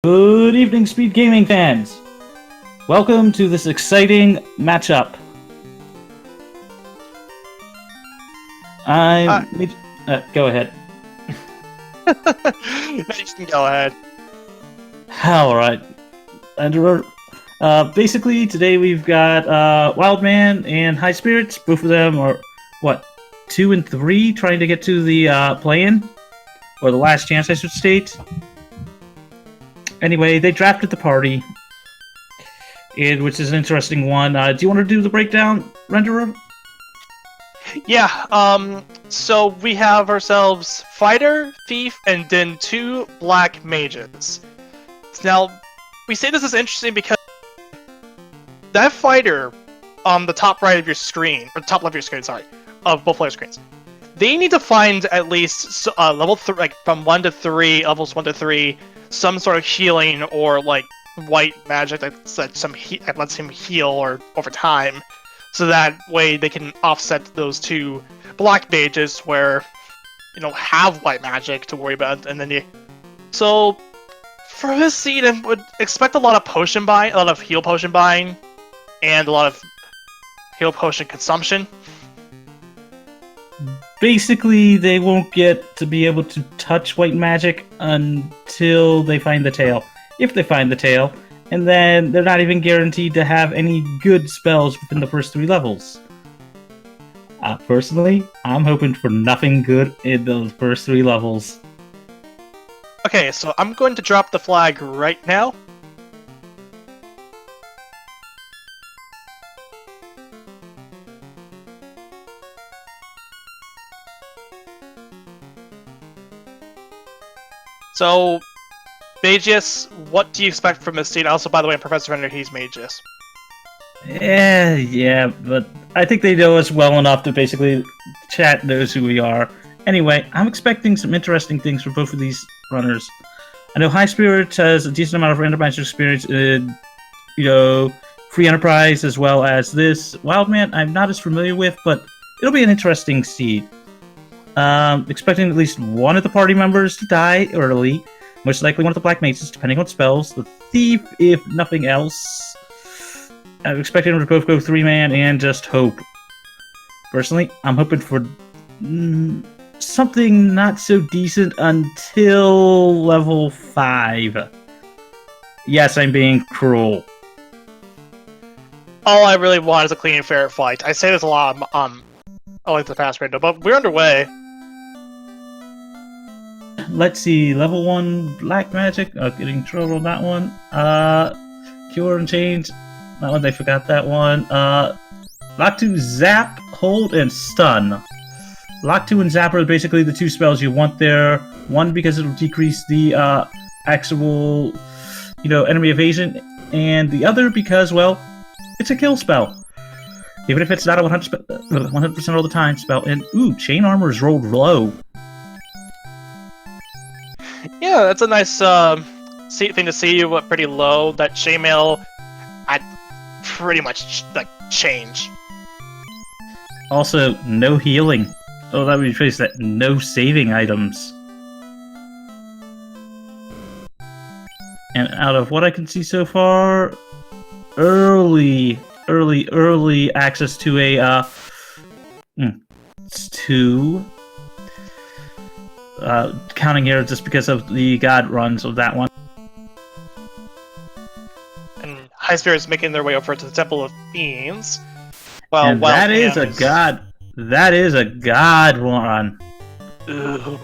Good evening, Speed Gaming fans! Welcome to this exciting matchup. Go ahead. You can go ahead. Alright. Basically, today we've got wildham and Highspirits. Both of them are, 2 and 3, trying to get to the play-in? Or the last chance, I should state. Anyway, they drafted the party, which is an interesting one. Do you want to do the breakdown, Renderer? Yeah, so we have ourselves Fighter, Thief, and then 2 Black Mages. Now, we say this is interesting because that Fighter on the top right of your screen, or top left of your screen, sorry, of both player screens, they need to find at least level 3, like from 1 to 3, levels 1 to 3, some sort of healing or like white magic that lets him heal or over time, so that way they can offset those 2 black mages where have white magic to worry about, and then so for this seed I would expect a lot of potion buying, a lot of heal potion buying, and a lot of heal potion consumption. Basically, they won't get to be able to touch white magic until they find the tail. If they find the tail, and then they're not even guaranteed to have any good spells within the first 3 levels. Personally, I'm hoping for nothing good in the first 3 levels. Okay, so I'm going to drop the flag right now. So, Magus, what do you expect from this scene? Also, by the way, I'm Professor Render, he's Magus. Yeah, but I think they know us well enough to basically chat knows who we are. Anyway, I'm expecting some interesting things from both of these runners. I know Highspirits has a decent amount of randomizer experience in, free enterprise as well as this. Wildham, I'm not as familiar with, but it'll be an interesting seed. Expecting at least one of the party members to die early. Most likely one of the black mages, depending on spells. The thief, if nothing else. I'm expecting them to both go 3-man and just hope. Personally, I'm hoping for something not so decent until level 5. Yes, I'm being cruel. All I really want is a clean and fair fight. I say this a lot like the past random, but we're underway. Let's see, level 1 black magic. Getting trouble on that one. Cure and change. That one, they forgot that one. Lock 2, zap, hold, and stun. Lock 2 and zap are basically the 2 spells you want there. One because it'll decrease the actual, enemy evasion, and the other because, well, it's a kill spell. Even if it's not a 100% all the time spell. And ooh, chain armor is rolled low. Yeah, that's a nice thing to see, but pretty low. That chainmail, I'd pretty much change. Also, no healing. Oh, that would replace that. No saving items. And out of what I can see so far, early access to a counting here just because of the god runs of that one. And Highspirits making their way over to the Temple of Fiends. And that is a god run. Ooh.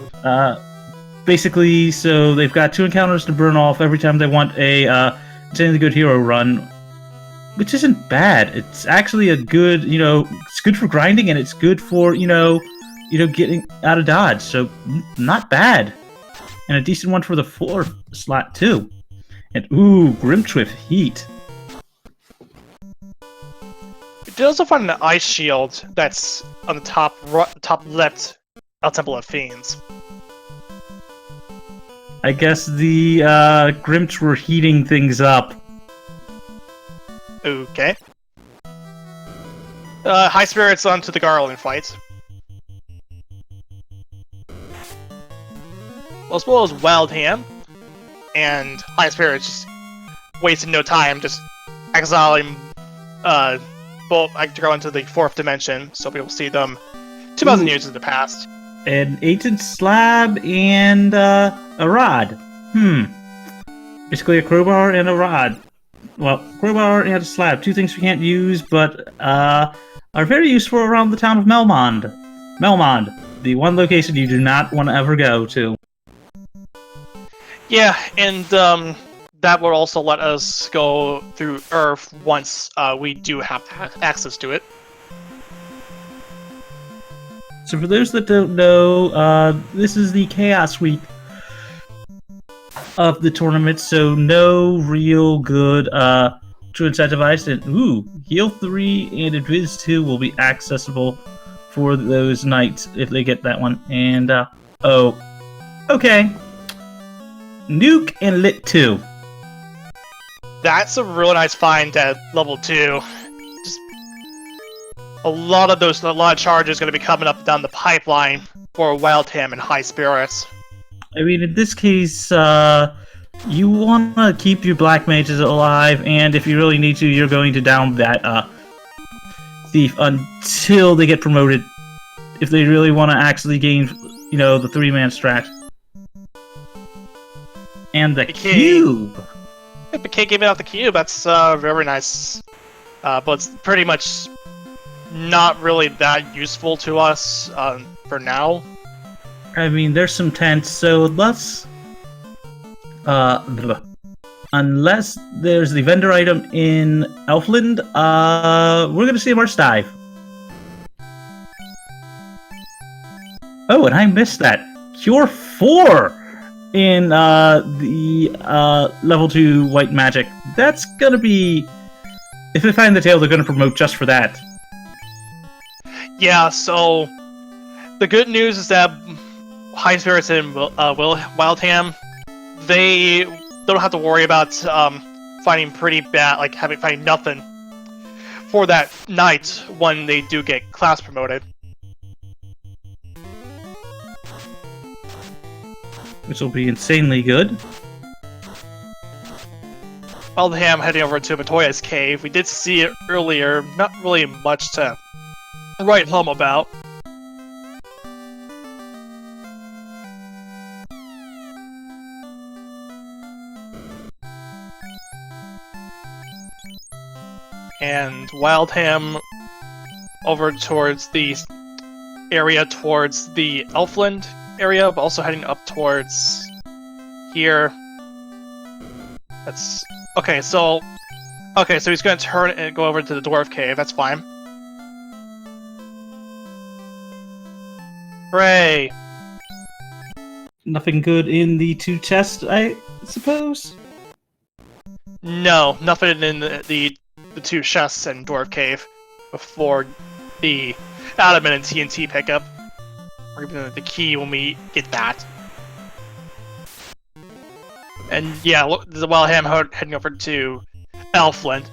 Basically, so they've got 2 encounters to burn off every time they want a insanely good hero run, which isn't bad. It's actually a good, it's good for grinding and it's good for, getting out of dodge. So not bad, and a decent one for the 4th slot too. And ooh, Grimtwiff heat. You did also find an ice shield that's on the top left of Temple of Fiends. I guess the Grimts were heating things up. Okay. Highspirits onto the Garland fight. As well as wildham. and Highspirits just wasting no time, just exiling both like to go into the 4th dimension, so we will see them 2,000 years in the past. An ancient slab and a rod. Basically a crowbar and a rod. Well, crowbar and a slab. 2 things we can't use, but are very useful around the town of Melmond. Melmond, the one location you do not want to ever go to. Yeah, and that will also let us go through Earth once we do have access to it. So for those that don't know, this is the Chaos Week of the tournament, so no real good to incentivize it. Heal 3 and Adviz 2 will be accessible for those knights if they get that one. And, okay. Nuke and Lit 2. That's a real nice find at level 2. Just a lot of charges going to be coming up down the pipeline for wildham and Highspirits. I mean, in this case, you want to keep your black mages alive, and if you really need to, you're going to down that thief until they get promoted. If they really want to actually gain, the 3-man strat. And the cube! If we can't give out the cube, that's very nice. But it's pretty much not really that useful to us for now. I mean, there's some tents, so unless there's the vendor item in Elfland, we're gonna see a March dive. Oh, and I missed that. Cure 4 in the level 2 white magic. That's gonna be... If they find the tail, they're gonna promote just for that. Yeah, so the good news is that Highspirits and Wildham, they don't have to worry about finding pretty bad, like finding nothing for that night when they do get class promoted. Which will be insanely good. Wildham heading over to Matoya's cave. We did see it earlier, not really much to write home about. And Wildham over towards the area towards the Elfland area, but also heading up towards here. That's okay. So he's going to turn and go over to the dwarf cave. That's fine. Hooray! Nothing good in the 2 chests, I suppose. No, nothing in the 2 chests and dwarf cave before the adamant and TNT pickup. Or even the key when we get that. And yeah, look, there's a Wildham heading over to Elfland.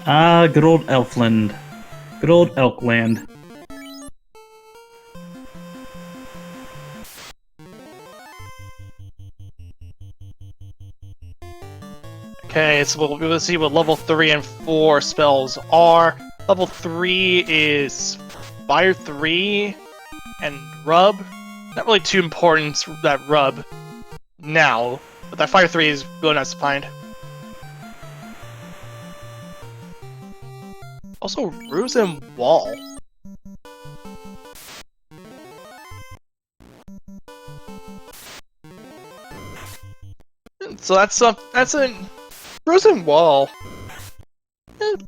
Ah, good old Elfland. Good old Elkland. Okay, so we'll see what level 3 and 4 spells are. Level 3 is Fire 3 and Rub. Not really too important, that Rub, now. But that Fire 3 is really nice to find. Also, Ruse and Wall. So that's a Ruse and Wall.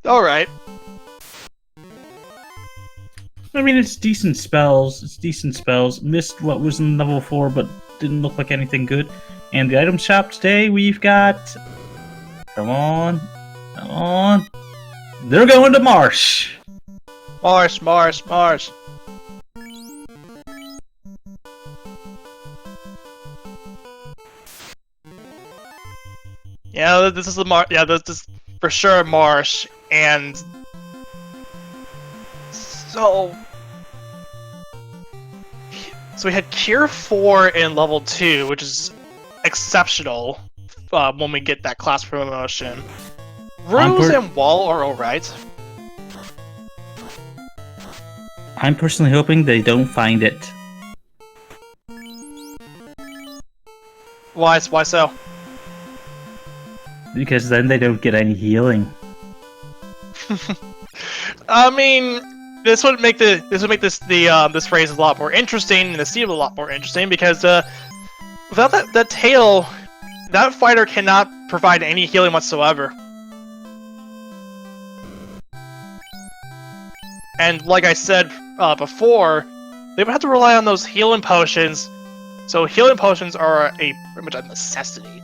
Alright. I mean, it's decent spells. Missed what was in level 4, but didn't look like anything good. And the item shop today, we've got... Come on. They're going to Marsh. Marsh. Yeah, this is the Marsh. Yeah, this is for sure Marsh, and So we had Cure 4 in level 2, which is exceptional when we get that class promotion. Ruse and Wall are alright. I'm personally hoping they don't find it. Why so? Because then they don't get any healing. I mean, this would make this phrase a lot more interesting and the Steve a lot more interesting because without that tail, that fighter cannot provide any healing whatsoever. And like I said before, they would have to rely on those healing potions. So healing potions are pretty much a necessity.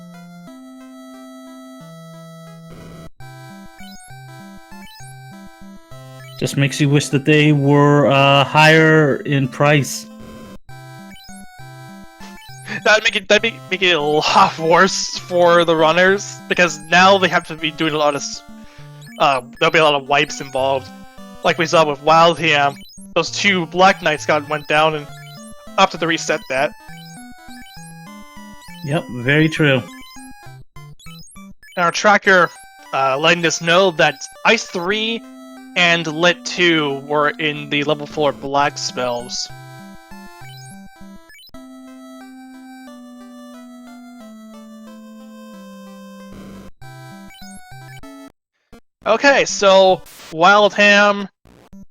Just makes you wish that they were higher in price. That'd make it a lot worse for the runners because now they have to be doing a lot of there'll be a lot of wipes involved, like we saw with wildham. Those 2 Black Knights went down and opted to reset that. Yep, very true. And our tracker letting us know that Ice 3 and Lit 2 were in the level 4 black spells. Okay, so wildham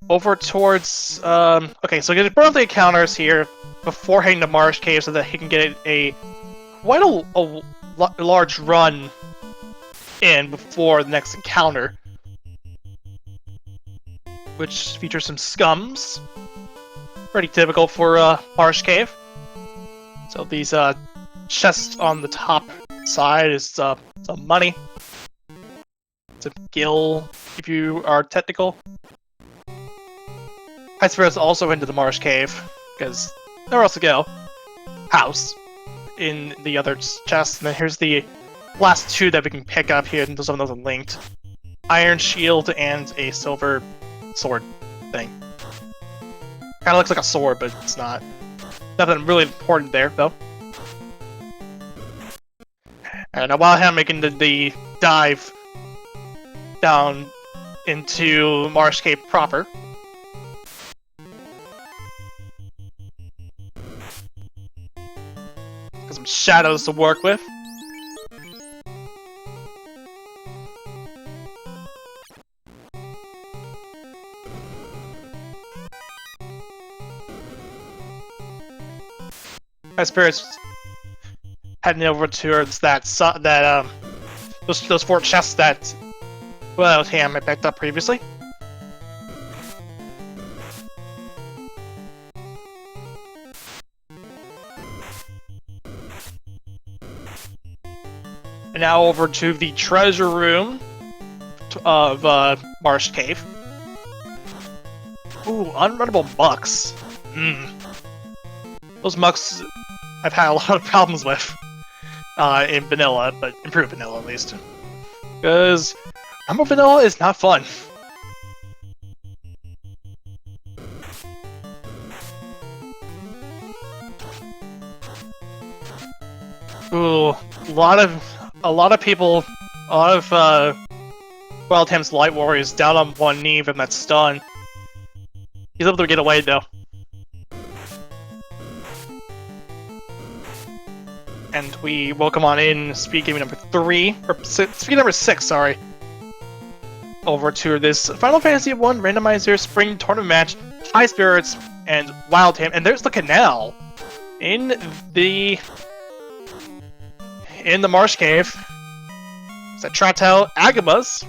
over towards okay, so get burn the encounters here before heading to Marsh Cave so that he can get quite a large run in before the next encounter, which features some scums. Pretty typical for Marsh Cave. So these chests on the top side is some money. It's a gill, if you are technical. Highspirits also into the Marsh Cave, because nowhere else to go. House in the other chest, and then here's the last 2 that we can pick up here, and some of those are linked. Iron Shield and a silver sword thing. Kinda looks like a sword, but it's not. Nothing really important there, though. And now wildham making the dive down into Marsh Cave proper. Got some shadows to work with. Highspirits heading over towards those 4 chests that wildham had picked up previously. And now over to the treasure room of Marsh Cave. Ooh, unrunnable mucks. Those mucks I've had a lot of problems with in vanilla, but improved vanilla at least. Because normal vanilla is not fun. Ooh, a lot of people, a lot of wildham's light warriors down on one knee from that stun. He's able to get away though. And we welcome on in speed gaming number 3, or speed number 6, sorry. Over to this Final Fantasy 1 Randomizer Spring Tournament match, Highspirits and wildham, and there's the canal in the Marsh Cave. It's a Tratel Agamas.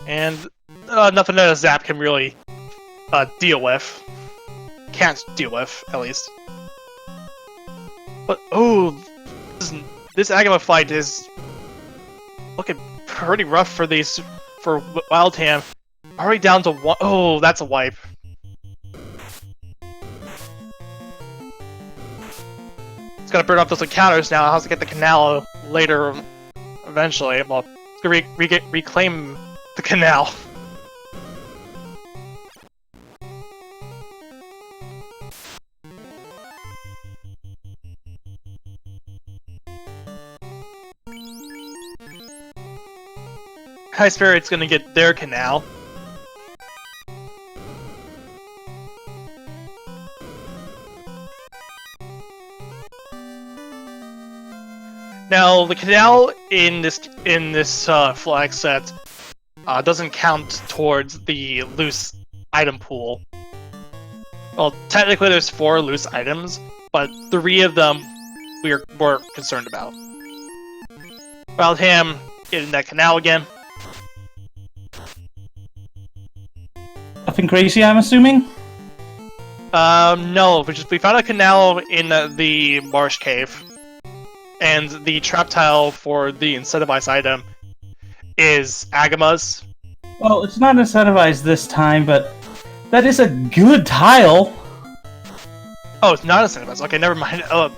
And nothing that a Zap can really deal with. Can't deal with, at least. But, oh, this Agama fight is looking pretty rough for wildham. Already down to 1. Oh, that's a wipe. It's gotta burn off those encounters now. Has to get the canal later eventually. Well, reclaim the canal. Highspirits gonna get their canal. Now, the canal in this flag set doesn't count towards the loose item pool. Well, technically there's 4 loose items, but 3 of them we're more concerned about. Wildham getting that canal again. Nothing crazy, I'm assuming? No, we found a canal in the marsh cave. And the trap tile for the incentivized item is Agama's. Well, it's not incentivized this time, but that is a good tile. Oh, it's not incentivized. Okay, never mind. Oh,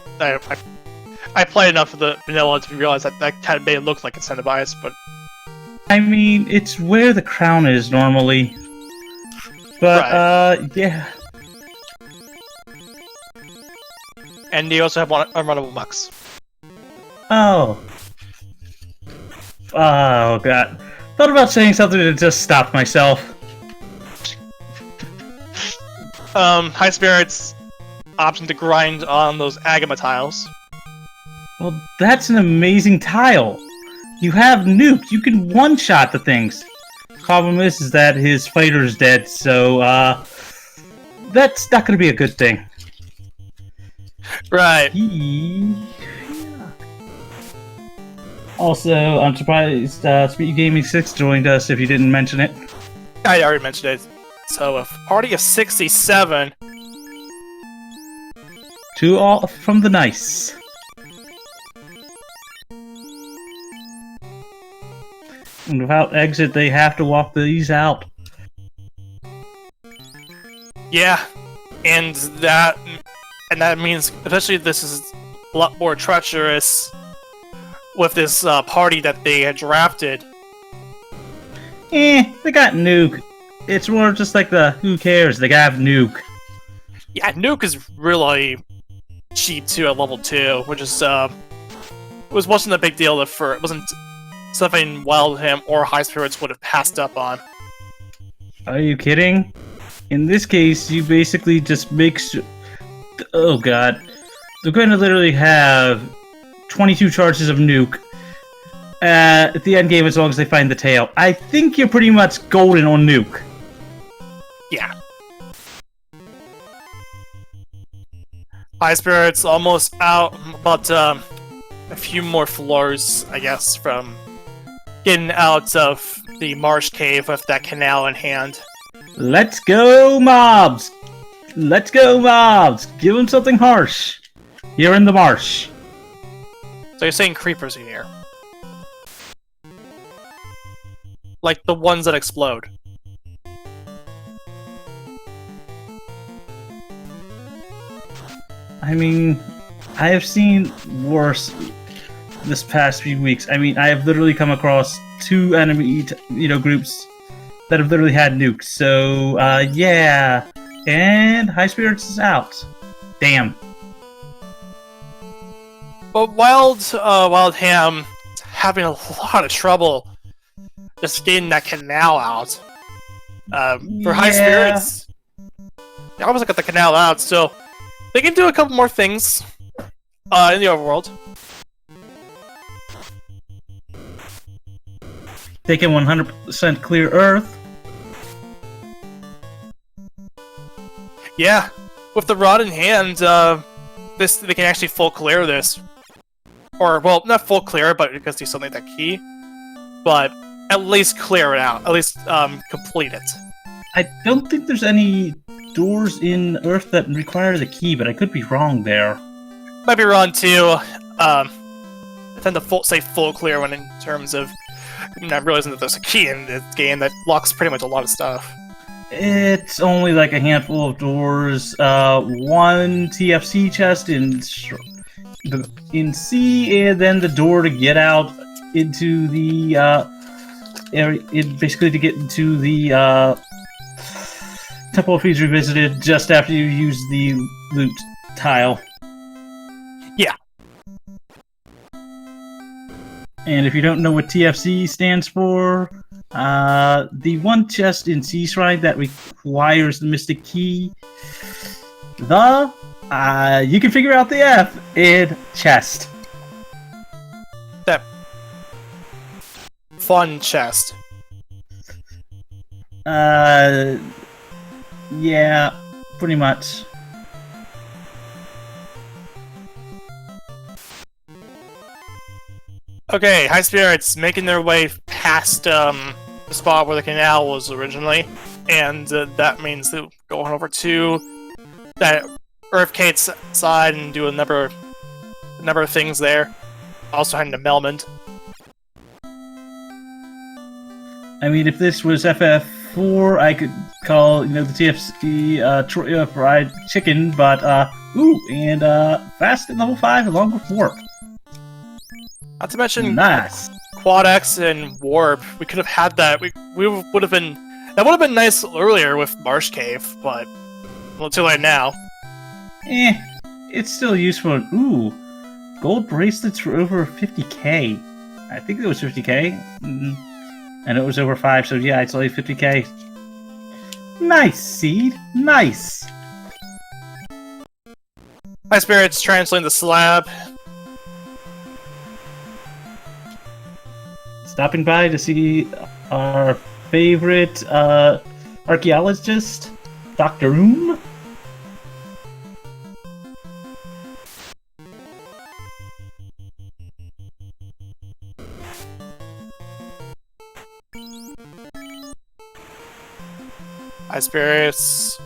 I played enough of the vanilla to realize that kind of made it look like incentivized, but... I mean, it's where the crown is normally. But, right. Yeah. And you also have unrunnable mucks. Oh. Oh, God. Thought about saying something and just stopped myself. Highspirits option to grind on those Agama tiles. Well, that's an amazing tile. You have Nuke. You can one-shot the things. Problem is that his fighter's dead, so, that's not gonna be a good thing. Right. Also, I'm surprised Speed Gaming 6 joined us if you didn't mention it. I already mentioned it. So, a party of 67. 2 all from the nice. And without exit, they have to walk these out. Yeah, and that means, especially this is a lot more treacherous with this party that they had drafted. They got Nuke. It's more just like the who cares, they have Nuke. Yeah, Nuke is really cheap too at level 2, which is wasn't a big deal it wasn't something Wildham or Highspirits would have passed up on. Are you kidding? In this case, you basically just make oh god. They're going to literally have 22 charges of Nuke at the end game as long as they find the tail. I think you're pretty much golden on Nuke. Yeah. Highspirits almost out, but a few more floors, I guess, from getting out of the marsh cave with that canal in hand. Let's go, mobs! Let's go, mobs! Give them something harsh. You're in the marsh. So you're saying creepers are here? Like the ones that explode. I mean, I have seen worse this past few weeks. I mean, I have literally come across 2 enemy, groups that have literally had nukes. So, yeah. And Highspirits is out. Damn. But Wildham is having a lot of trouble just getting that canal out. For Highspirits, they almost got the canal out, so they can do a couple more things in the overworld. They can 100% clear Earth. Yeah, with the rod in hand, they can actually full clear this. Or, well, not full clear, but because do something that key. But at least clear it out. At least complete it. I don't think there's any doors in Earth that require the key, but I could be wrong there. Might be wrong too. I tend to say full clear when in terms of not realizing that there's a key in this game that locks pretty much a lot of stuff. It's only like a handful of doors. 1 TFC chest in C, and then the door to get out into the area, basically to get into the Temple of Fees Revisited just after you use the loot tile. Yeah. And if you don't know what TFC stands for, the one chest in Sea Shrine that requires the Mystic Key, you can figure out the F in chest. That fun chest. Yeah, pretty much. Okay, Highspirits making their way past the spot where the canal was originally, and that means they're going over to that Earthcade's side and do a number of things there. Also heading to Melmond. I mean, if this was FF4, I could call, the TFC Troya Fried Chicken, but, and fast at level 5 along with Warp. Not to mention Nice. Quad X and Warp. We could have had that. We would have been. That would have been nice earlier with Marsh Cave, but well, too late now. It's still useful. Ooh, gold bracelets for over 50k. I think it was 50k. And it was over 5, so yeah, it's only 50k. Nice, Seed. Nice. Highspirits translating the slab. Stopping by to see our favorite archaeologist, Dr. Oom. Highspirits.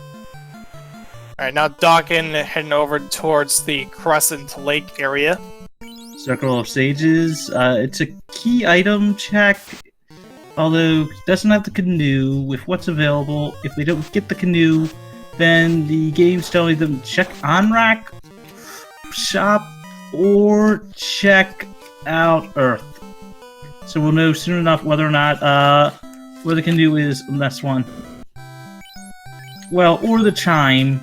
Alright, now docking, heading over towards the Crescent Lake area. Circle of Sages. It's a key item check, although it doesn't have the canoe with what's available. If they don't get the canoe, then the game's telling them check on rack, shop, or check out Earth. So we'll know soon enough whether or not where the canoe is on this one. Well, or the chime.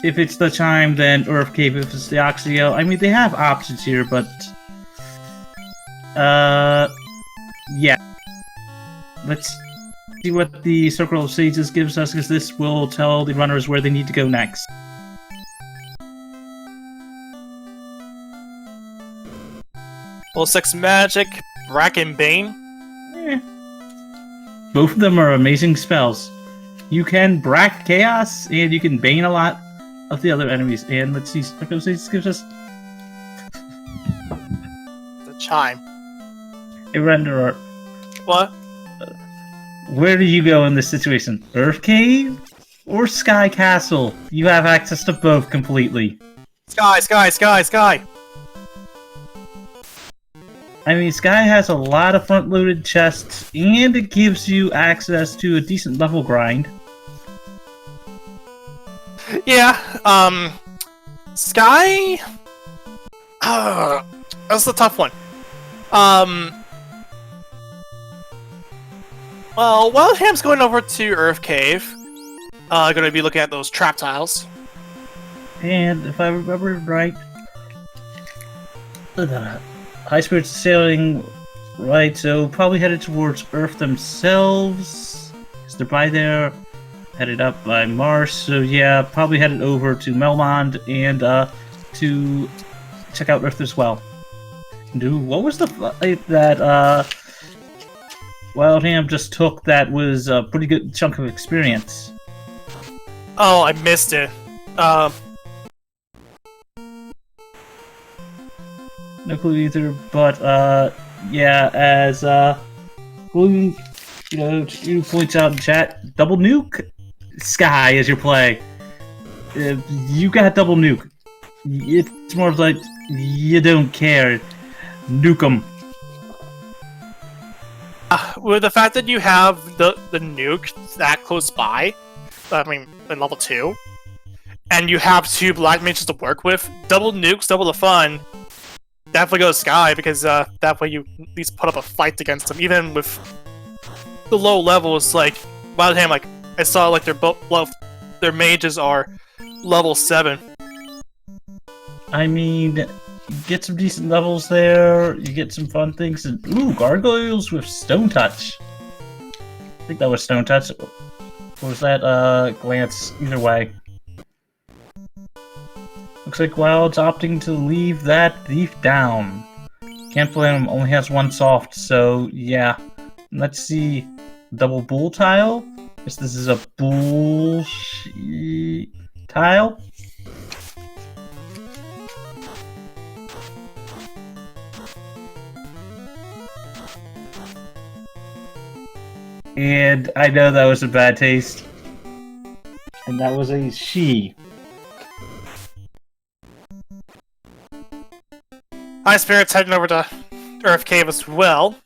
If it's the chime, then Earth Cave. If it's the Oxio, I mean, they have options here, but yeah. Let's see what the Circle of Sages gives us, because this will tell the runners where they need to go next. Level 6 Magic, Rack and Bane. Both of them are amazing spells. You can Brack Chaos, and you can Bane a lot of the other enemies. And let's see, Circle of Sages gives us The chime. a renderer. What? Where do you go in this situation? Earth Cave or Sky Castle? You have access to both completely. Sky, sky, sky, sky! I mean, Sky has a lot of front-loaded chests, and it gives you access to a decent level grind. Yeah, Sky? That's a tough one. Well, wildham's going over to Earth Cave. Gonna be looking at those trap tiles. And if I remember right, Highspirits sailing right, so probably headed towards Earth themselves. Because they're by there, headed up by Mars, so yeah, probably headed over to Melmond and to check out Earth as well. Dude, what was the fight that Wildham just took that was a pretty good chunk of experience? Oh, I missed it. No clue either, but yeah, as Gloom, you points out in chat, double nuke Sky as your play. You got double nuke. It's more of like you don't care. Nuke 'em. With the fact that you have the nuke that close by, I mean, in level 2, and you have 2 black mages to work with, double nukes, double the fun. definitely go Sky, because that way you at least put up a fight against them, even with the low levels. Like wildham, like I saw, like their mages are level 7. I mean, you get some decent levels there. You get some fun things. And, ooh, gargoyles with stone touch. I think that was stone touch. Or was that glance? Either way. Looks like Wild's opting to leave that thief down. Can't blame him. Only has one soft, so yeah. Let's see. Double bull tile. Guess this is a bull tile. And I know that was a bad taste. And that was a she. Highspirits heading over to Earth Cave as well.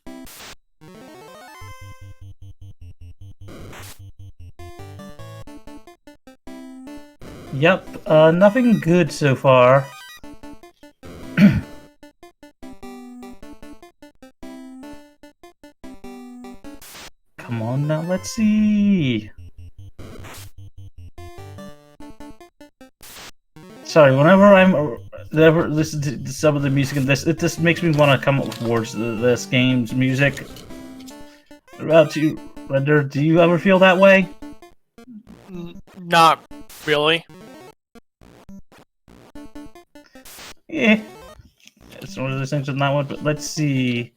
Yep, nothing good so far. Come on now, let's see. Sorry, whenever I'm ever listen to some of the music in this, it just makes me want to come up towards this game's music. What about you, Render? Do you ever feel that way? Not really. Yeah. It's one of those things with that one, but let's see.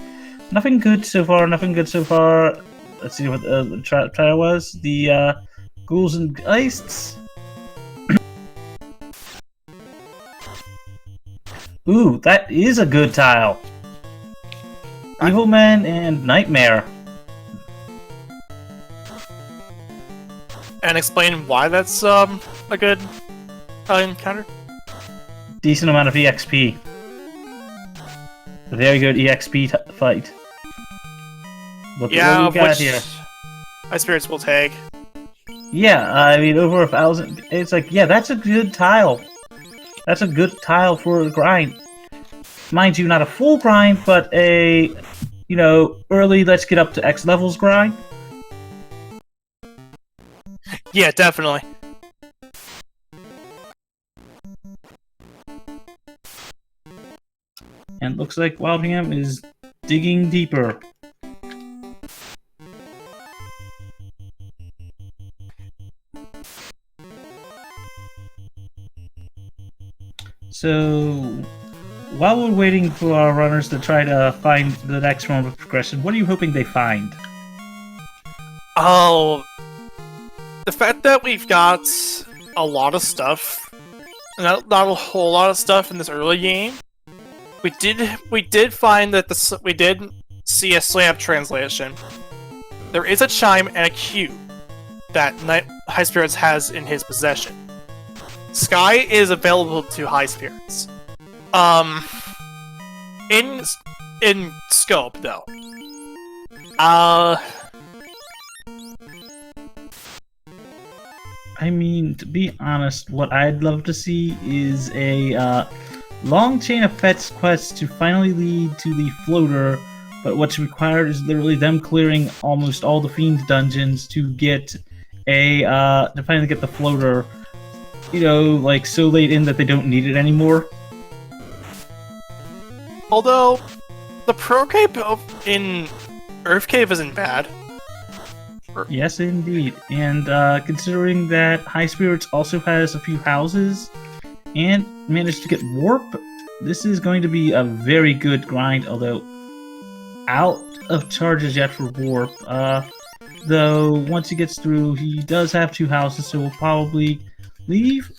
Nothing good so far, nothing good so far. Let's see what the trial was. The ghouls and geists. Ooh, that is a good tile. Evil Man and Nightmare. And explain why that's a good encounter. Decent amount of EXP. Very good EXP fight. Look at what we got here. Highspirits will take. Yeah, I mean, over 1,000. It's like, yeah, that's a good tile. That's a good tile for a grind. Mind you, not a full grind, but a, you know, early let's get up to X levels grind. Yeah, definitely. And looks like wildham is digging deeper. So, while we're waiting for our runners to try to find the next form of progression, what are you hoping they find? Oh, the fact that we've got a lot of stuff, not a whole lot of stuff in this early game. We did find that we did see a slam translation. There is a chime and a cube that Highspirits has in his possession. Sky is available to Highspirits. In scope though. I mean, to be honest, what I'd love to see is a long chain of fetch quests to finally lead to the floater, but what's required is literally them clearing almost all the fiend dungeons to get to finally get the floater, you know, like so late in that they don't need it anymore. Although, the Pro Cave in Earth Cave isn't bad. Yes, indeed. And considering that Highspirits also has a few houses and managed to get warp, this is going to be a very good grind, although out of charges yet for warp. Though once he gets through, he does have 2 houses, so we'll probably leave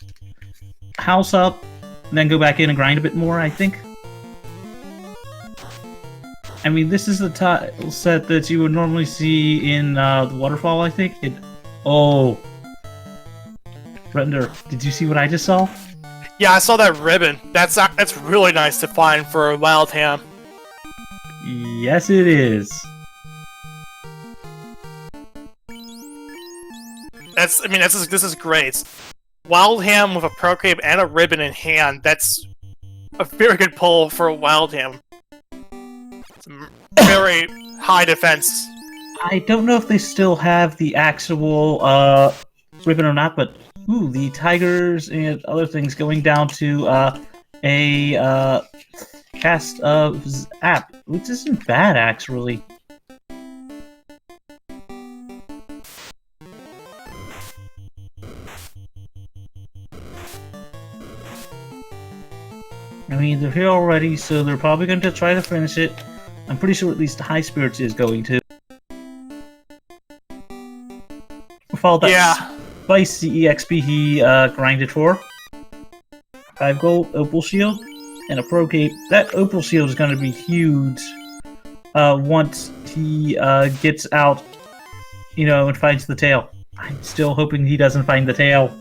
house up, and then go back in and grind a bit more, I think. I mean, this is the tile set that you would normally see in the waterfall, I think. Oh. Render, did you see what I just saw? Yeah, I saw that ribbon. That's really nice to find for a wildham. Yes, it is. This is great. Wildham with a Pro Cave and a ribbon in hand, that's a very good pull for wildham. It's a very high defense. I don't know if they still have the actual ribbon or not, but ooh, the tigers and other things going down to a cast of Zap, which isn't bad actually. I mean, they're here already, so they're probably going to try to finish it. I'm pretty sure at least Highspirits is going to. With all that spicy EXP he grinded for. 5 gold, Opal Shield, and a Pro Cape. That Opal Shield is going to be huge once he gets out, you know, and finds the tail. I'm still hoping he doesn't find the tail.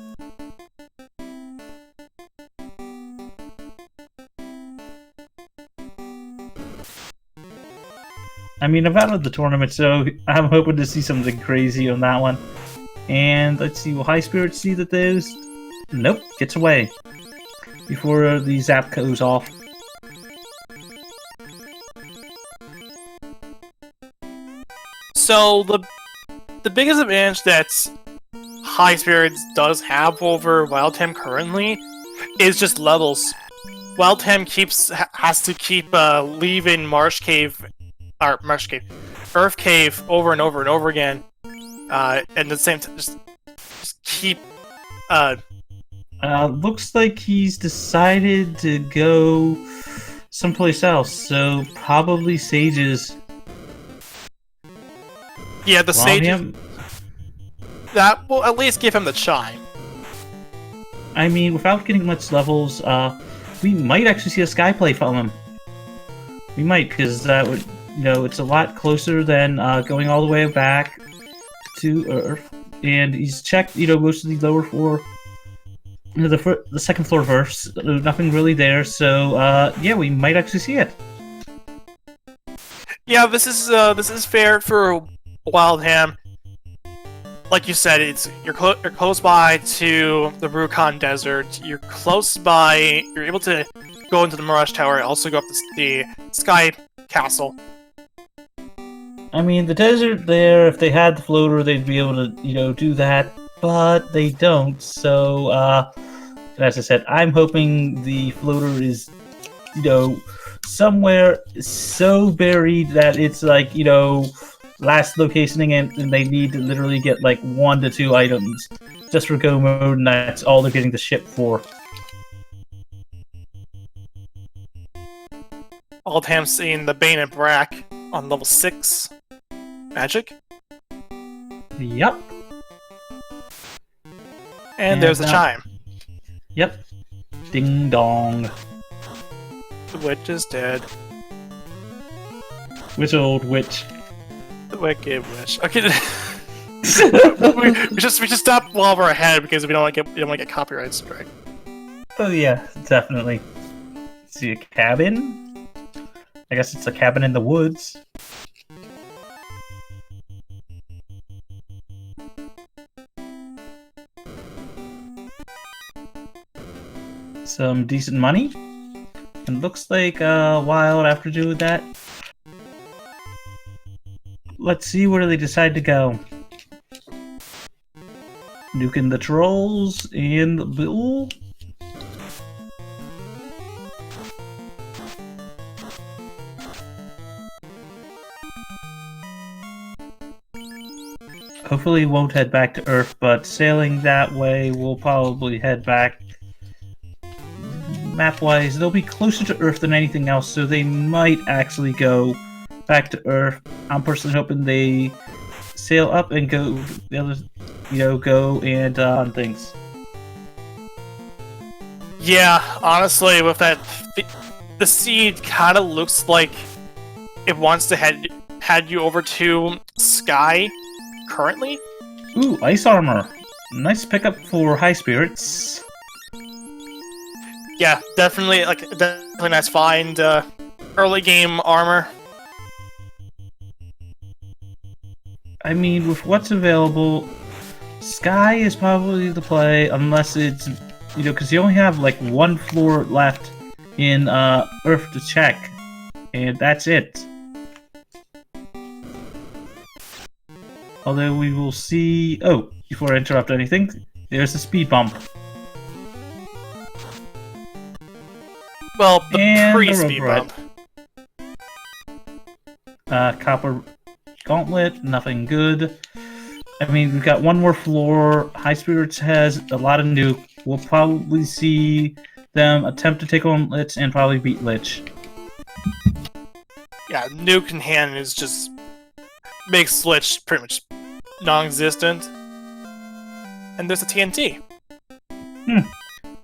I mean, I've out of the tournament, so I'm hoping to see something crazy on that one. And let's see, will Highspirits see that those? Nope, gets away before the zap goes off. So the biggest advantage that Highspirits does have over wildham currently is just levels. Wildham has to keep leaving Earth Cave over and over and over again, and at the same time just keep. Looks like he's decided to go someplace else, so probably Sages. Yeah, the Sages. That will at least give him the chime. I mean, without getting much levels, we might actually see a Skyplay from him. We might, because that would, you know, it's a lot closer than going all the way back to Earth. And he's checked, you know, most of the lower floor, you know, the second floor verse. Nothing really there, so yeah, we might actually see it. Yeah, this is fair for wildham. Like you said, you're close by to the Rukon Desert. You're close by. You're able to go into the Mirage Tower. Also go up the Sky Castle. I mean, the desert there. If they had the floater, they'd be able to, you know, do that. But they don't. So, as I said, I'm hoping the floater is, you know, somewhere so buried that it's like, you know, last locationing, and they need to literally get like 1 to 2 items just for go mode, and that's all they're getting the ship for. Wildham seeing the Bane and Brack on level 6 magic. Yep. And there's the chime. Yep. Ding dong. The witch is dead. Which old witch? The wicked witch. Okay. we just stop while we're ahead because we don't want to get copyright strike. Oh yeah, definitely. See a cabin? I guess it's a cabin in the woods. Some decent money. And looks like Wild after doing that. Let's see where they decide to go. Nuking the trolls and the bull. Hopefully won't head back to Earth, but sailing that way we'll probably head back. Map-wise, they'll be closer to Earth than anything else, so they might actually go back to Earth. I'm personally hoping they sail up and go the other, you know, go and on things. Yeah, honestly, with that, the seed kind of looks like it wants to head you over to Sky currently. Ooh, ice armor. Nice pickup for Highspirits. Yeah, definitely nice find. Early game armor. I mean, with what's available, Sky is probably the play, unless it's, you know, because you only have like 1 floor left in Earth to check, and that's it. Although we will see... Oh, before I interrupt anything, there's a speed bump. Well, the And pre-speed the rope bump. Copper gauntlet, nothing good. I mean, we've got one more floor. Highspirits has a lot of nuke. We'll probably see them attempt to take on Lich and probably beat Lich. Yeah, nuke in hand is just makes Lich pretty much non-existent. And there's a TNT.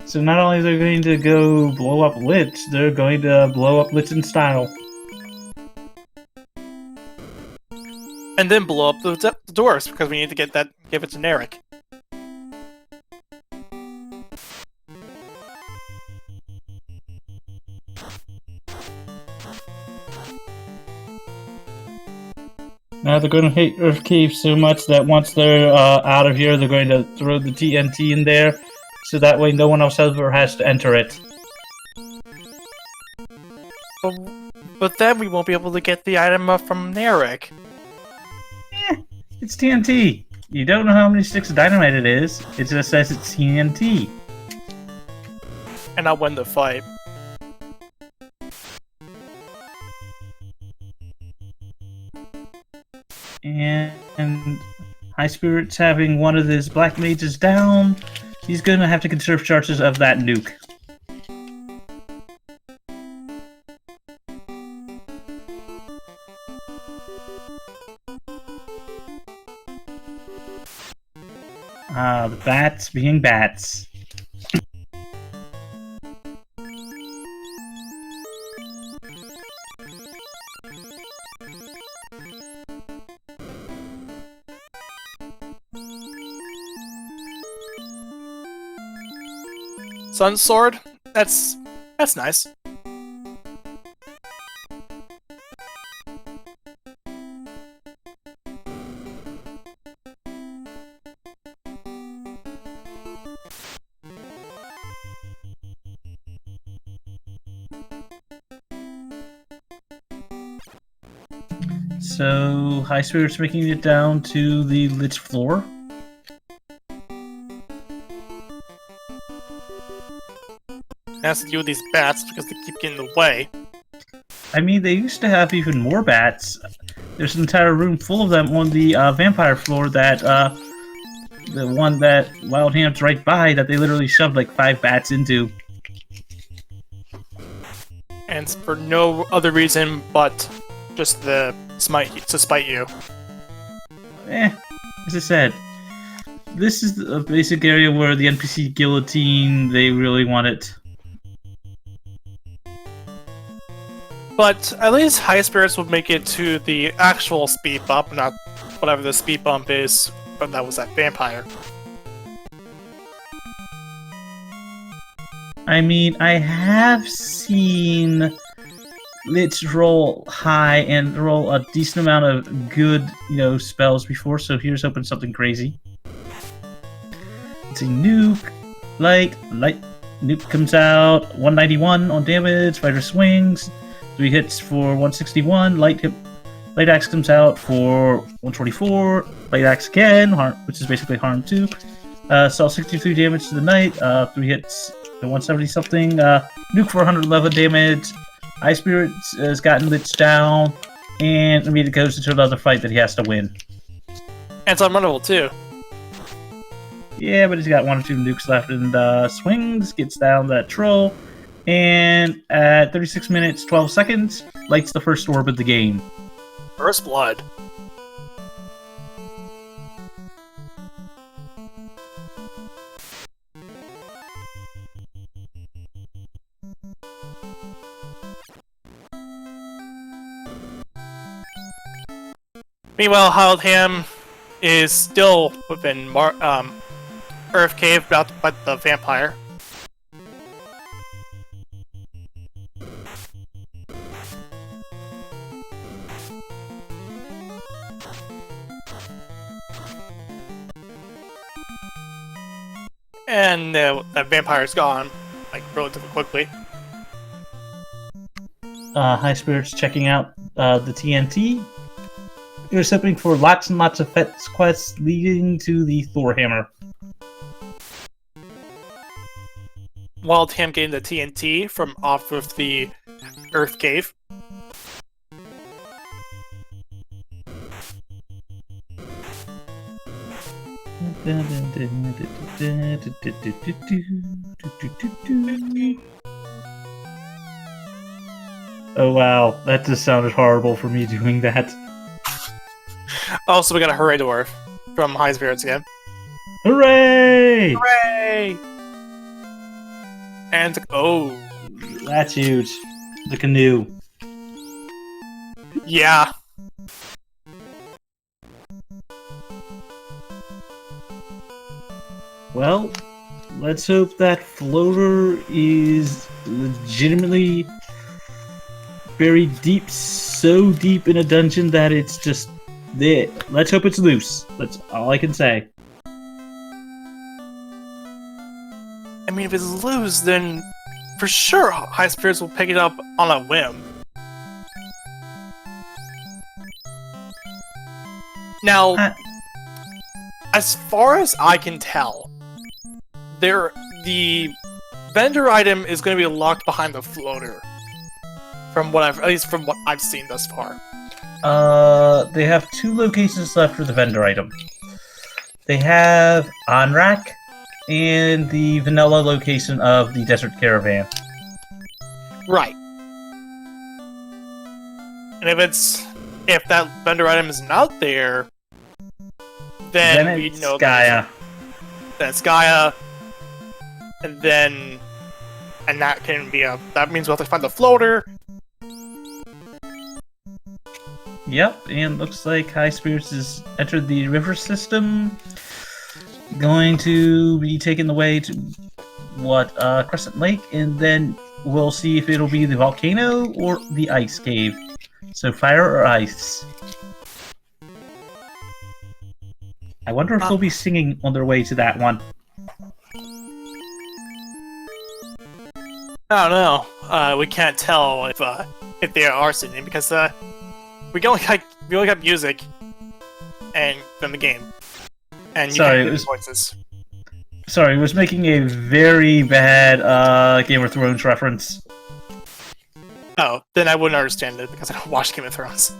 So not only are they going to go blow up Lich, they're going to blow up Lich in style. And then blow up the doors, because we need to give it generic. Now they're going to hate Earth Cave so much that once they're out of here, they're going to throw the TNT in there, so that way no one else ever has to enter it. But then we won't be able to get the item up from Narek. It's TNT. You don't know how many sticks of dynamite it is. It just says it's TNT. And I'll win the fight. And Highspirits having one of his black mages down, he's going to have to conserve charges of that nuke. The bats being bats. Sun Sword? That's nice. So, Highspirits making it down to the Lich floor. It has to do with these bats because they keep getting in the way. I mean, they used to have even more bats. There's an entire room full of them on the vampire floor that, the one that wildham's right by, that they literally shoved like 5 bats into. And it's for no other reason but just to spite you. As I said, this is a basic area where the NPC guillotine, they really want it. But at least Highspirits will make it to the actual speed bump, not whatever the speed bump is, but that was that vampire. I mean, I have seen Lich roll high and roll a decent amount of good, spells before, so here's hoping something crazy. It's a nuke, light, nuke comes out, 191 on damage, fighter swings, 3 hits for 161, light axe comes out for 124, light axe again, which is basically harm 2, saw 63 damage to the knight, 3 hits for 170 something, nuke for 111 damage, Highspirits has gotten Lich down, and it goes into another fight that he has to win. And it's unrunnable too. Yeah, but he's got 1 or 2 nukes left, and swings, gets down that troll, and at 36 minutes, 12 seconds, lights the first orb of the game. First blood. Meanwhile, Wildham is still within Earth Cave, about to fight the vampire. And that vampire's gone, like, relatively quickly. Highspirits checking out the TNT. You're hoping for lots and lots of fetch quests leading to the Thor hammer. Wildham getting the TNT from off of the Earth Cave. Oh wow, that just sounded horrible for me doing that. Also, we got a Hooray Dwarf from Highspirits again. Hooray! Hooray! And, oh. That's huge. The canoe. Yeah. Well, let's hope that floater is legitimately buried deep, so deep in a dungeon that it's just there. Let's hope it's loose. That's all I can say. I mean, if it's loose, then for sure Highspirits will pick it up on a whim. Now, as far as I can tell, the vendor item is going to be locked behind the floater. At least from what I've seen thus far. They have 2 locations left for the vendor item. They have Onrak and the vanilla location of the Desert Caravan. Right. And if that vendor item is not there, then we know Gaia. That's Gaia. And that can be that means we'll have to find the floater. Yep, and looks like Highspirits has entered the river system. Going to be taken the way to Crescent Lake, and then we'll see if it'll be the volcano or the ice cave. So fire or ice. I wonder if they'll be singing on their way to that one. I don't know. We can't tell if they are singing because we only got music and from the game, and you can't hear the voices. Sorry, I was making a very bad Game of Thrones reference. Oh, then I wouldn't understand it because I don't watch Game of Thrones.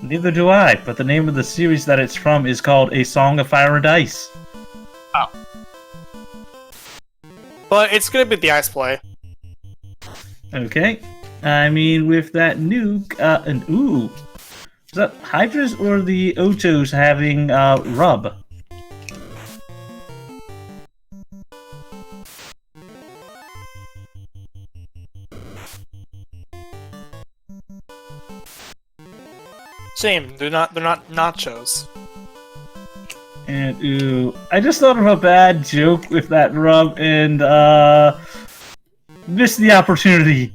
Neither do I, but the name of the series that it's from is called A Song of Fire and Ice. Oh. But it's gonna be the ice play. Okay. I mean, with that nuke, is that Hydras or the Otos having, rub? Shame, they're not nachos. And I just thought of a bad joke with that rub and, missed the opportunity.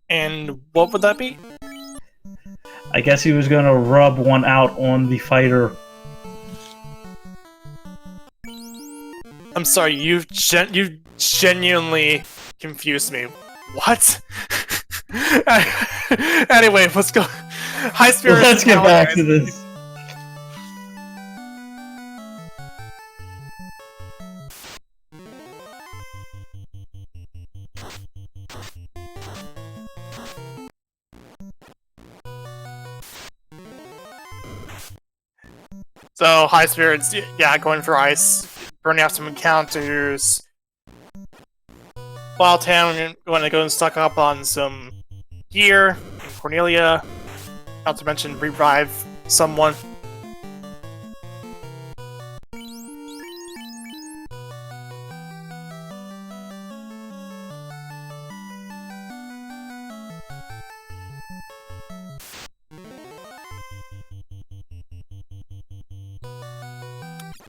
And what would that be? I guess he was gonna rub one out on the fighter. I'm sorry, you've genuinely confused me. What? Anyway, let's go. Highspirits. Let's get back to this. So, Highspirits, yeah, going for ice, burning off some encounters. Wildtown, going to go and stock up on some gear. Cornelia, not to mention revive someone.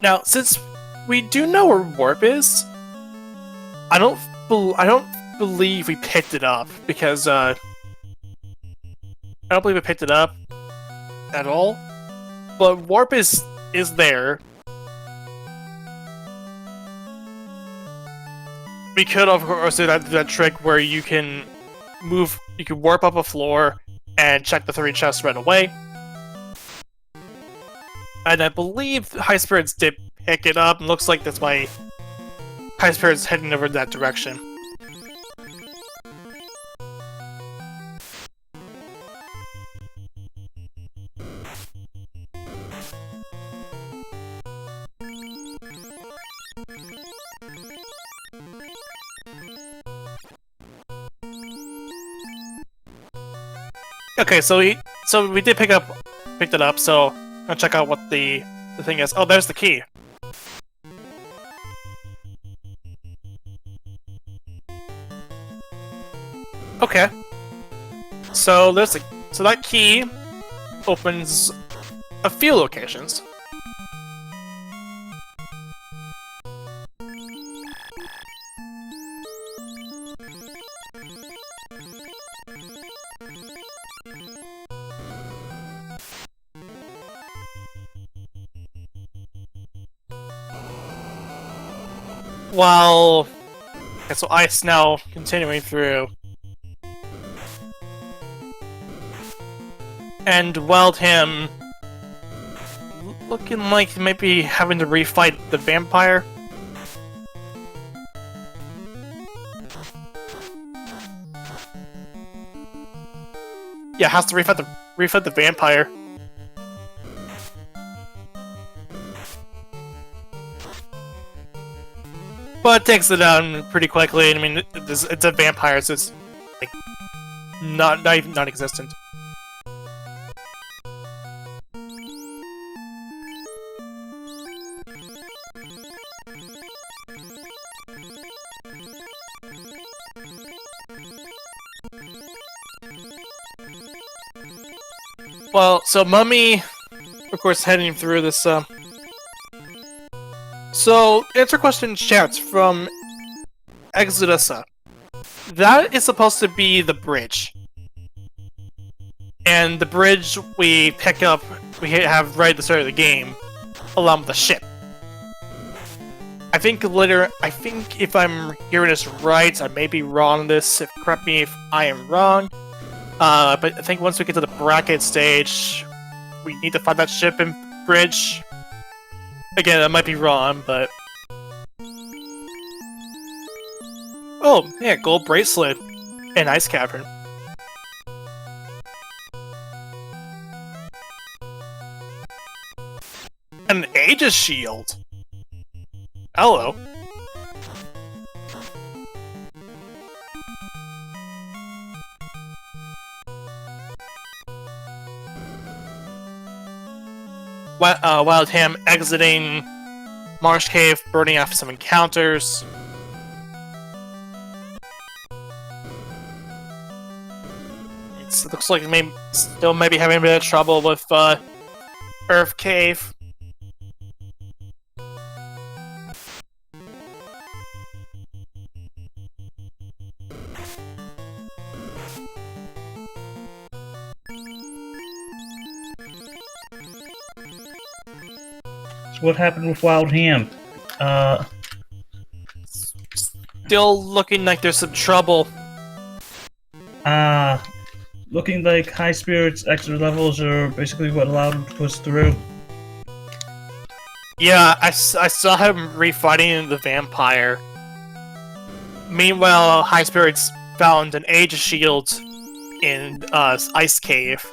Now, since we do know where Warp is, I don't believe we picked it up because I don't believe we picked it up at all. But Warp is we could of course do that trick where you can warp up a floor and check the 3 chests right away. And I believe Highspirits did pick it up, and looks like that's why Highspirits heading over that direction. Okay, so we did picked it up, so I'm gonna check out what the thing is. Oh, there's the key. Okay. So that key opens a few locations. While okay, so ice now continuing through. And wildham looking like maybe having to refight the vampire. Yeah, has to refight the vampire. But it takes it down pretty quickly. I mean, it's a vampire, so it's like not even non-existent. Well, so Mummy, of course, heading through this. So, answer questions chats from Exodusa. That is supposed to be the bridge. And the bridge we pick up, we have right at the start of the game, along with the ship. I think if I'm hearing this right, I may be wrong on this, correct me if I am wrong. But I think once we get to the bracket stage, we need to find that ship and bridge. Again, I might be wrong, but... Oh, yeah, gold bracelet and ice cavern. An Aegis shield. Hello. Wildham exiting Marsh Cave, burning after some encounters. It looks like it still maybe having a bit of trouble with Earth Cave. What happened with wildham? Still looking like there's some trouble. Looking like Highspirits extra levels are basically what allowed him to push through. Yeah, I saw him refighting the vampire. Meanwhile, Highspirits found an Aegis shield in Ice Cave.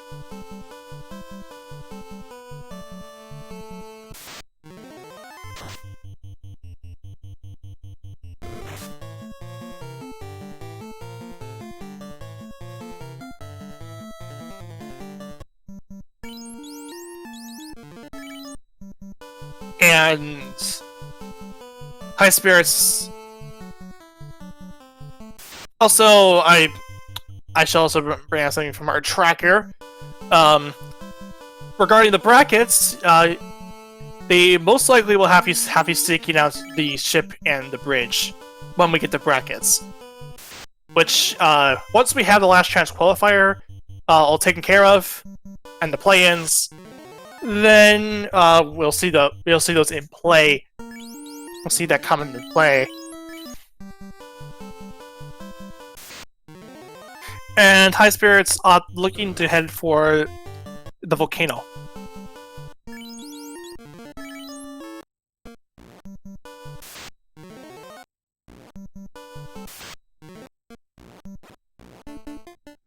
And Highspirits. Also, I should also bring out something from our tracker. Regarding the brackets, they most likely will have you seeking out the ship and the bridge when we get the brackets. Which, once we have the last chance qualifier all taken care of, and the play-ins, then we'll see those in play. We'll see that come into play. And Highspirits are looking to head for the volcano.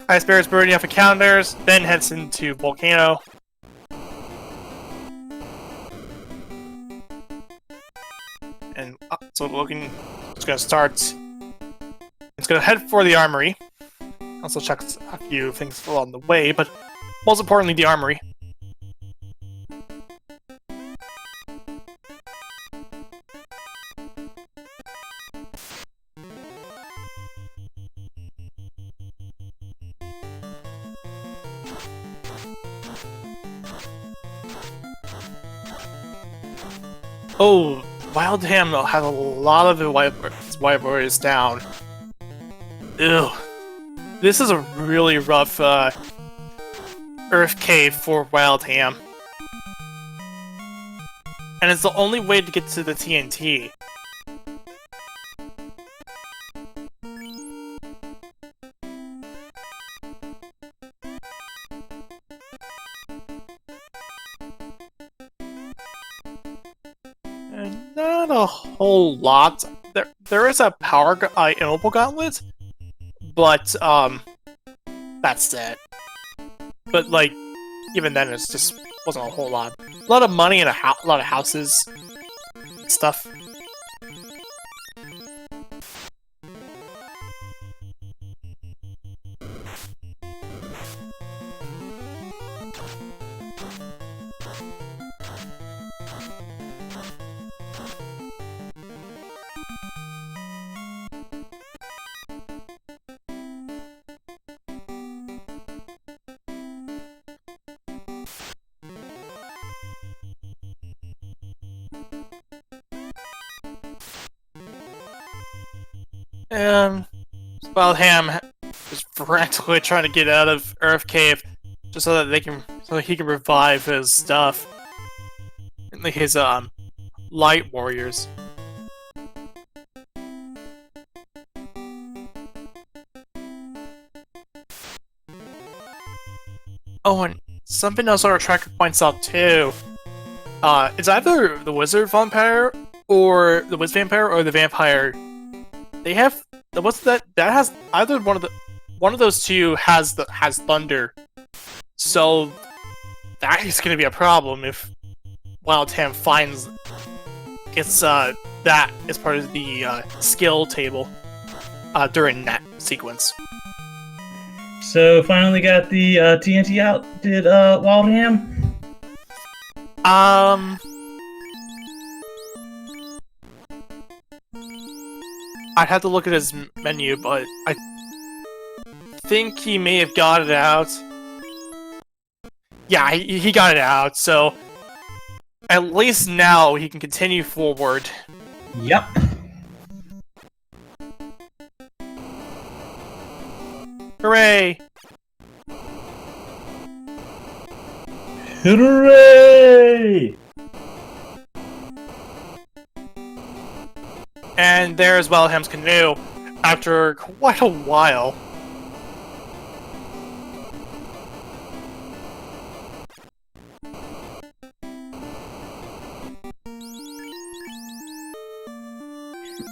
Highspirits burning off encounters, then heads into volcano. And so looking, it's gonna start. It's gonna head for the armory. Also check a few things along the way, but most importantly, the armory. Oh, wildham0 has a lot of the white warriors down. Ew. This is a really rough earth cave for wildham. And it's the only way to get to the TNT. And not a whole lot. There is a power immobile gauntlet, but that's it. But like, even then, it's just wasn't a whole lot. A lot of money and a lot of houses and stuff. And wildham is frantically trying to get out of Earth Cave just so that he can revive his stuff. His light warriors. Oh, and something else our tracker points out too. It's either the wizard vampire or the wiz vampire or the vampire. They have that has either one of those two has thunder. So that is going to be a problem if wildham gets that as part of the skill table during that sequence. So finally got the TNT out. Did wildham? I'd have to look at his menu, but I think he may have got it out. Yeah, he got it out, so at least now he can continue forward. Yep. Hooray! Hooray! And there's wildham's canoe after quite a while.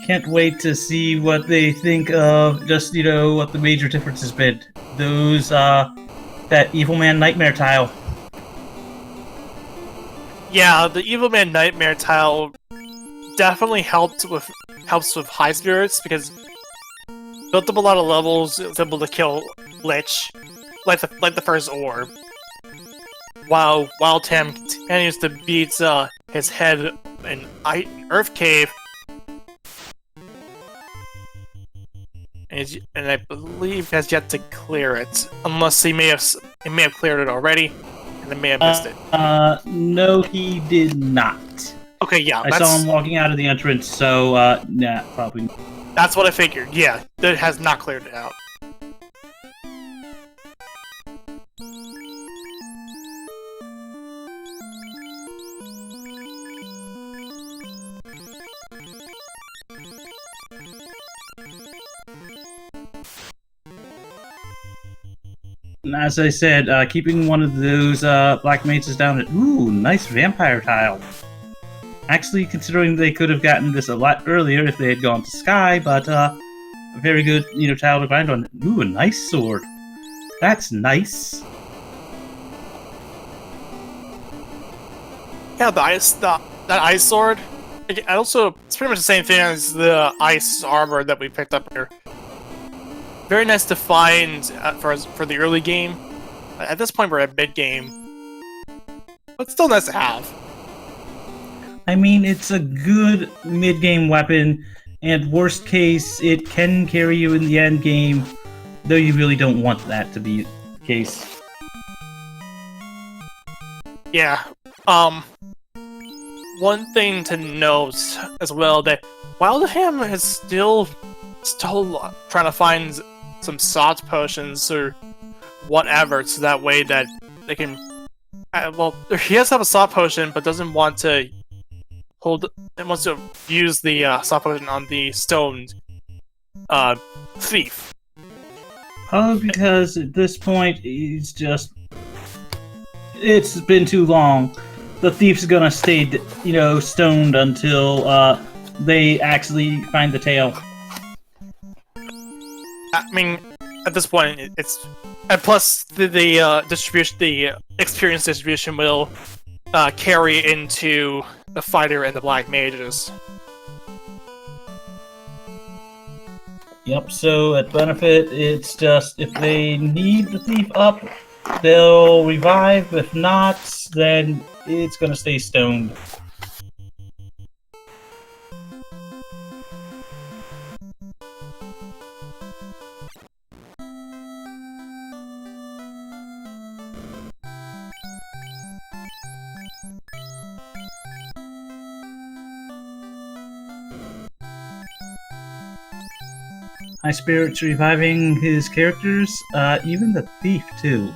Can't wait to see what they think of just, what the major difference has been. Those, that Evil Man Nightmare tile. Yeah, the Evil Man Nightmare tile definitely helps with Highspirits because built up a lot of levels. It was able to kill Lich, like the first orb, while wildham continues to beat his head in Earth Cave, and I believe has yet to clear it, unless he may have cleared it already, and they may have missed it. No, he did not. Okay, yeah, I saw him walking out of the entrance, so, nah, probably not. That's what I figured, yeah. That has not cleared it out. And as I said, keeping one of those black mages down. Ooh, nice vampire tile. Actually, considering they could have gotten this a lot earlier if they had gone to Sky, but a very good, tile to grind on. Ooh, a nice sword. That's nice. Yeah, that ice sword. It's pretty much the same thing as the ice armor that we picked up here. Very nice to find for the early game. At this point, we're at mid game, but still nice to have. I mean, it's a good mid-game weapon, and worst case, it can carry you in the end game, though you really don't want that to be the case. Yeah. One thing to note as well, that wildham is still trying to find some soft potions or whatever, so that way that they can. Well, he has to have a soft potion, but doesn't want to wants to use the soft potion on the stoned thief. Probably because at this point, it's been too long. The thief's gonna stay, stoned until they actually find the tail. I mean, at this point, it's and plus the distribution, the experience distribution will carry into the fighter and the black mages. Yep. So at benefit, it's just if they need the thief up, they'll revive. If not, then it's gonna stay stoned. Highspirits reviving his characters, even the thief too.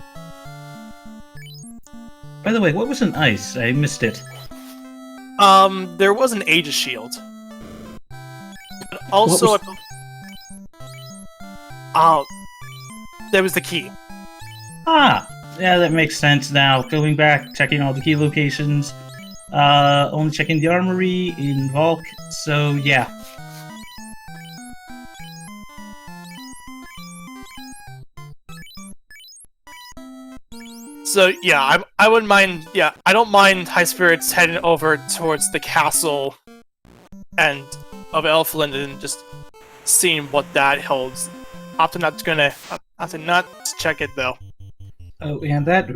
By the way, what was an ice? I missed it. There was an Aegis shield. But also, there was the key. Ah, yeah, that makes sense now. Going back, checking all the key locations, only checking the armory in Volk. So yeah. So yeah, I wouldn't mind. Yeah, I don't mind Highspirits heading over towards the castle and of Elfland and just seeing what that holds. Opting not check it though. Oh, and that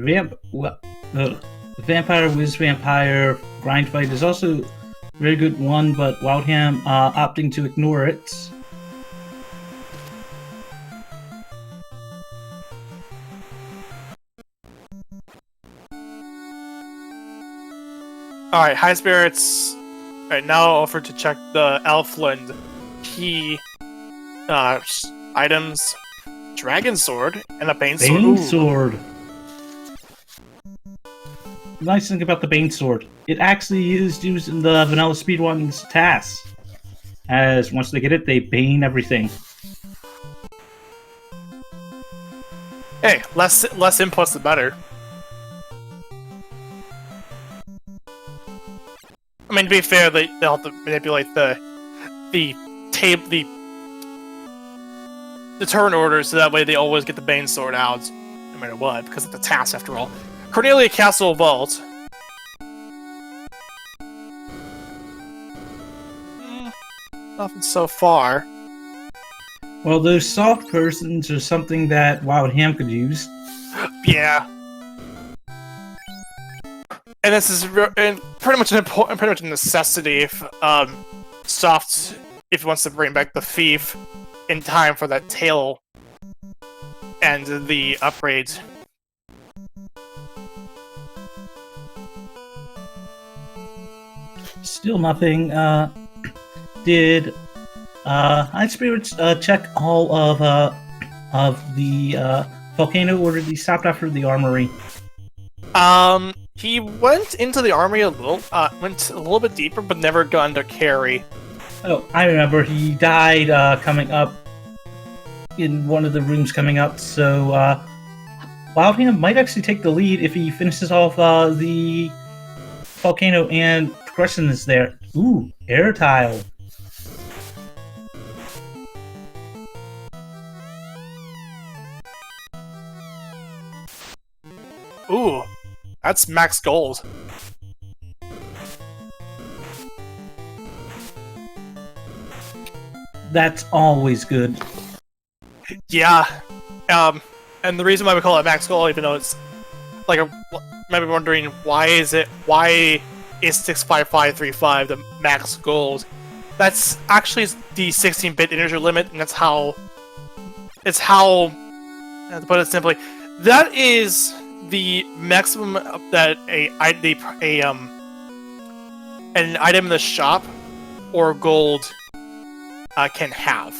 vampire whiz vampire grind fight is also a very good one, but Wildham opting to ignore it. Alright, Highspirits now offered to check the Elfland key items. Dragon Sword and a Bane Sword. Bane Sword. The nice thing about the Bane Sword, it actually is used in the vanilla speedruns tasks. As once they get it, they bane everything. Hey, less inputs the better. I mean, to be fair, they'll have to manipulate the turn order so that way they always get the Bane Sword out, no matter what, because it's a task after all. Cornelia Castle Vault. Nothing so far. Well, those soft persons are something that Wildham could use. Yeah. And this is pretty much a necessity if Soft if he wants to bring back the thief in time for that tail and the upgrade. Still nothing. Did Highspirits check all of the volcano, or did he stop after the armory? He went into the armory went a little bit deeper, but never got under carry. Oh, I remember. He died coming up in one of the rooms coming up. So Wildham might actually take the lead if he finishes off the volcano and progression is there. Ooh, air tile. Ooh, that's max gold. That's always good. Yeah, and the reason why we call it max gold, even though it's like might be wondering why is 65535 the max gold? That's actually the 16-bit integer limit, and to put it simply, that is the maximum that an item in the shop or gold can have.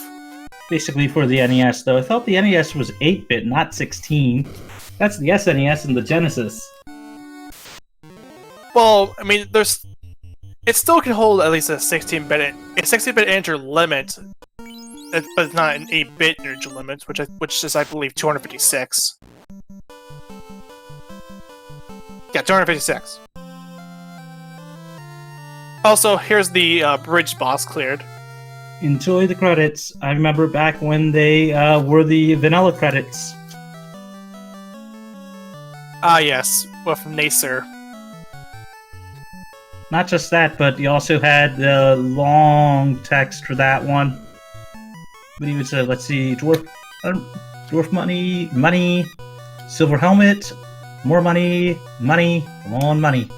Basically for the NES, though. I thought the NES was 8-bit, not 16. That's the SNES and the Genesis. Well, I mean, it still can hold at least a 16-bit integer limit, but it's not an 8-bit integer limit, which is, I believe, 256. Yeah, 256. Also, here's the bridge boss cleared. Enjoy the credits. I remember back when they were the vanilla credits. Ah, yes, with Nacer. Not just that, but you also had the long text for that one. But even so, let's see, dwarf money, silver helmet, more money, come on, money,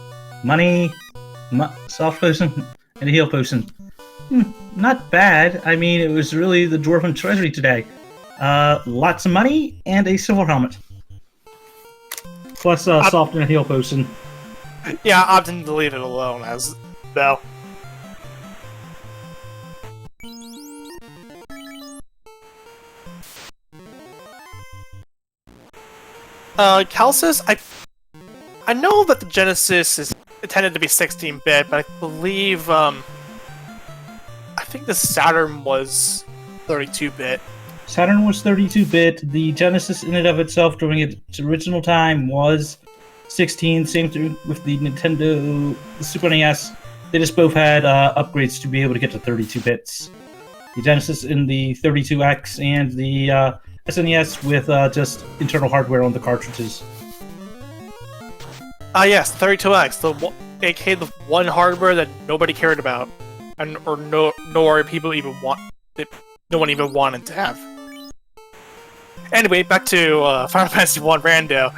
soft potion, and a heal potion. Not bad. I mean, it was really the Dwarven Treasury today. Lots of money and a silver helmet. Plus soft and a heal potion. Yeah, I opted to leave it alone as though. Calcis, I know that the Genesis is intended to be 16-bit, but I believe I think the Saturn was 32-bit. Saturn was 32-bit. The Genesis in and of itself during its original time was 16. Same thing with the Nintendo, the Super NES. They just both had upgrades to be able to get to 32 bits. The Genesis in the 32X and the SNES with just internal hardware on the cartridges. Yes, 32X, aka the one hardware that nobody cared about, nor people even no one even wanted to have. Anyway, back to Final Fantasy 1 Rando.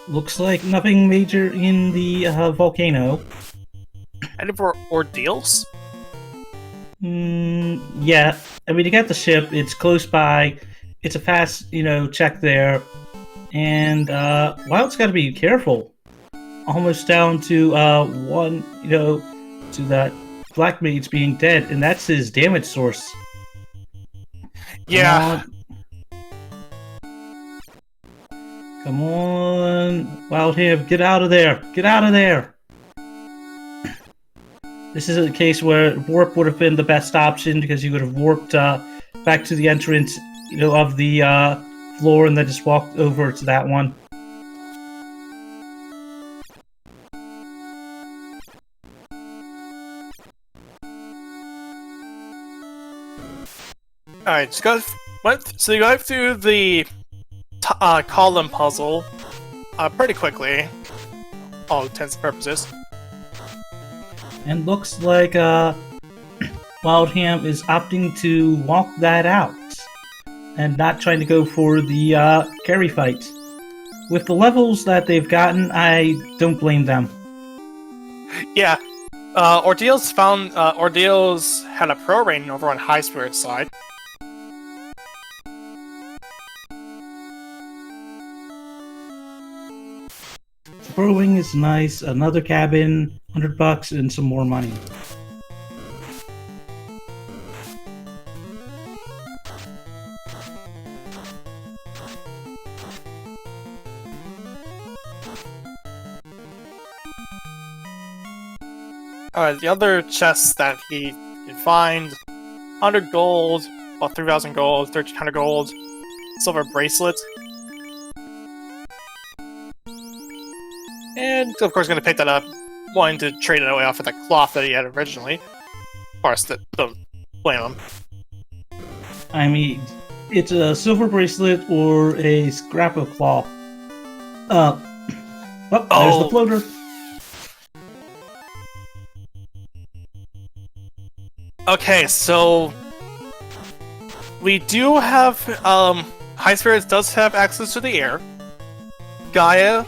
Looks like nothing major in the volcano. Any for ordeals? Yeah. I mean, you got the ship. It's close by. It's a fast, check there. And Wild's got to be careful. Almost down to one, to that Black Mage being dead, and that's his damage source. Yeah. Come on, Wildham, get out of there! Get out of there! This is a case where warp would have been the best option because you would have warped back to the entrance, of the floor, and then just walked over to that one. Alright, so you go through the column puzzle pretty quickly, all intents and purposes. And looks like Wildham is opting to walk that out and not trying to go for the carry fight. With the levels that they've gotten, I don't blame them. Yeah, Ordeals had a pro rating over on Highspirits side. Brewing is nice. Another cabin, $100, and some more money. Alright, the other chests that he can find, 100 gold, about 3,000 gold, 1,300 gold, silver bracelet. And, of course, going to pick that up, wanting to trade it away off of the cloth that he had originally. Of course, don't blame him. I mean, it's a silver bracelet or a scrap of cloth. Well, there's the floater. Okay, so we do have Highspirits does have access to the air. Gaia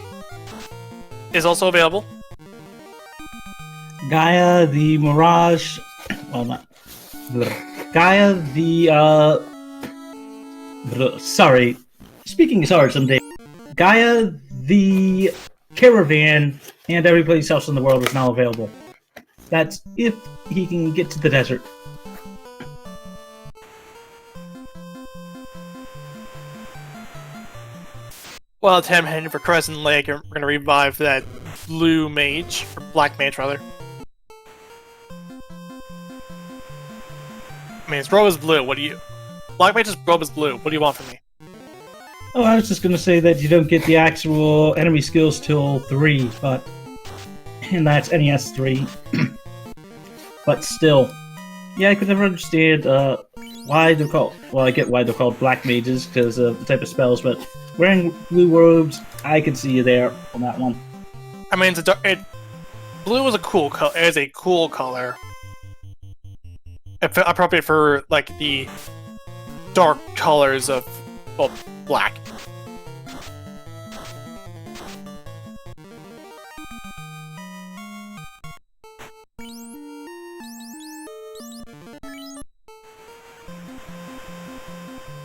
is also available. Gaia, the Mirage. Well, not. Gaia, the. Sorry. Speaking sorry someday. Gaia, the Caravan, and every place else in the world is now available. That's if he can get to the desert. Well, it's him heading for Crescent Lake, and we're going to revive that blue mage, or black mage, rather. I mean, his robe is blue, what do you... Black mage's robe is blue, what do you want from me? Oh, I was just gonna say that you don't get the actual enemy skills till 3, but... And that's NES 3. But still. Yeah, I could never understand why they're called... Well, I get why they're called black mages, because of the type of spells, but... Wearing blue robes, I can see you there on that one. I mean, blue is a cool color. It is a cool color. Appropriate for like the dark colors of, well, black.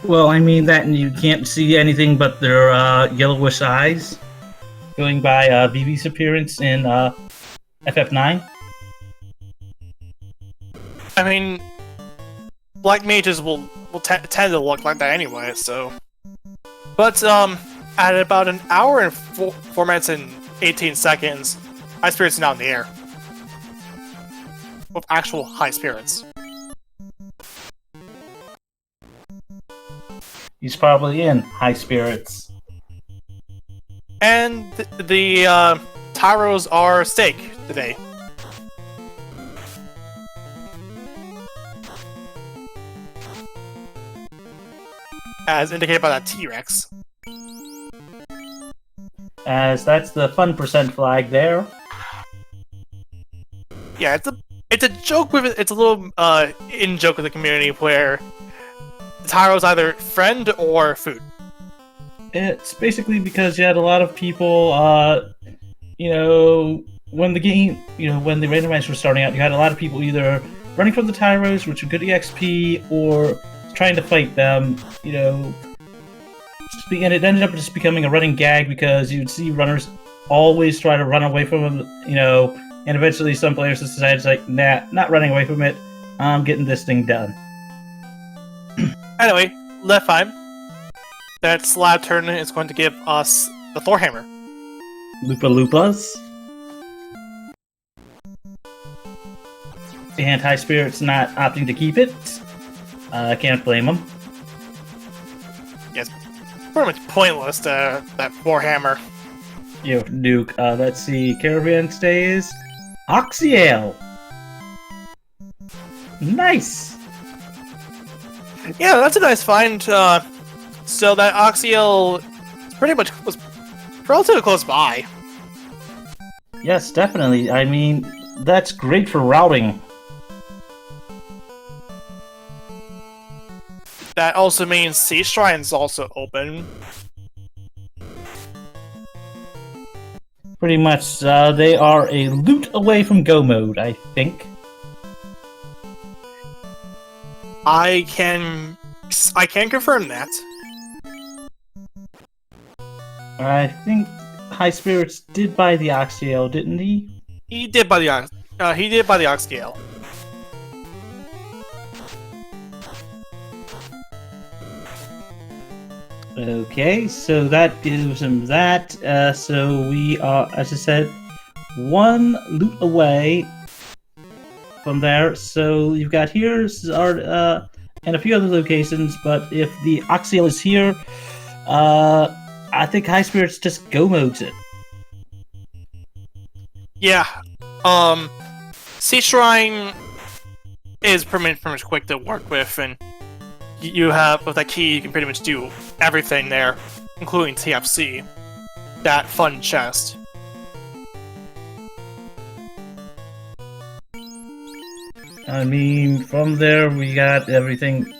Well, I mean that, and you can't see anything but their yellowish eyes, going by Vivi's appearance in FF9. I mean, black mages will tend to look like that anyway. So, but at about an hour and 4 minutes and 18 seconds, Highspirits is now in the air with actual Highspirits. He's probably in Highspirits. And the Tyros are steak today. As indicated by that T-Rex. As that's the fun percent flag there. Yeah, it's a joke with it. It's a little in joke with the community where Tyro's either friend or food. It's basically because you had a lot of people, you know, when the game, you know, when the randomizer was starting out, you had a lot of people either running from the Tyros, which were good EXP, or trying to fight them, you know. And it ended up just becoming a running gag because you'd see runners always try to run away from them, you know, and eventually some players decided, like, nah, not running away from it, I'm getting this thing done. Anyway, left 5. That slab turn is going to give us the Thor hammer. Lupa Lupas. And Highspirits not opting to keep it. I can't blame them. Yes, pretty much pointless, that Thor hammer. Yo, Duke, let's see. Caravan stays. Oxiale. Nice. Yeah, that's a nice find. So that Oxiel pretty much was relatively close by. Yes, definitely. I mean, that's great for routing. That also means Sea Shrine's also open. Pretty much, they are a loot away from go mode, I think. I can confirm that. I think Highspirits did buy the Oxiale, didn't he? He did buy the Oxgale. Okay, so that gives him that. So we are, as I said, 1 loot away from there. So you've got here's our and a few other locations. But if the Oxyl is here, I think Highspirits just go modes it. Yeah. Sea Shrine is pretty much quick to work with, and you have, with that key, you can pretty much do everything there, including TFC. That fun chest. I mean, from there we got everything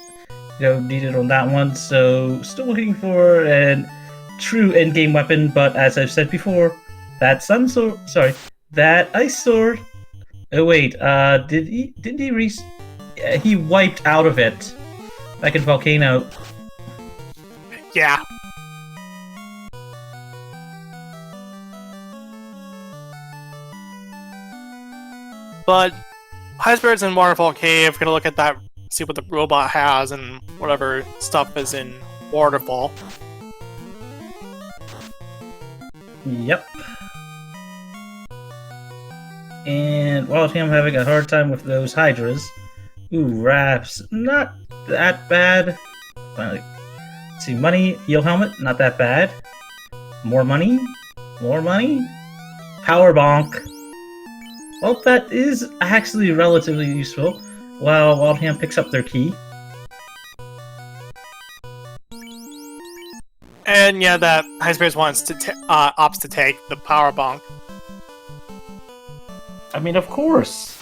needed on that one. So still looking for a true endgame weapon, but as I've said before, that that ice sword. Oh wait, didn't he he wiped out of it back in Volcano. Yeah. But Highspirits and Waterfall Cave, gonna look at that, see what the robot has and whatever stuff is in Waterfall. Yep. And wildham having a hard time with those hydras. Ooh, wraps, not that bad. Finally, let's see, money, heal helmet, not that bad. More money, power bonk. Well, that is actually relatively useful. While wildham picks up their key. And yeah, that Highspirits wants to opts to take the power bonk. I mean, of course.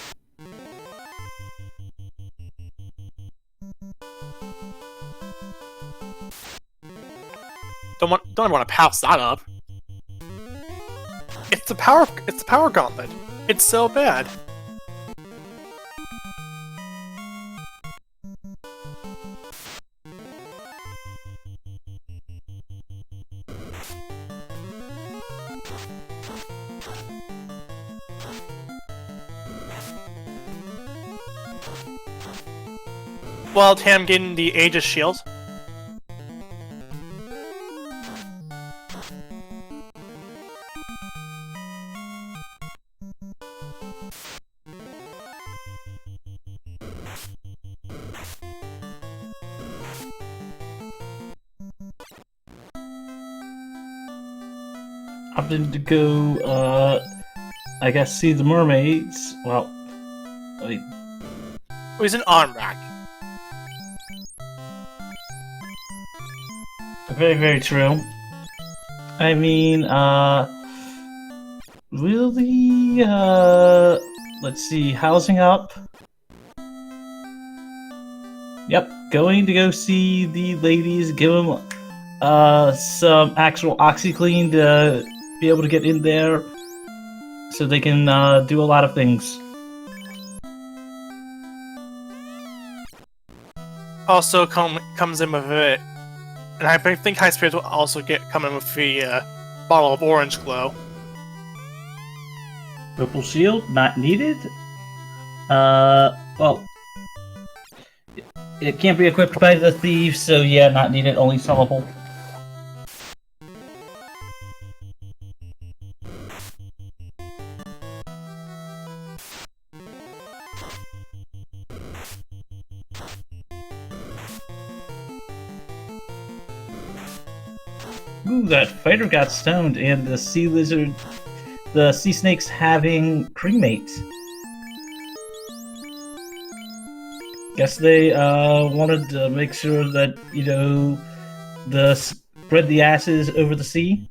Don't want to pass that up. It's the power gauntlet. It's so bad. Wildham getting the Aegis shield. Opted to go, I guess, see the mermaids. Well, wait. Oh, he's an arm rack. Very, very true. I mean, really, let's see, housing up. Yep, going to go see the ladies, give them, some actual OxyClean to be able to get in there so they can, do a lot of things. Also comes in with it. And I think Highspirits will also come in with the bottle of orange glow. Purple shield, not needed. Well, it can't be equipped by the thieves, so yeah, not needed, only sellable. Ooh, that fighter got stoned, and the sea lizard, the sea snake's having cremate. Guess they wanted to make sure that, spread the ashes over the sea.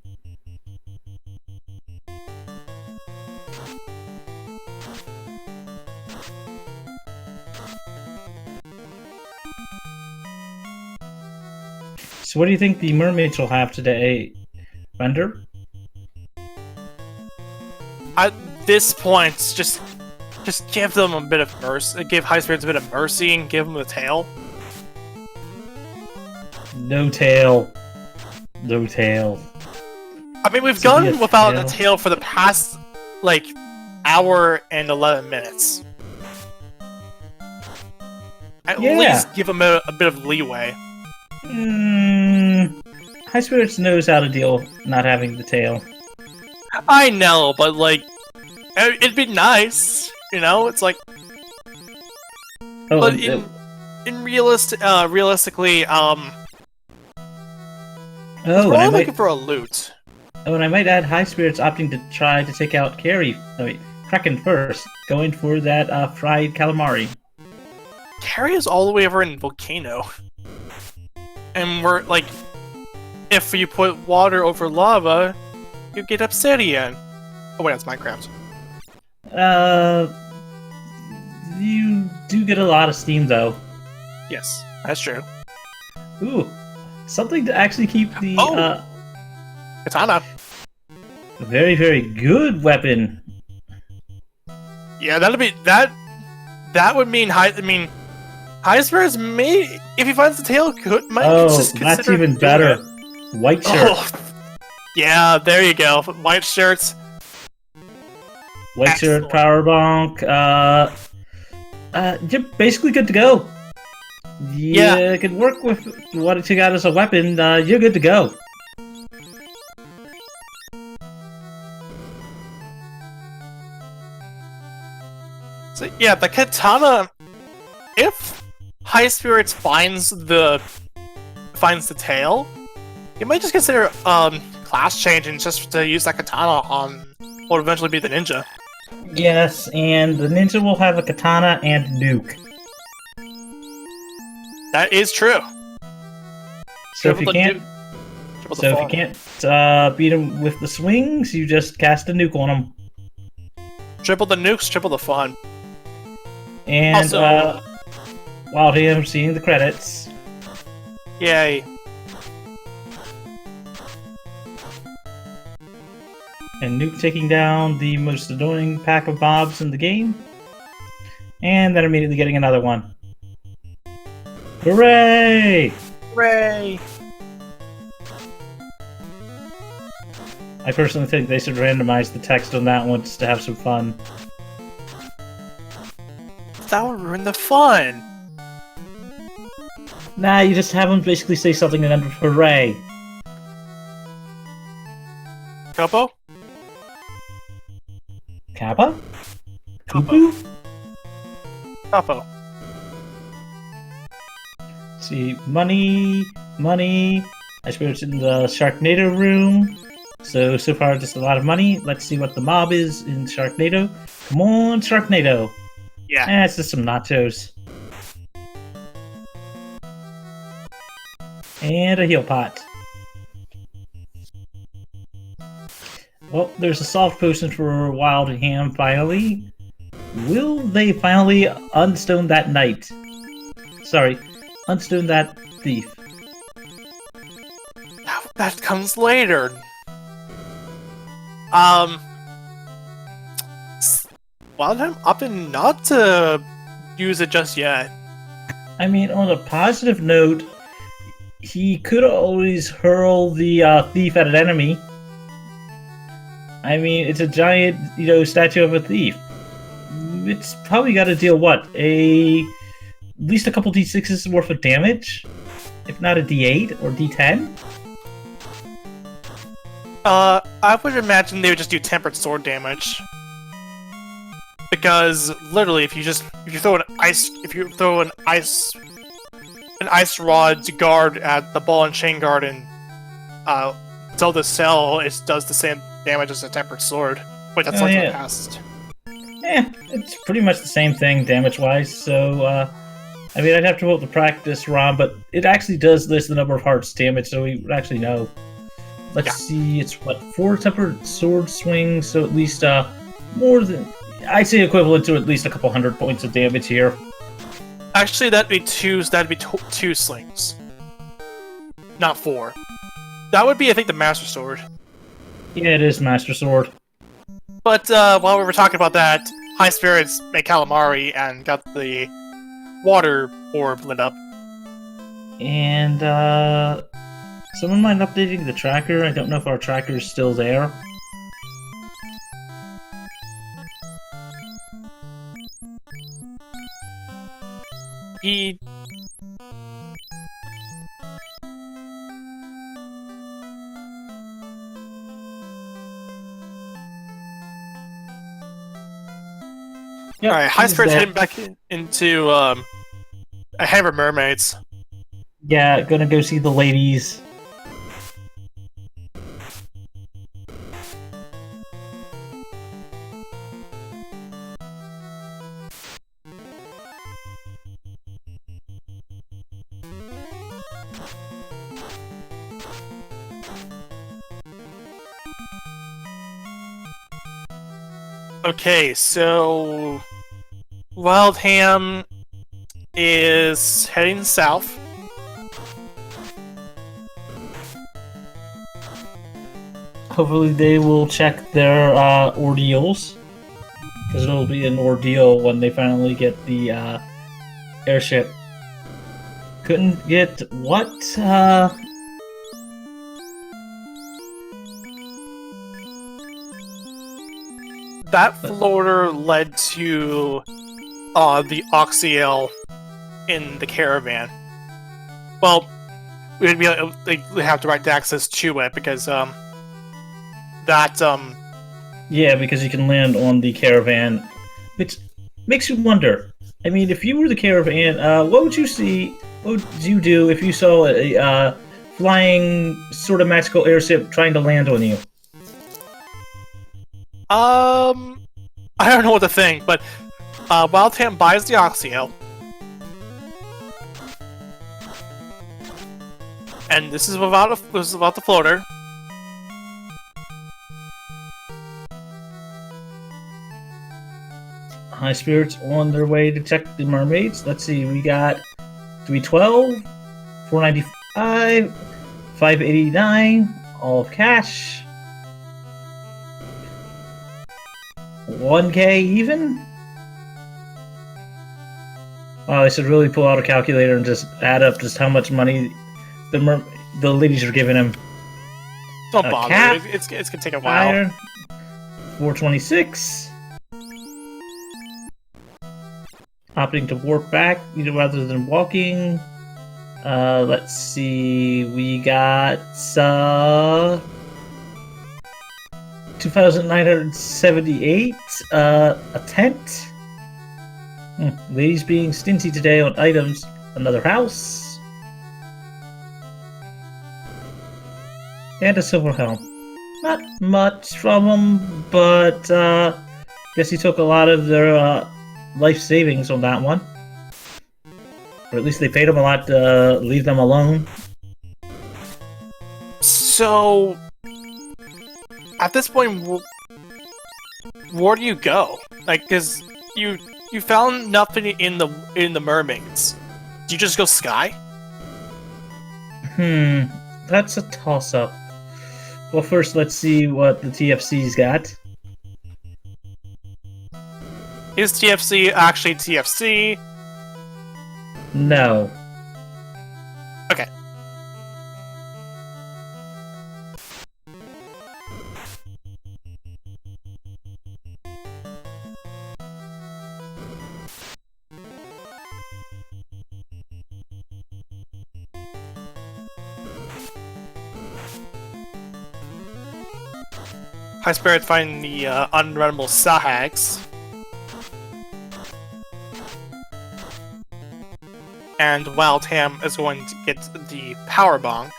So what do you think the mermaids will have today, Render? At this point, just give them a bit of mercy. Give Highspirits a bit of mercy and give them the tail. No tail. No tail. I mean, we've gone without a tail for the past, hour and 11 minutes. At least give them a bit of leeway. Highspirits knows how to deal not having the tail. I know, but it'd be nice, It's like. Oh, but realistically, Oh, we're and I all might, looking for a loot. oh, and I might add Highspirits opting to try to take out Kraken first, going for that fried calamari. Carrie is all the way over in Volcano. And we're like, if you put water over lava, you get obsidian. Oh wait, that's Minecraft. You do get a lot of steam though. Yes, that's true. Ooh, something to actually keep the Katana. very, very good weapon. Yeah, that would mean Highspirits may, if he finds the tail, might just consider that's even doing better. it. White shirt. Oh, yeah, there you go. White shirts. White shirt, Excellent. power bonk. You're basically good to go. Yeah. You can work with what you got as a weapon. You're good to go. So yeah, the katana. If Highspirits finds the tail, you might just consider class changing just to use that katana on what will eventually be the ninja. Yes, and the ninja will have a katana and nuke. That is true. So if you can't, beat him with the swings, you just cast a nuke on him. Triple the nukes, triple the fun. And Also, wildham seeing the credits. Yay. And Nuke taking down the most annoying pack of mobs in the game. And then immediately getting another one. Hooray! Hooray! I personally think they should randomize the text on that one just to have some fun. That would ruin the fun. Nah, you just have them basically say something and then hooray. Kopo? Kappa? Cuckoo? Kopo. See, money. I suppose it's in the Sharknado room. So far just a lot of money. Let's see what the mob is in Sharknado. Come on, Sharknado. Yeah. It's just some nachos. And a heal pot. Well, there's a soft potion for wildham finally. Will they finally unstone that knight? Sorry, unstone that thief. That comes later. Wildham opted not to use it just yet. I mean, on a positive note, he could always hurl the thief at an enemy. I mean, it's a giant, statue of a thief. It's probably got to deal at least a couple D6s worth of damage, if not a D8 or D10. I would imagine they would just do tempered sword damage. Because literally, if you throw an ice rod guard at the ball and chain guard and Zelda Cell, it does the same damage as a tempered sword. Wait, that's the past. It's pretty much the same thing damage-wise. So, I mean, I'd have to roll the practice ROM, but it actually does list the number of hearts damage, so we would actually know. Let's see, it's 4 tempered sword swings, so at least more than. I'd say equivalent to at least a couple hundred points of damage here. Actually, that'd be two slings, not 4. That would be, I think, the Master Sword. Yeah, it is Master Sword. But while we were talking about that, Highspirits made calamari and got the water orb lit up. And someone mind updating the tracker? I don't know if our tracker is still there. He... Yep, Alright, Highspirits heading back into I have mermaids. Yeah, gonna go see the ladies. Okay, so Wildham is heading south. Hopefully they will check their ordeals. Because it'll be an ordeal when they finally get the airship. Couldn't get what? That floater led to the Oxyel in the caravan. Well, we'd be they have direct access to it because Yeah, because you can land on the caravan, which makes you wonder. I mean, if you were the caravan, what would you see? What would you do if you saw a flying sort of magical airship trying to land on you? I don't know what to think, but Wildham buys the Oxyel. And this is without the floater. Highspirits on their way to check the mermaids. Let's see, we got 312, 495, 589, all of cash. 1K even? Wow, I should really pull out a calculator and just add up just how much money the ladies are giving him. Don't bother. Cap, it's gonna take a while. Fire, 426. Opting to warp back rather than walking. Let's see. We got 2,978. A tent. Ladies being stingy today on items. Another house. And a silver helm. Not much from them, but guess he took a lot of their life savings on that one. Or at least they paid him a lot to leave them alone. So, at this point, where do you go? Like, because you found nothing in the mermaids. Do you just go sky? That's a toss-up. Well, first let's see what the TFC's got. Is TFC actually TFC? No. Okay. Highspirits find the unrunnable Sahags. And Wildham is going to get the Power Bonk.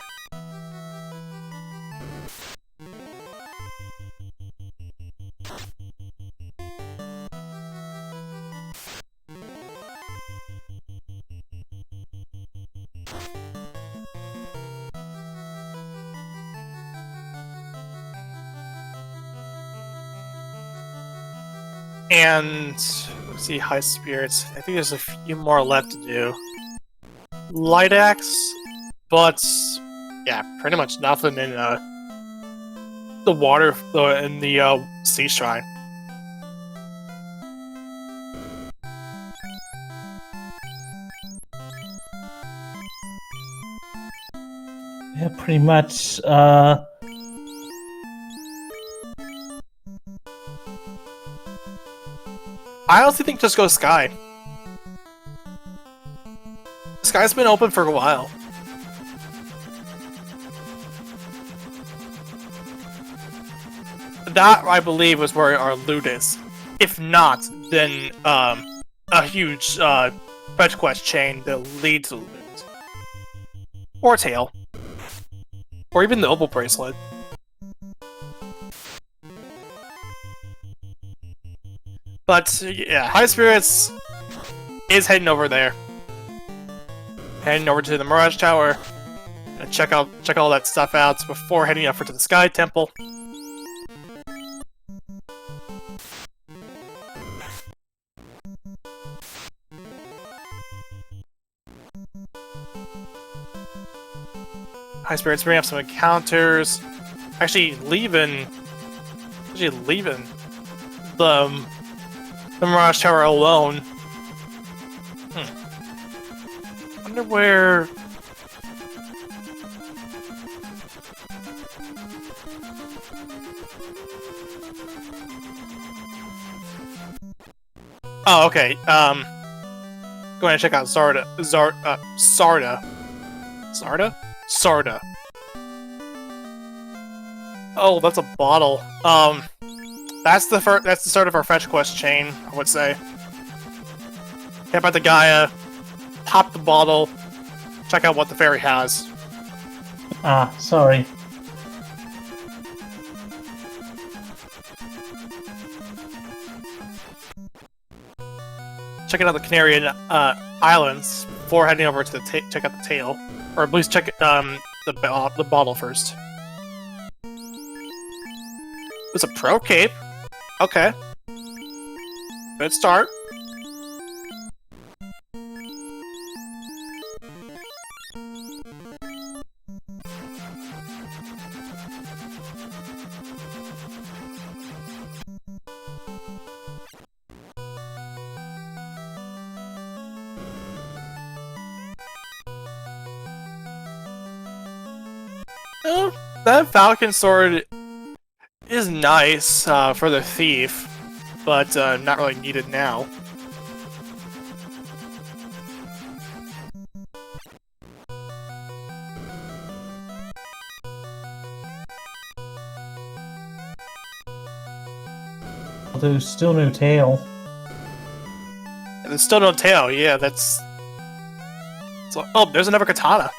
And let's see, Highspirits. I think there's a few more left to do. Light Axe, but yeah, pretty much nothing in the water in the sea shrine. Yeah, pretty much. I honestly think just go Sky. Sky's been open for a while. That, I believe, was where our loot is. If not, then a huge fetch quest chain that leads to the loot. Or tail. Or even the opal bracelet. But yeah, Highspirits is heading over there. Heading over to the Mirage Tower and check all that stuff out before heading over to the Sky Temple. Highspirits bring up some encounters. Actually leaving the Mirage Tower alone. Wonder where. Oh, okay. Go ahead and check out Sarda. Sarda. Oh, that's a bottle. That's the start of our fetch quest chain, I would say. Camp out the Gaia, pop the bottle, check out what the fairy has. Ah, sorry. Checking out the Canarian Islands before heading over to check out the tail, or at least check the bottle first. It's a pro cape. Okay. Good start. That Falcon Sword is nice for the thief, but not really needed now. There's still no tail. There's still no tail, yeah, that's... So, oh, there's another katana.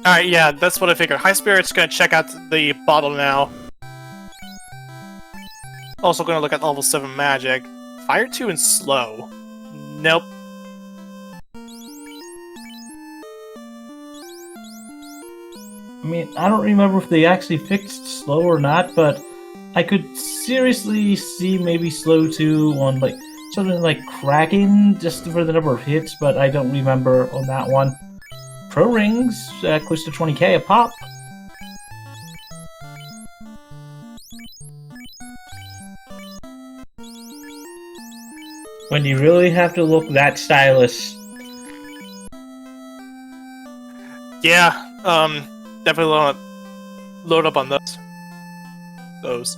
Alright, yeah, that's what I figured. Highspirits gonna check out the bottle now. Also gonna look at level 7 magic. Fire 2 and slow. Nope. I mean, I don't remember if they actually fixed slow or not, but I could seriously see maybe slow 2 on like something like cracking just for the number of hits, but I don't remember on that one. Pro rings, close to 20k a pop. When you really have to look that stylish. Yeah, definitely load up on those.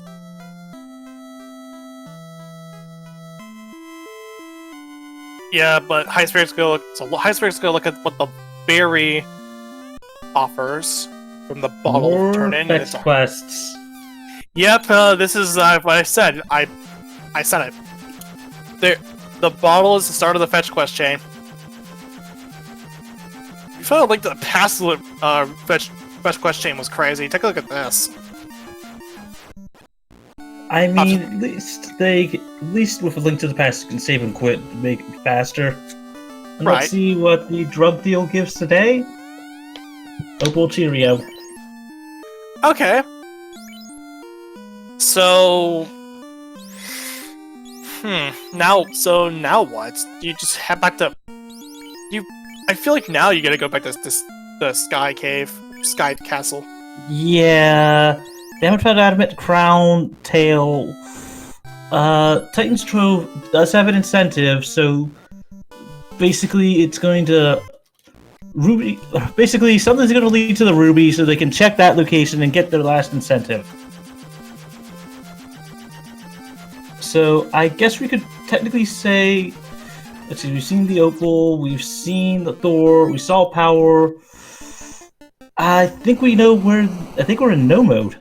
Yeah, but Highspirits go look at what the berry offers from the bottle More turn-in. fetch quests. Yep, this is what I said. I said it. The bottle is the start of the fetch quest chain. You felt like the past fetch quest chain was crazy. Take a look at this. I mean, at least with a link to the past, you can save and quit to make it faster. And Right. Let's see what the drug deal gives today. Opal Cheerio. Okay. So... Now what? You just head back to... I feel like now you gotta go back to the Sky Cave. Sky Castle. Yeah... They haven't found Adamant Crown, Tail. Titan's Trove does have an incentive, so... Basically, it's going to... Basically, something's going to lead to the Ruby, so they can check that location and get their last incentive. So I guess we could technically say, let's see, we've seen the Opal, we've seen the Thor, we saw Power. I think we know where. I think we're in no mode.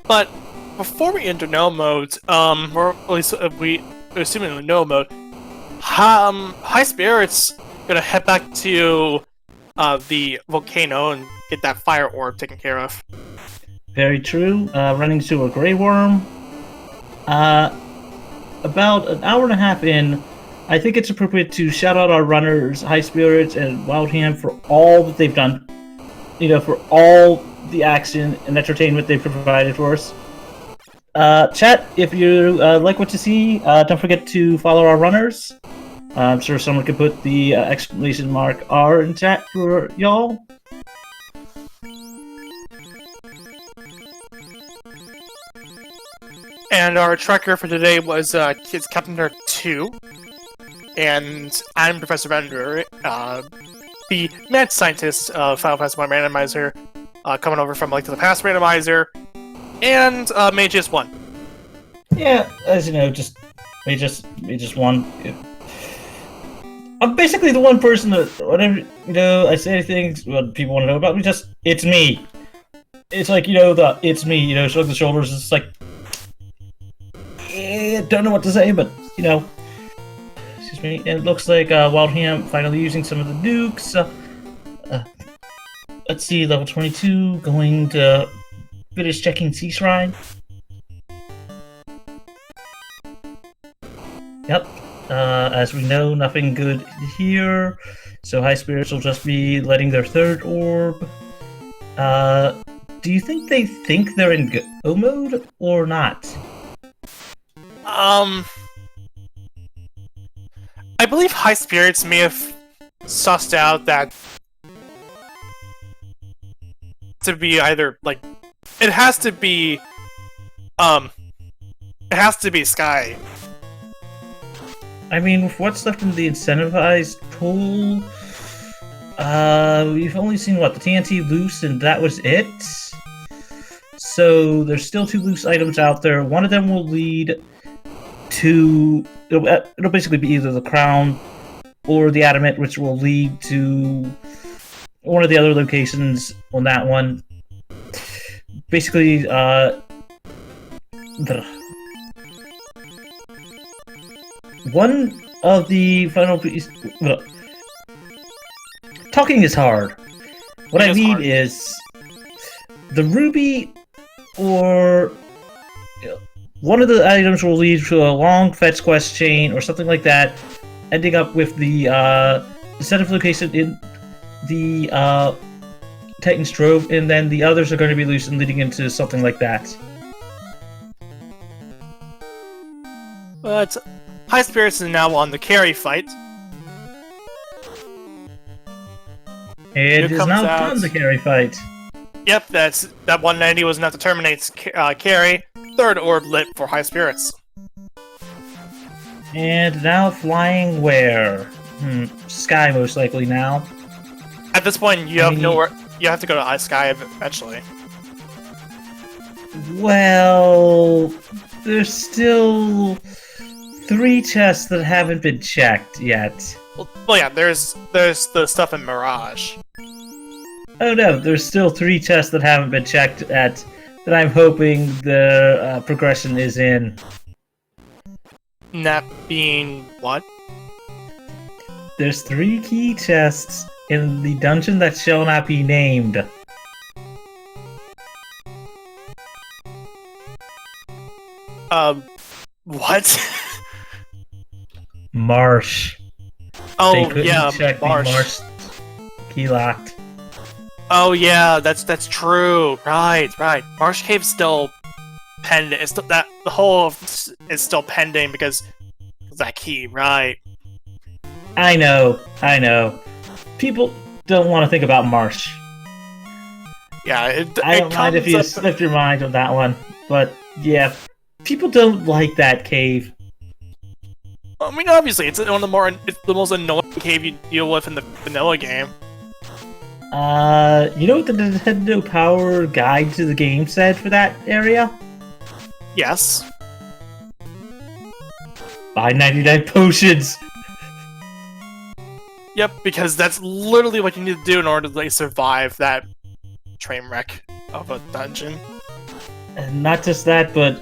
But before we enter no mode, or at least we're assuming in no mode, Highspirits gonna head back to the volcano and get that fire orb taken care of. Very true. Running to a Grey Worm. About an hour and a half in, I think it's appropriate to shout out our runners, Highspirits and wildham, for all that they've done. You know, for all the action and entertainment they've provided for us. Chat, if you like what you see, don't forget to follow our runners. I'm sure someone could put the exclamation mark R in chat for y'all. And our tracker for today was Kids Captain Nerd 2. And I'm Professor Bender, the mad scientist of Final Fantasy 1 Randomizer, coming over from Link to the Past Randomizer, and Magus 1. Yeah, as you know, we just won. I'm basically the one person that whenever I say anything what people want to know about me, it's me. It's like it's me. Shrug the shoulders. It's like don't know what to say, but excuse me. And it looks like wildham finally using some of the nukes. Let's see, level 22, going to finish checking Sea Shrine. Yep. As we know, nothing good here, so Highspirits will just be letting their third orb. Do you think they think they're in go mode or not? I believe Highspirits may have sussed out that to be either it has to be Sky. I mean, with what's left in the incentivized pool, we've only seen the TNT loose, and that was it. So there's still 2 loose items out there. One of them will lead to it'll basically be either the crown or the adamant, which will lead to one of the other locations on that one. Basically, one of the final pieces. Talking is hard. What I mean is the ruby or one of the items will lead to a long fetch quest chain or something like that, ending up with the set of location in the Titan's Trove, and then the others are going to be loose and leading into something like that. But Highspirits is now on the carry fight. It is now done the carry fight. Yep, that 190 was enough to terminate carry. Third orb lit for Highspirits. And now flying where? Sky most likely now. At this point, you have nowhere. You have to go to Sky eventually. Well, there's still 3 chests that haven't been checked yet. Well, yeah. There's the stuff in Mirage. Oh no, there's still 3 chests that haven't been checked at. That I'm hoping the progression is in. That being what? There's 3 key chests in the dungeon that shall not be named. What? Marsh. Oh yeah, check Marsh. The Marsh key locked. Oh yeah, that's true. Right. Marsh Cave's still pending. It's still, the whole is still pending because of that key, right? I know. People don't want to think about Marsh. Yeah, I don't mind if you slip your mind on that one, but yeah, people don't like that cave. I mean, obviously, it's the most annoying cave you deal with in the vanilla game. You know what the Nintendo Power Guide to the Game said for that area? Yes. Buy 99 potions! Yep, because that's literally what you need to do in order to like, survive that train wreck of a dungeon. And not just that, but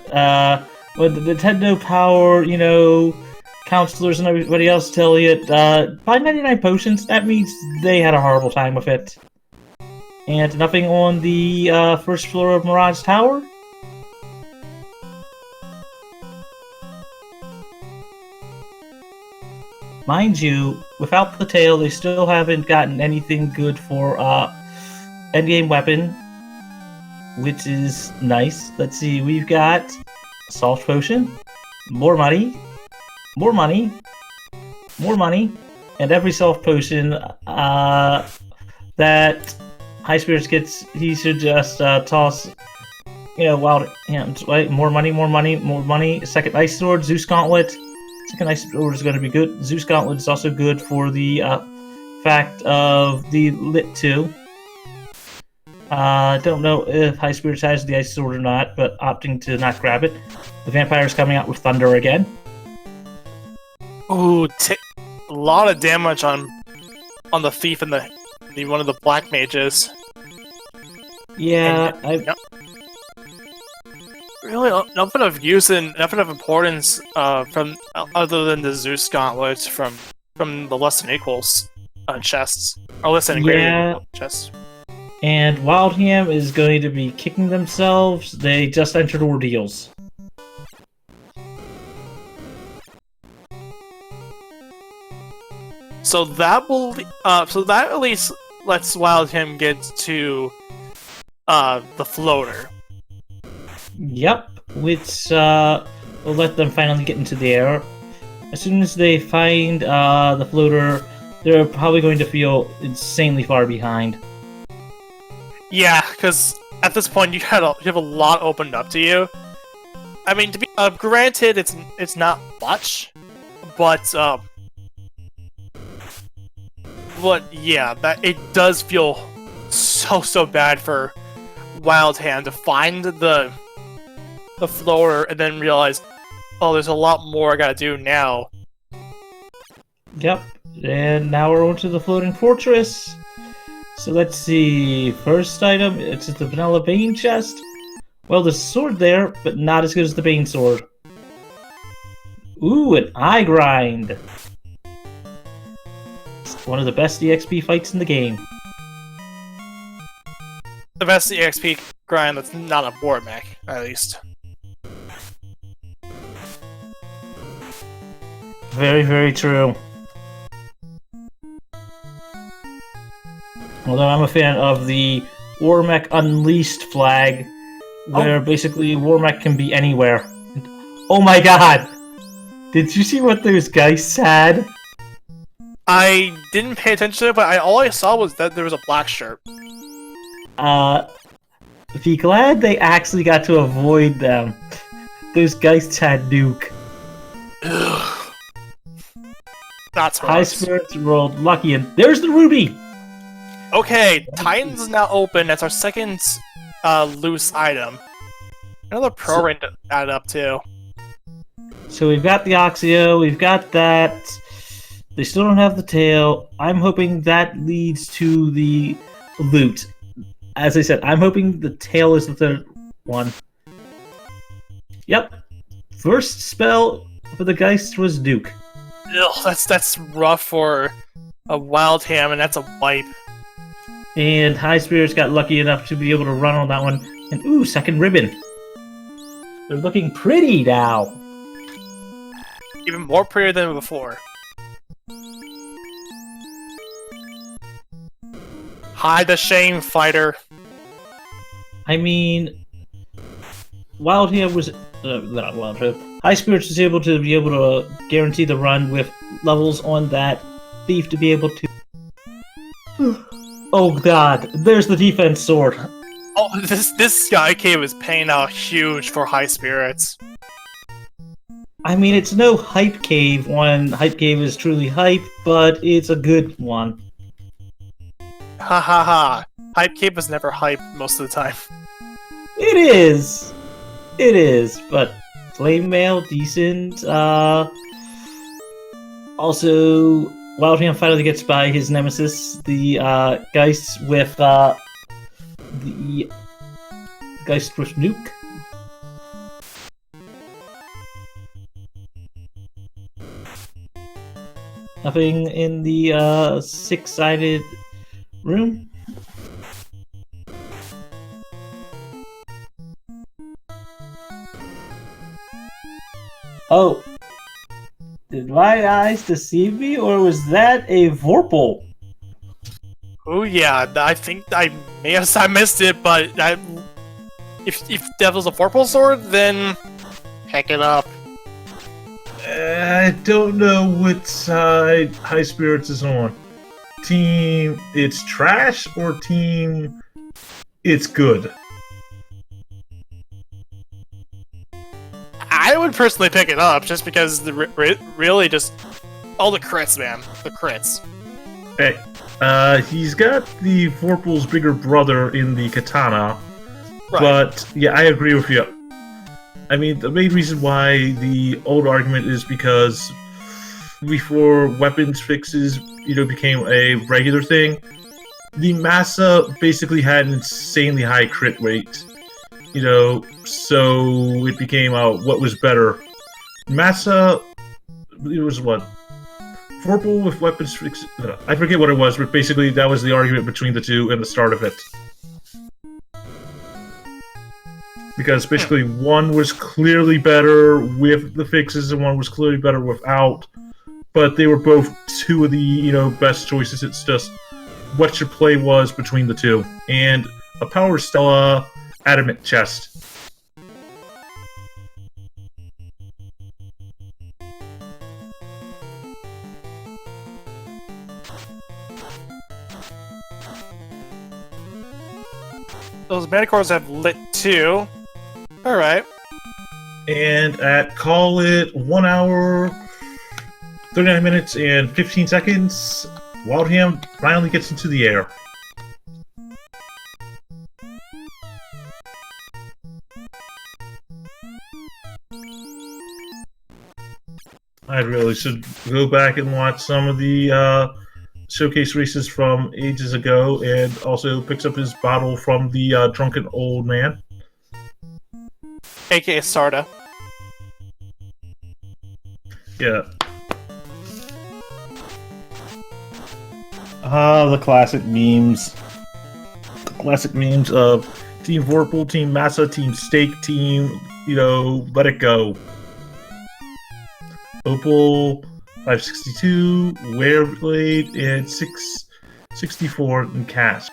when the Nintendo Power, counselors and everybody else tell you, buy 99 potions, that means they had a horrible time with it. And nothing on the first floor of Mirage Tower? Mind you, without the tail, they still haven't gotten anything good for endgame weapon, which is nice. Let's see, we've got soft potion, more money, more money, more money, and every soft potion that Highspirits gets, he should just toss, wild hands, right? More money, more money, more money. Second Ice Sword, Zeus Gauntlet. Second Ice Sword is going to be good. Zeus Gauntlet is also good for the fact of the Lit 2. Don't know if Highspirits has the Ice Sword or not, but opting to not grab it. The Vampire is coming out with Thunder again. Ooh, a lot of damage on the thief and the one of the black mages. Yeah, Really, nothing of use and nothing of importance from other than the Zeus Gauntlet from the Less Than Equals chests, or Less Than Greater chests. And Wildham is going to be kicking themselves. They just entered Ordeals. So that will, so that at least lets Wildham get to the floater. Yep, which will let them finally get into the air. As soon as they find the floater, they're probably going to feel insanely far behind. Yeah, because at this point you have a lot opened up to you. I mean, to be granted, it's not much, but yeah, that it does feel so bad for Wildham to find the floater and then realize, oh, there's a lot more I gotta do now. Yep, and now we're on to the floating fortress. So let's see, first item, it's the Vanilla Bane chest. Well, there's a sword there, but not as good as the Bane sword. Ooh, an eye grind! It's one of the best EXP fights in the game. The best EXP grind that's not a board mech, at least. Very, very true. Although I'm a fan of the Warmech Unleashed flag, where basically Warmech can be anywhere. Oh my god! Did you see what those guys said? I didn't pay attention to it, but all I saw was that there was a black shirt. Be glad they actually got to avoid them. Those guys had nuke. Ugh. That's Highspirits rolled lucky, and there's the ruby! Okay, Titan's is now open. That's our second loose item. Another pro rank to add up to. So we've got the Oxio, we've got that. They still don't have the tail. I'm hoping that leads to the loot. As I said, I'm hoping the tail is the third one. Yep. First spell for the Geist was Duke. Ugh, that's rough for a Wildham, and that's a wipe. And Highspirits got lucky enough to be able to run on that one. And ooh, second ribbon. They're looking pretty now. Even more prettier than before. Hide the shame, fighter. I mean, Wildham was not Wildham. Highspirits was able to guarantee the run with levels on that thief to be able to. Oh god, there's the defense sword. Oh, this Sky Cave is paying out huge for Highspirits. I mean, it's no hype cave when hype cave is truly hype, but it's a good one. Ha ha ha. Hype Cave is never hype most of the time. It is! It is, but flame mail, decent. Also, wildham finally gets by his nemesis, the Geist with the Geist with nuke. Nothing in the six-sided room. Oh, did my eyes deceive me, or was that a Vorpal? Oh yeah, I think I may have I missed it, but if that was a Vorpal sword, then pick it up. I don't know what side Highspirits is on. Team it's trash or team it's good? I would personally pick it up just because really just all the crits, man, the crits. Hey, he's got the Vorpal's bigger brother in the katana, Right. but yeah, I agree with you. I mean, the main reason why the old argument is because before weapons fixes, became a regular thing, the Massa basically had an insanely high crit rate. So it became what was better. Massa, it was what? Vorpal with weapons fixes. I forget what it was, but basically that was the argument between the two and the start of it. Because basically one was clearly better with the fixes and one was clearly better without. But they were both two of the, best choices. It's just what your play was between the two. And a Power Stella adamant chest. Those Manticores have lit too. Alright. And at call it 1 hour, 39 minutes, and 15 seconds, Wildham finally gets into the air. I really should go back and watch some of the showcase races from ages ago, and also picks up his bottle from the drunken old man. AKA Sarda. Yeah. The classic memes. The classic memes of Team Vorpal, Team Massa, Team Steak, Team, let it go. Opal, 562, Wereblade, and 664 in cast.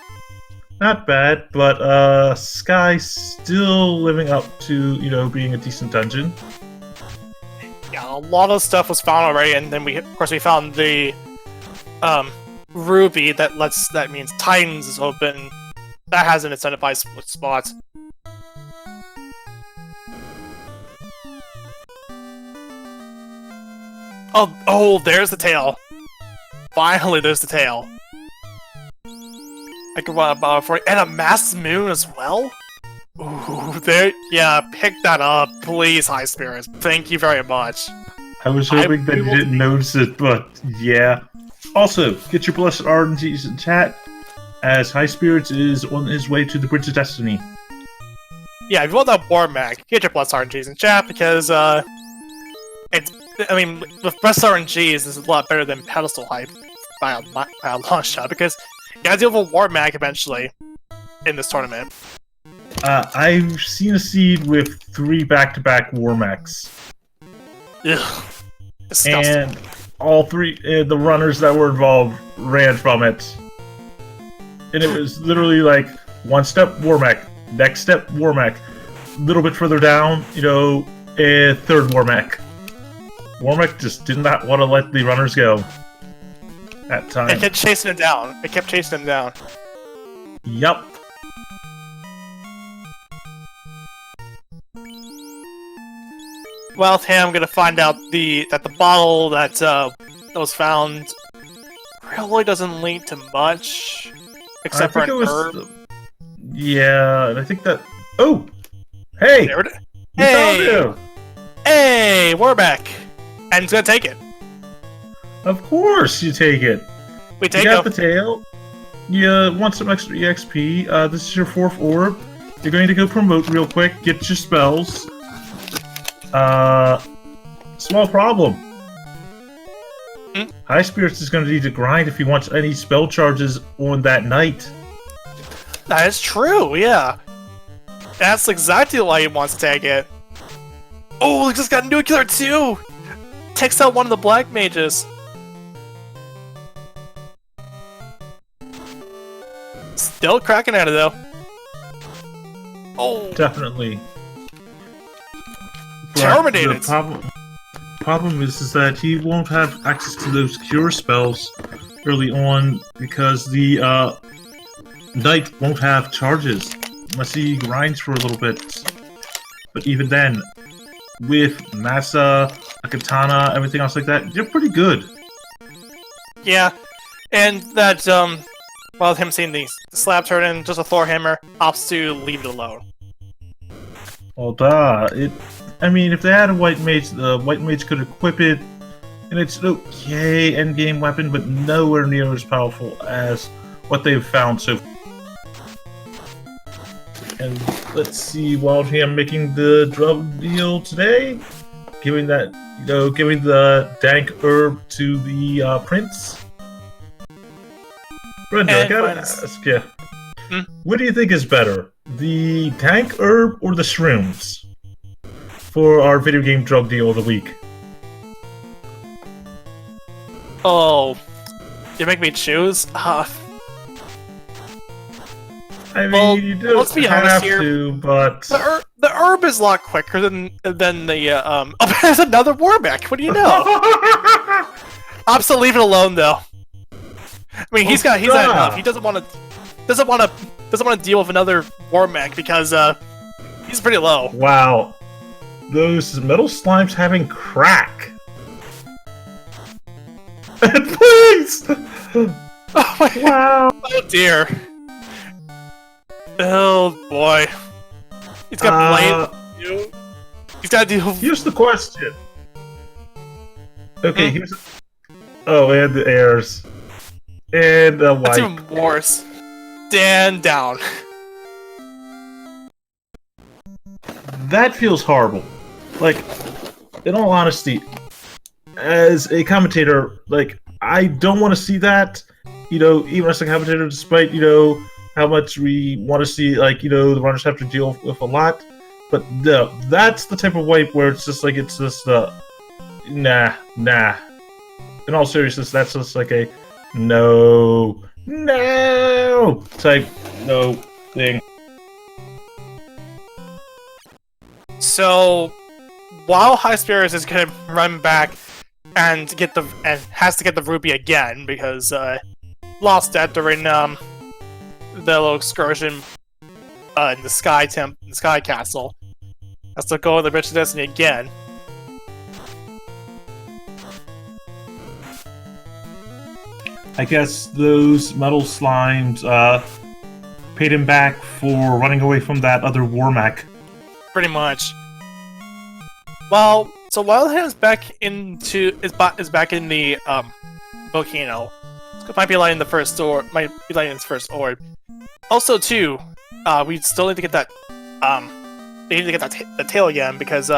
Not bad, but Sky still living up to, being a decent dungeon. Yeah, a lot of stuff was found already, and then of course we found the Ruby that means Titans is open. That has an incentivized spot. Oh, there's the tail. Finally, there's the tail. I could run about for and a masked moon as well. Ooh, yeah, pick that up, please, Highspirits. Thank you very much. I was hoping that you didn't notice it, but yeah. Also, get your blessed RNGs in chat, as Highspirits is on his way to the Bridge of Destiny. Yeah, if you want that War Mag, get your blessed RNGs in chat because with blessed RNGs, this is a lot better than pedestal hype by a long shot because you gotta deal with a War Mag eventually in this tournament. I've seen a seed with 3 back-to-back War Mechs. Ugh. Disgusting. And all 3, the runners that were involved ran from it. And it was literally like, one step War Mech, next step War Mech, a little bit further down, a third War Mech. War Mech just did not want to let the runners go. That time. It kept chasing him down. It kept chasing him down. Yup. Well, hey, I'm gonna find out that the bottle that was found really doesn't lead to much, except for an herb. Yeah, and I think that. Oh, hey, You found Hey! him! Hey, we're back. And it's gonna take it. Of course you take it. We You take got it. the tail. You want some extra EXP. This is your 4th orb. You're going to go promote real quick, get your spells. Small problem. Highspirits is going to need to grind if he wants any spell charges on that night. That is true, yeah. That's exactly why he wants to take it. Oh, he just got nuclear too! Takes out one of the black mages. Still cracking at it though. Oh, Definitely. But terminated. the problem is that he won't have access to those cure spells early on because the knight won't have charges unless he grinds for a little bit. But even then, with Massa, a katana, everything else like that, you're pretty good. Yeah, and that well, him seeing the slab turn in just a Thor hammer opts to leave it alone. Well, duh. I mean, if they had a white mage, the white mage could equip it, and it's an okay endgame weapon, but nowhere near as powerful as what they've found so far. And let's see, wildham making the drug deal today, giving that, giving the dank herb to the prince. Brenda, I And gotta finally- ask you, what do you think is better, the dank herb or the shrooms for our video game drug deal of the week? Oh, you make me choose? I mean, Well, you do let's be have honest here. to, but The herb is a lot quicker than the Oh, there's another Warbeck. What do you know? Opts to leave it alone though. I mean, he's got enough. He doesn't want to deal with another Warbeck because he's pretty low. wow, those metal slimes having crack. Please! Oh my Wow. Oh dear. Oh boy. He's got blade. He's got to deal. Here's the question. Okay, Hmm? here's. Oh, and the heirs. And the That's white. even worse. Stand down. That feels horrible. Like, in all honesty, as a commentator, like, I don't want to see that. Even as a commentator, despite, how much we want to see, like, the runners have to deal with a lot. But no, that's the type of wipe where it's just, nah. In all seriousness, that's just like a no type no thing. So, while Highspirits is gonna run back and has to get the ruby again because lost that during the little excursion in the sky castle, has to go to the Rich of Destiny again. I guess those metal slimes paid him back for running away from that other Warmac. Pretty much. Well, so Wildham is back in the volcano. Might be lighting the first door. Might be lighting its first orb. Also, too, we still need to get that. They need to get the tail again because he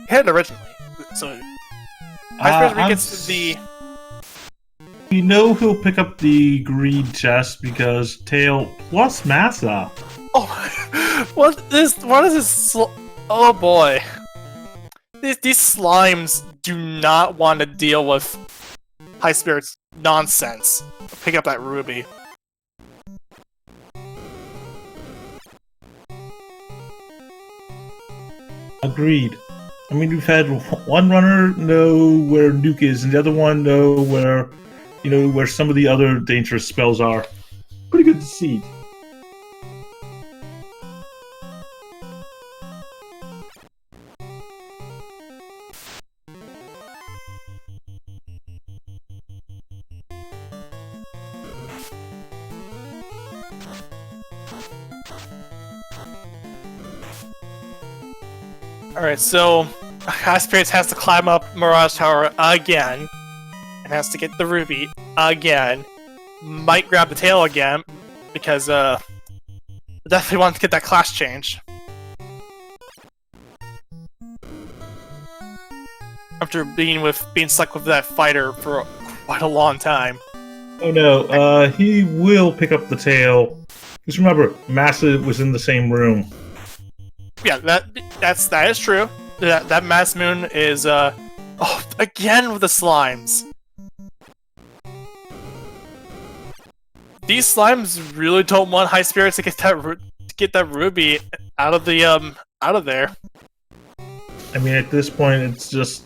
had it originally. So, Highspirits gets the. We know he'll pick up the greed chest because tail plus massa. Oh, what is this? Oh boy, these slimes do not want to deal with Highspirits nonsense. Pick up that ruby. Agreed. I mean, we've had one runner know where Nuke is, and the other one know where, where some of the other dangerous spells are. Pretty good to see. Alright, so Highspirits has to climb up Mirage Tower again. And has to get the ruby again. Might grab the tail again, because definitely wants to get that class change. After being stuck with that fighter for quite a long time. Oh no, he will pick up the tail. Just remember, Massa was in the same room. Yeah, that is true. That Mass Moon is oh, again with the slimes. These slimes really don't want Highspirits to get that ruby out of the out of there. I mean, at this point, it's just.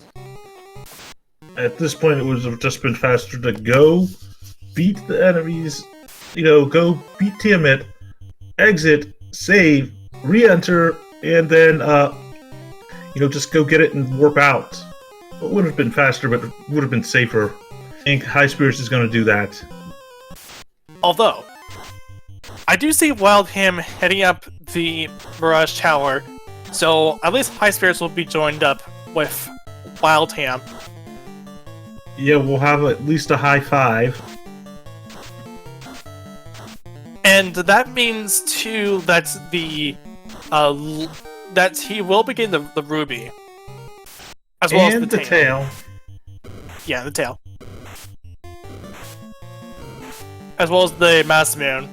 At this point, it would have just been faster to go beat the enemies, go beat Tiamat, exit, save, re-enter, and then, just go get it and warp out. It would have been faster, but it would have been safer. I think Highspirits is going to do that. Although, I do see wildham heading up the Mirage Tower, so at least Highspirits will be joined up with wildham. Yeah, we'll have at least a high five. And that means, too, that that he will be getting the ruby. As well as the tail. Yeah, the tail. As well as the Mass Moon.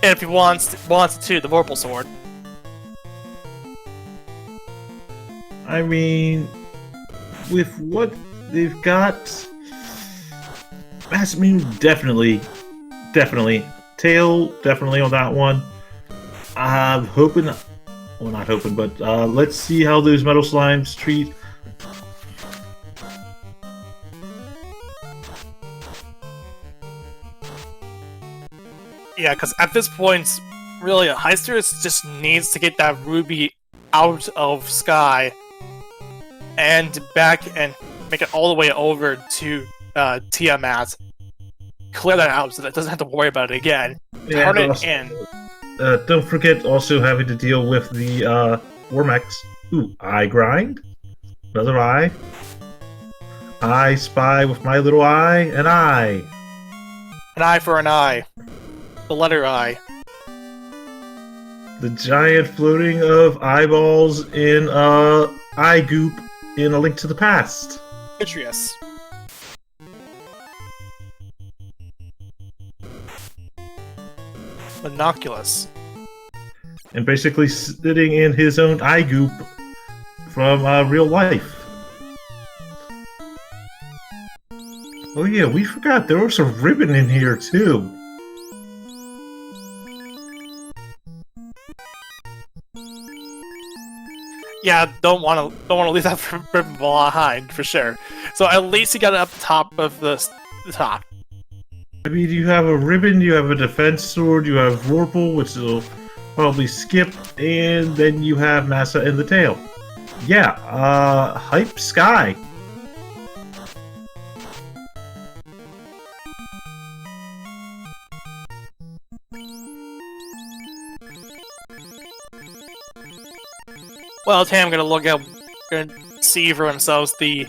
And if he wants to, the Vorpal Sword. I mean, with what they've got, Mass Moon definitely. Tail, definitely on that one. I'm hoping, well, not hoping, but let's see how those metal slimes treat. Yeah, because at this point, really, Highspirits just needs to get that ruby out of Sky and back and make it all the way over to Tiamat. Clear that out so that it doesn't have to worry about it again. Turn it in. Don't forget also having to deal with the Wormex. Ooh, eye grind. Another eye. I spy with my little eye, an eye. An eye for an eye. The letter I. The giant floating of eyeballs in eye goop in A Link to the Past. Vitreous. Monoculus. And basically sitting in his own eye goop from real life. Oh yeah, we forgot there was a ribbon in here too. Yeah, don't want to leave that ribbon behind for sure. So at least you got it up top of the top. I mean, you have a ribbon, you have a defense sword, you have Vorpal, which will probably skip, and then you have Massa in the tail. Yeah, hype Sky. Well, Tam gonna see for themselves the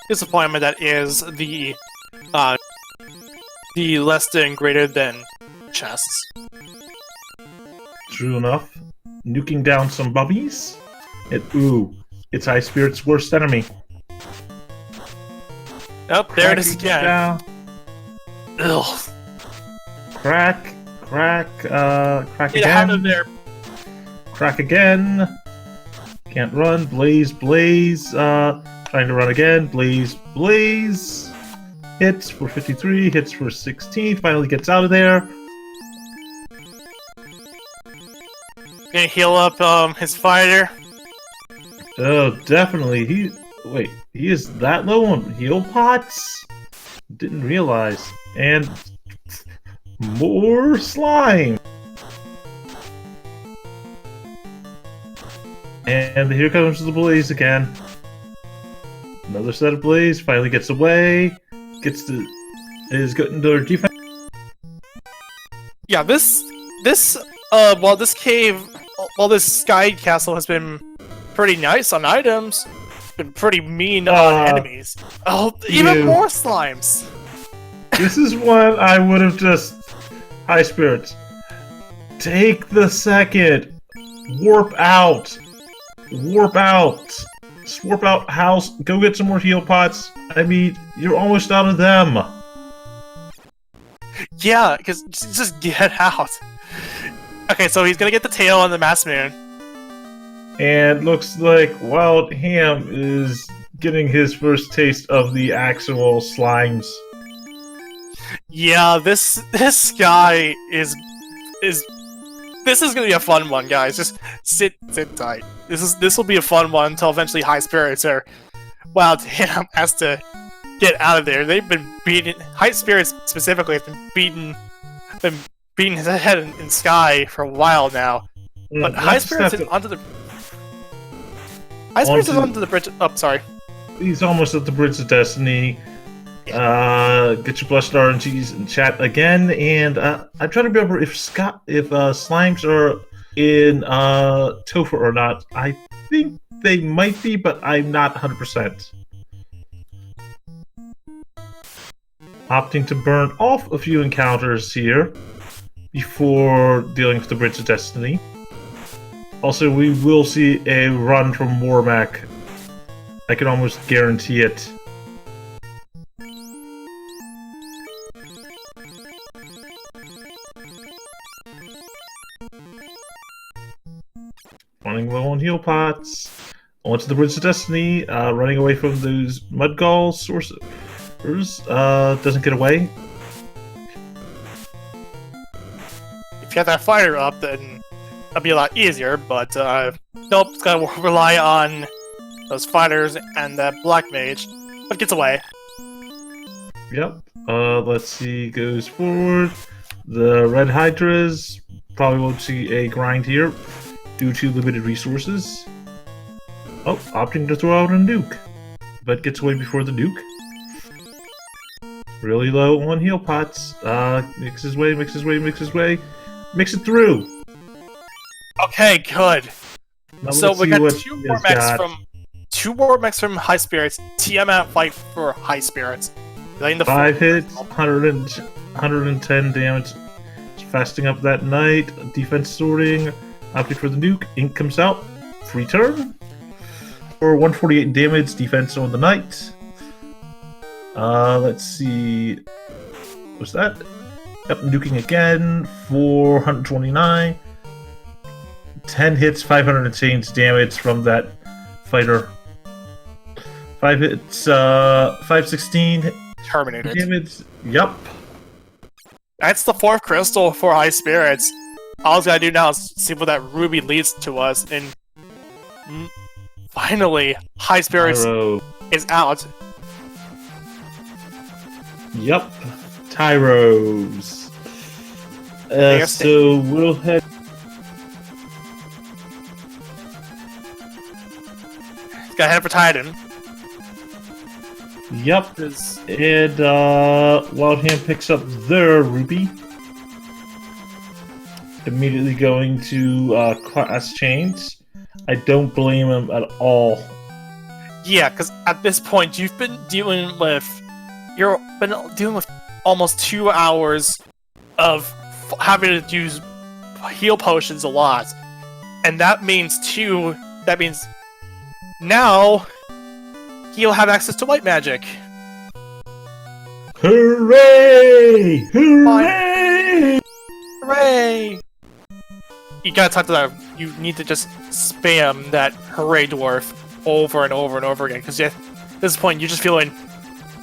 disappointment that is the less than greater than chests. True enough. Nuking down some bubbies. Ooh, it's Highspirits' worst enemy. Oh, there it is again. Down. Ugh. Crack Get again. out of there. Crack again. Can't run. Blaze. Trying to run again. Blaze. Hits for 53, hits for 16, finally gets out of there. Gonna heal up his fighter. Oh, definitely. He is that low on heal pots? Didn't realize. And more slime. And here comes the blaze again. Another set of blaze, finally gets away. Is getting their defense. Yeah, this sky castle has been pretty nice on items, been pretty mean on enemies. Oh, even more slimes! This is one I would have just... Highspirits. Take the second. Warp out. Warp out. Just warp out house. Go get some more heal pots. I mean, you're almost out of them. Yeah, because just get out. Okay, so he's gonna get the tail on the Mass Moon. And looks like Wild Ham is getting his first taste of the actual slimes. Yeah, this guy is this is gonna be a fun one, guys. Just sit tight. This will be a fun one until eventually Highspirits or Wild Ham has to get out of there. They've been beating Highspirits specifically have been beating his head in Sky for a while now. But Highspirits is onto the bridge. Oh, sorry. He's almost at the Bridge of Destiny. Get your blessed RNGs in chat again, and I'm trying to remember if slimes are in Topher or not. I think they might be, but I'm not 100%. Opting to burn off a few encounters here before dealing with the Bridge of Destiny. Also, we will see a run from Warmac. I can almost guarantee it. Running low on heal pots. Onto the Bridge of Destiny. Running away from those Mudgall sorcerers. Doesn't get away. If you have that fire up, then that'll be a lot easier, but nope, it's gotta rely on those fighters and that black mage. But gets away. Yep. Let's see, goes forward. The red hydras probably won't see a grind here due to limited resources. Oh, opting to throw out a nuke, but gets away before the nuke. Really low on heal pots. Mix his way, mix it through. Okay, good. Now So let's we see got what two he more has mechs got. from Highspirits. TM out fight for Highspirits. Laying the 5 hits, 110 damage. Fasting up that night. Defense sorting. Opting for the nuke. Ink comes out. Free turn. For 148 damage. Defense on the night. Let's see. What's that? Yep, nuking again. 429. 10 hits, 500 and change damage from that fighter. 5 hits, 516 Terminated. damage. Yup. That's the 4th crystal for Highspirits. All we gotta do now is see what that ruby leads to us, and finally, Highspirits Tyro. is out. Yup. Tyros. Yes. So we'll head. Gotta head for Titan. Yup. And Wildham picks up their ruby. Immediately going to class change. I don't blame him at all. Yeah, because at this point you've been dealing with almost 2 hours of having to use heal potions a lot, and that means now he'll have access to white magic. Hooray! Hooray! Hooray! You gotta talk to that. You need to just spam that hooray dwarf over and over and over again, because at this point you're just feeling,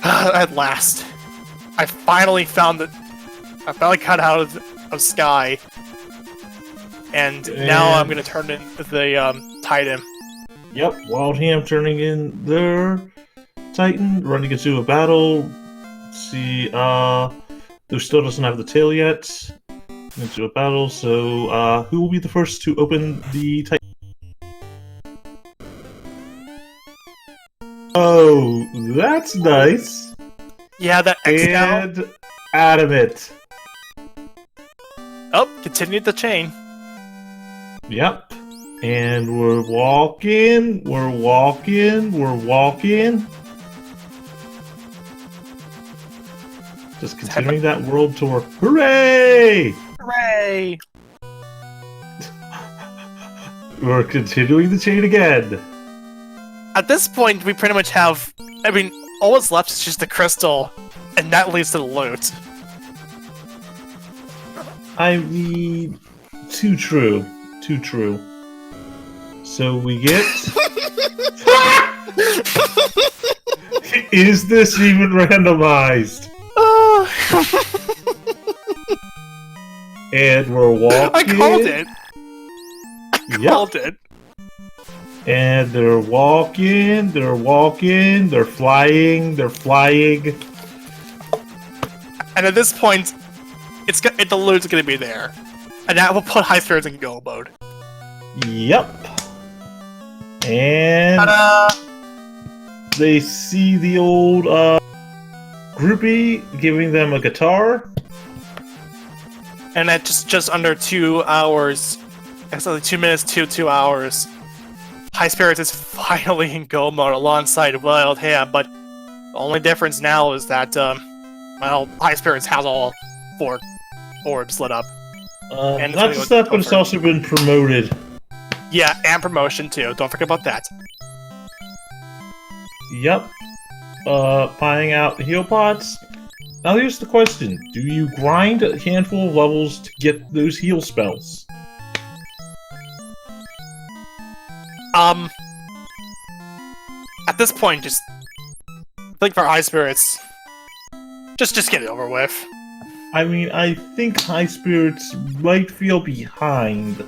at last, I finally got out of Sky, and now I'm gonna turn in the Titan. Yep, Wildham turning in their Titan, running into a battle. Let's see, who still doesn't have the tail yet. Into a battle, so who will be the first to open the Titan? Oh, that's nice. Yeah, that X now. And Adamant. Oh, continued the chain. Yep. And we're walking. Just continuing that world tour. Hooray! Hooray! We're continuing the chain again. At this point, we pretty much have... I mean, all that's left is just the crystal, and that leads to the loot. I mean, too true. So we get... Is this even randomized? And we're walking. I called it! Called it. And they're walking, they're flying. And at this point, the loot's gonna be there. And that will put Highspirits in go mode. Yep. And Ta-da! they see the old groupie giving them a guitar. And at just under 2 hours, actually 2 minutes to 2 hours, Highspirits is finally in go mode alongside wildham, but the only difference now is that, well, Highspirits has all 4 orbs lit up. And not just that, but it's also been promoted. Yeah, and promotion too. Don't forget about that. Yep. Finding out heal pots. Now here's the question. Do you grind a handful of levels to get those heal spells? At this point, just... I think for Highspirits, just get it over with. I mean, I think Highspirits might feel behind.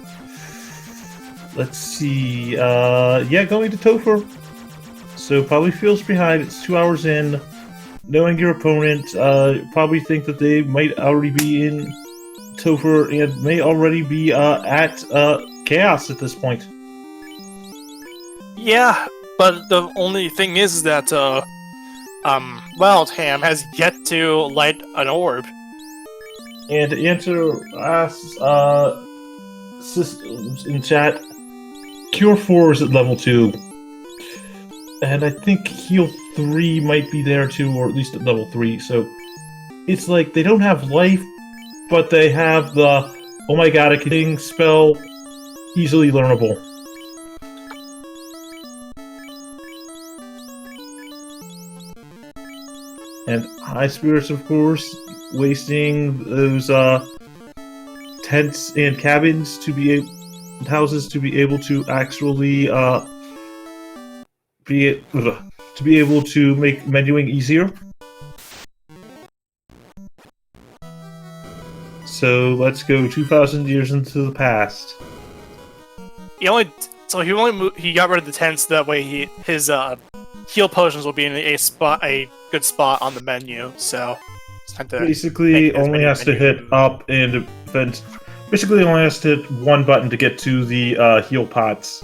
Let's see, yeah, going to Topher. So probably feels behind. It's 2 hours in. Knowing your opponent, probably think that they might already be in Topher and may already be at Chaos at this point. Yeah, but the only thing is that wildham has yet to light an orb. And to answer systems in chat, Cure 4 is at level 2. And I think Heal 3 might be there too, or at least at level 3. So it's like they don't have life, but they have the, oh my god, a killing spell, easily learnable. And Highspirits, of course, wasting those tents and cabins to be houses to be able to actually be able to make menuing easier. So let's go 2,000 years into the past. He got rid of the tents, that way his heal potions will be in a good spot on the menu. So it's time to basically only has to hit up and defense. Basically only has to hit one button to get to the heal pots.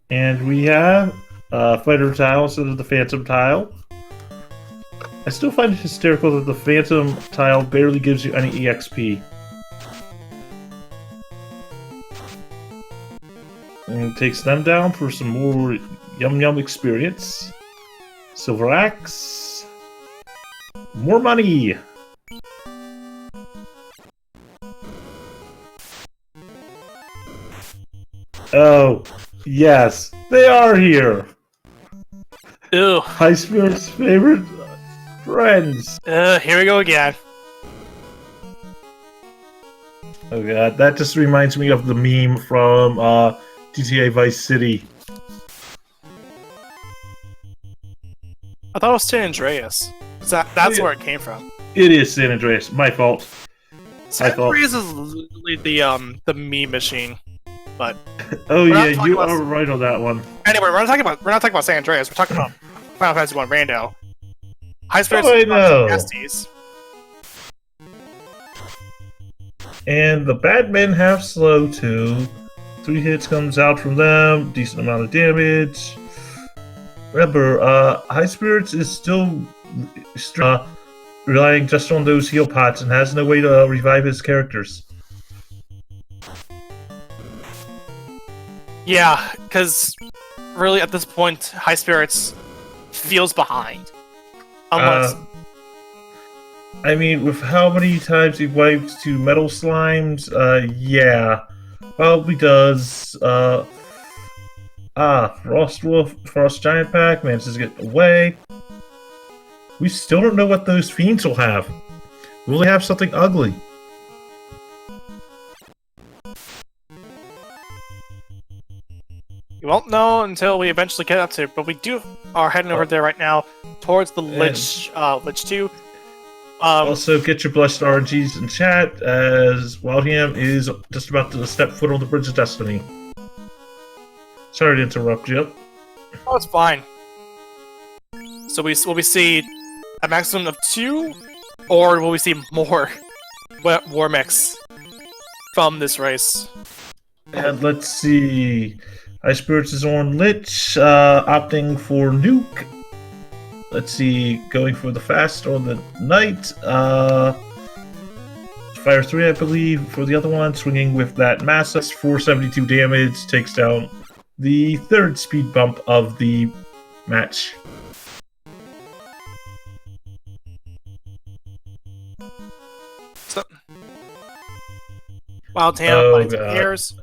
And we have fighter tile instead of the phantom tile. I still find it hysterical that the phantom tile barely gives you any EXP. And takes them down for some more yum experience. Silver axe. More money! Oh, yes, they are here! Ew. Highspirits' favorite friends. Here we go again. Oh god, that just reminds me of the meme from GTA Vice City. I thought it was San Andreas. That's where it came from. It is San Andreas. My fault. San Andreas is literally the meme machine. But oh yeah, you are right on that one. Anyway, we're not talking about San Andreas. We're talking about Final Fantasy 1 Rando. Highspirits nasties. And the bad men have slow too. 3 hits comes out from them, decent amount of damage. Remember, Highspirits is still relying just on those heal pots and has no way to revive his characters. Yeah, because really at this point, Highspirits feels behind. Unless I mean, with how many times he wiped to metal slimes, yeah, probably does. Frost Wolf, Frost Giant Pack manages to get away. We still don't know what those fiends will have. Will they have something ugly? you won't know until we eventually get up to it, but we are heading over there right now towards the Lich 2. Also, get your blessed RNGs in chat, as Wildham is just about to step foot on the Bridge of Destiny. Sorry to interrupt you. Oh, it's fine. So will we see a maximum of 2, or will we see more war mechs from this race? And let's see. Highspirits is on Lich, opting for Nuke. Let's see, going for the Fast on the Knight. Fire 3, I believe, for the other one. Swinging with that Massive 472 damage, takes down the 3rd speed bump of the match. So, Wildham finds ears.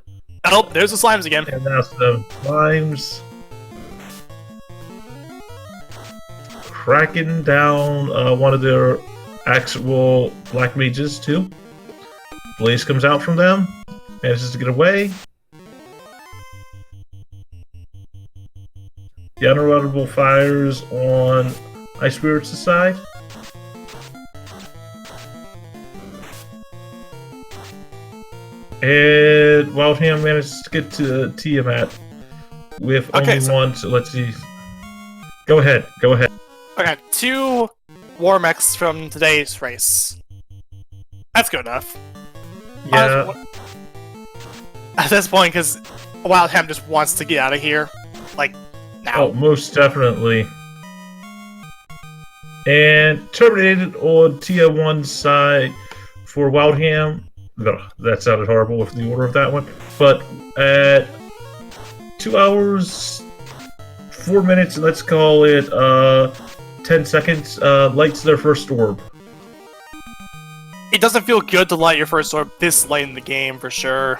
Oh, there's the slimes again. And now some slimes. Cracking down one of their actual black mages, too. Blaze comes out from them. Manages to get away. The unreroutable fires on Highspirits' side. And Wildham manages to get to Tiamat with only one, so let's see. Go ahead. Okay, 2 war mechs from today's race. That's good enough. Yeah. At this point, because Wildham just wants to get out of here. Like, now. Oh, most definitely. And terminated on Tia 1's side for Wildham. That sounded horrible with the order of that one. But at 2 hours, 4 minutes, and let's call it 10 seconds, lights their first orb. It doesn't feel good to light your first orb this late in the game, for sure.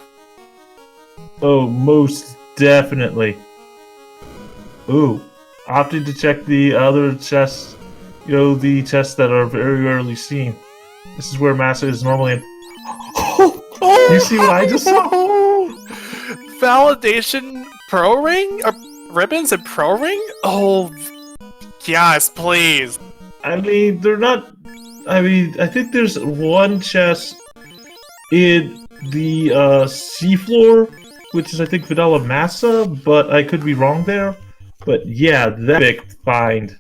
Oh, most definitely. Ooh, opted to check the other chests, the chests that are very rarely seen. This is where Massa is normally in. You see what I just saw? Validation Pro Ring? Or ribbons and Pro Ring? Oh, yes, please. I mean, they're not... I mean, I think there's one chest in the seafloor, which is, I think, Vanilla Massa, but I could be wrong there. But yeah, that big find.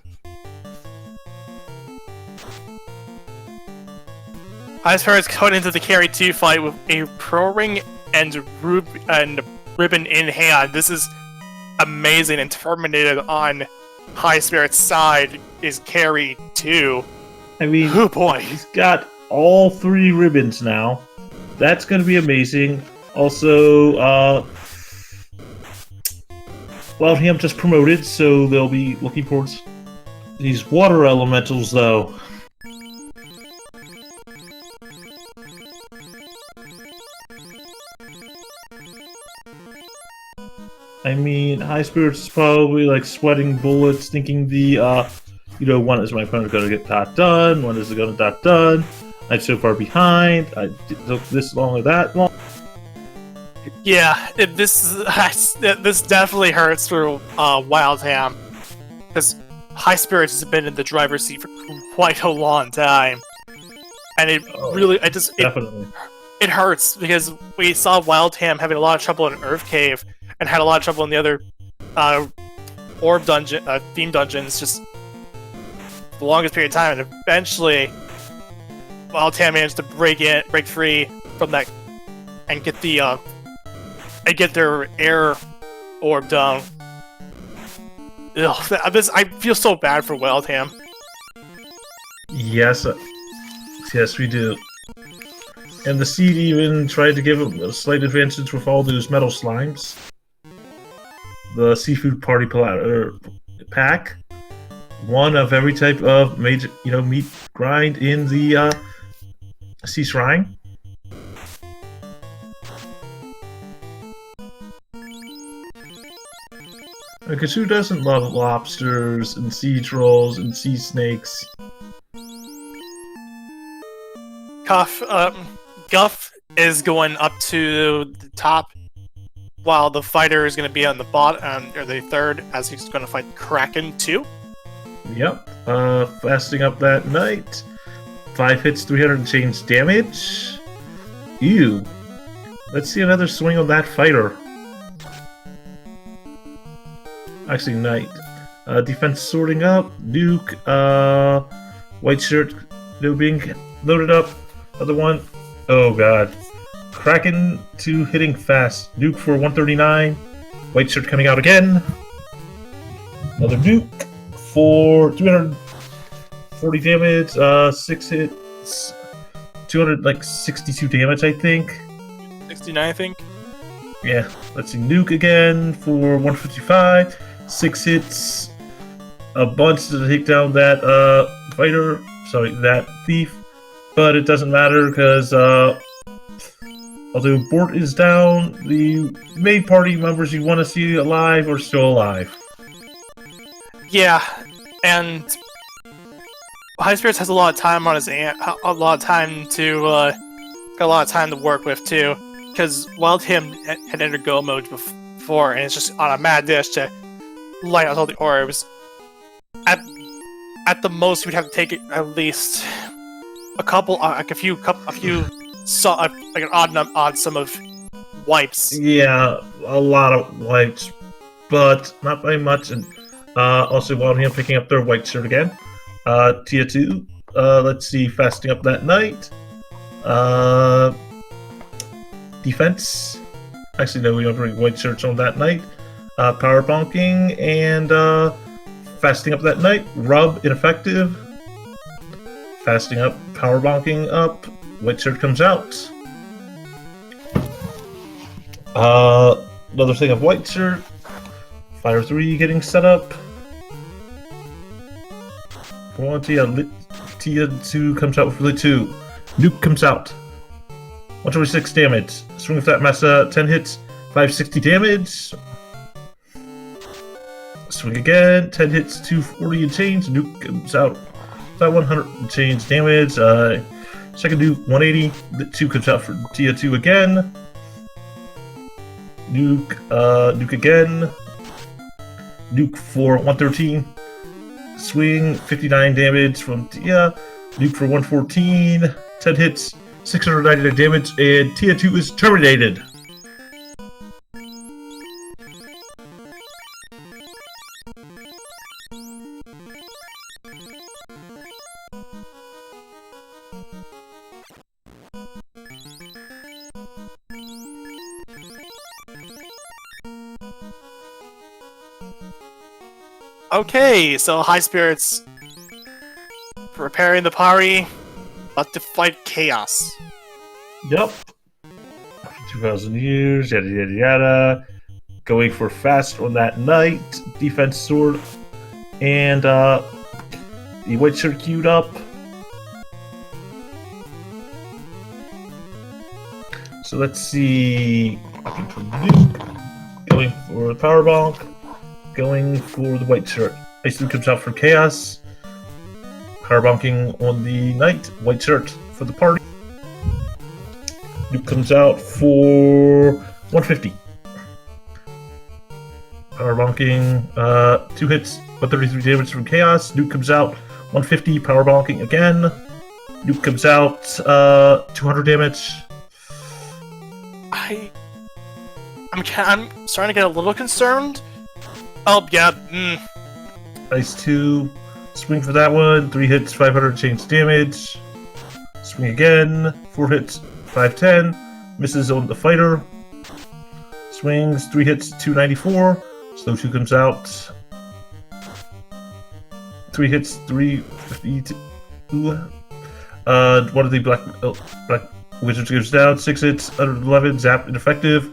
Highspirits going into the Carry 2 fight with a Pro Ring and ribbon in hand. This is amazing, and terminated on Highspirits' side is Carry 2. I mean, oh boy, he's got all 3 ribbons now. That's going to be amazing. Also, Wildham just promoted, so they'll be looking towards these water elementals, though. I mean, Highspirits is probably like sweating bullets, thinking the, when is my opponent going to get that done? When is it going to get that done? I'm so far behind. I took this long or that long. Yeah, this definitely hurts for Wildham, because Highspirits has been in the driver's seat for quite a long time, and it hurts because we saw Wildham having a lot of trouble in Earth Cave and had a lot of trouble in the other orb dungeon, theme dungeons, just the longest period of time, and eventually Wildham managed to break free from that, and get their air orb down. Ugh, I feel so bad for Wildham. Yes, we do. And the seed even tried to give him a slight advantage with all those metal slimes. the seafood party platter pack. One of every type of major, meat grind in the sea shrine. Because who doesn't love lobsters and sea trolls and sea snakes? Guff is going up to the top, while the fighter is going to be on the bottom, or the third, as he's going to fight Kraken too. Yep. Fasting up that night. 5 hits, 300 and change damage. Ew. Let's see another swing on that fighter. Actually, knight. Defense sorting up. Duke. White shirt. No being loaded up. Other one. Oh god. Kraken 2 hitting fast. Duke for 139. White shirt coming out again. Another Duke for 340 damage. 6 hits. 262 damage, I think. 69, I think. Yeah. Let's see. Nuke again for 155. 6 hits. A bunch to take down that fighter. Sorry, that thief. But it doesn't matter because although Bort is down, the main party members you want to see alive are still alive. Yeah, and Highspirits has a lot of time on his got a lot of time to work with too, because wildham had entered go mode before, and it's just on a mad dash to light out all the orbs. At the most, we'd have to take it at least a couple, like an odd sum of wipes. Yeah, a lot of wipes, but not by much. And also, wildham picking up their white shirt again. Tier 2. Let's see, fasting up that night. Defense. Actually, no, we don't bring white shirts on that night. Power bonking and fasting up that night. Rub ineffective. Fasting up, power bonking up. White shirt comes out. Another thing of white shirt. Fire 3 getting set up. Tia 2 comes out with Lit 2. Nuke comes out. 126 damage. Swing with that Mesa, 10 hits, 560 damage. Swing again, 10 hits, 240 and change. Nuke comes out. That 100 and change damage. Second Nuke, 180. Lit 2 comes out for Tia 2 again. Nuke again. Nuke for 113. Swing, 59 damage from Tia. Nuke for 114. 10 hits, 699 damage, and Tia 2 is terminated. Okay, so Highspirits preparing the party, about to fight Chaos. Yep. After 2,000 years, yada yada yada. Going for fast on that night. Defense sword. And the white shirt queued up. So let's see. Going for the power bonk. Going for the white shirt. Ice Blue comes out for Chaos. Power bonking on the night. White shirt for the party. Nuke comes out for 150. Power bonking. 2 hits, 133 damage from Chaos. Nuke comes out 150. Power bonking again. Nuke comes out 200 damage. I'm starting to get a little concerned. Oh, yeah. Ice 2. Swing for that one. 3 hits, 500 change damage. Swing again. 4 hits, 510. Misses on the fighter. Swings. 3 hits, 294. Slow 2 comes out. 3 hits, 352. One of the black wizards goes down. 6 hits, 111. Zap ineffective.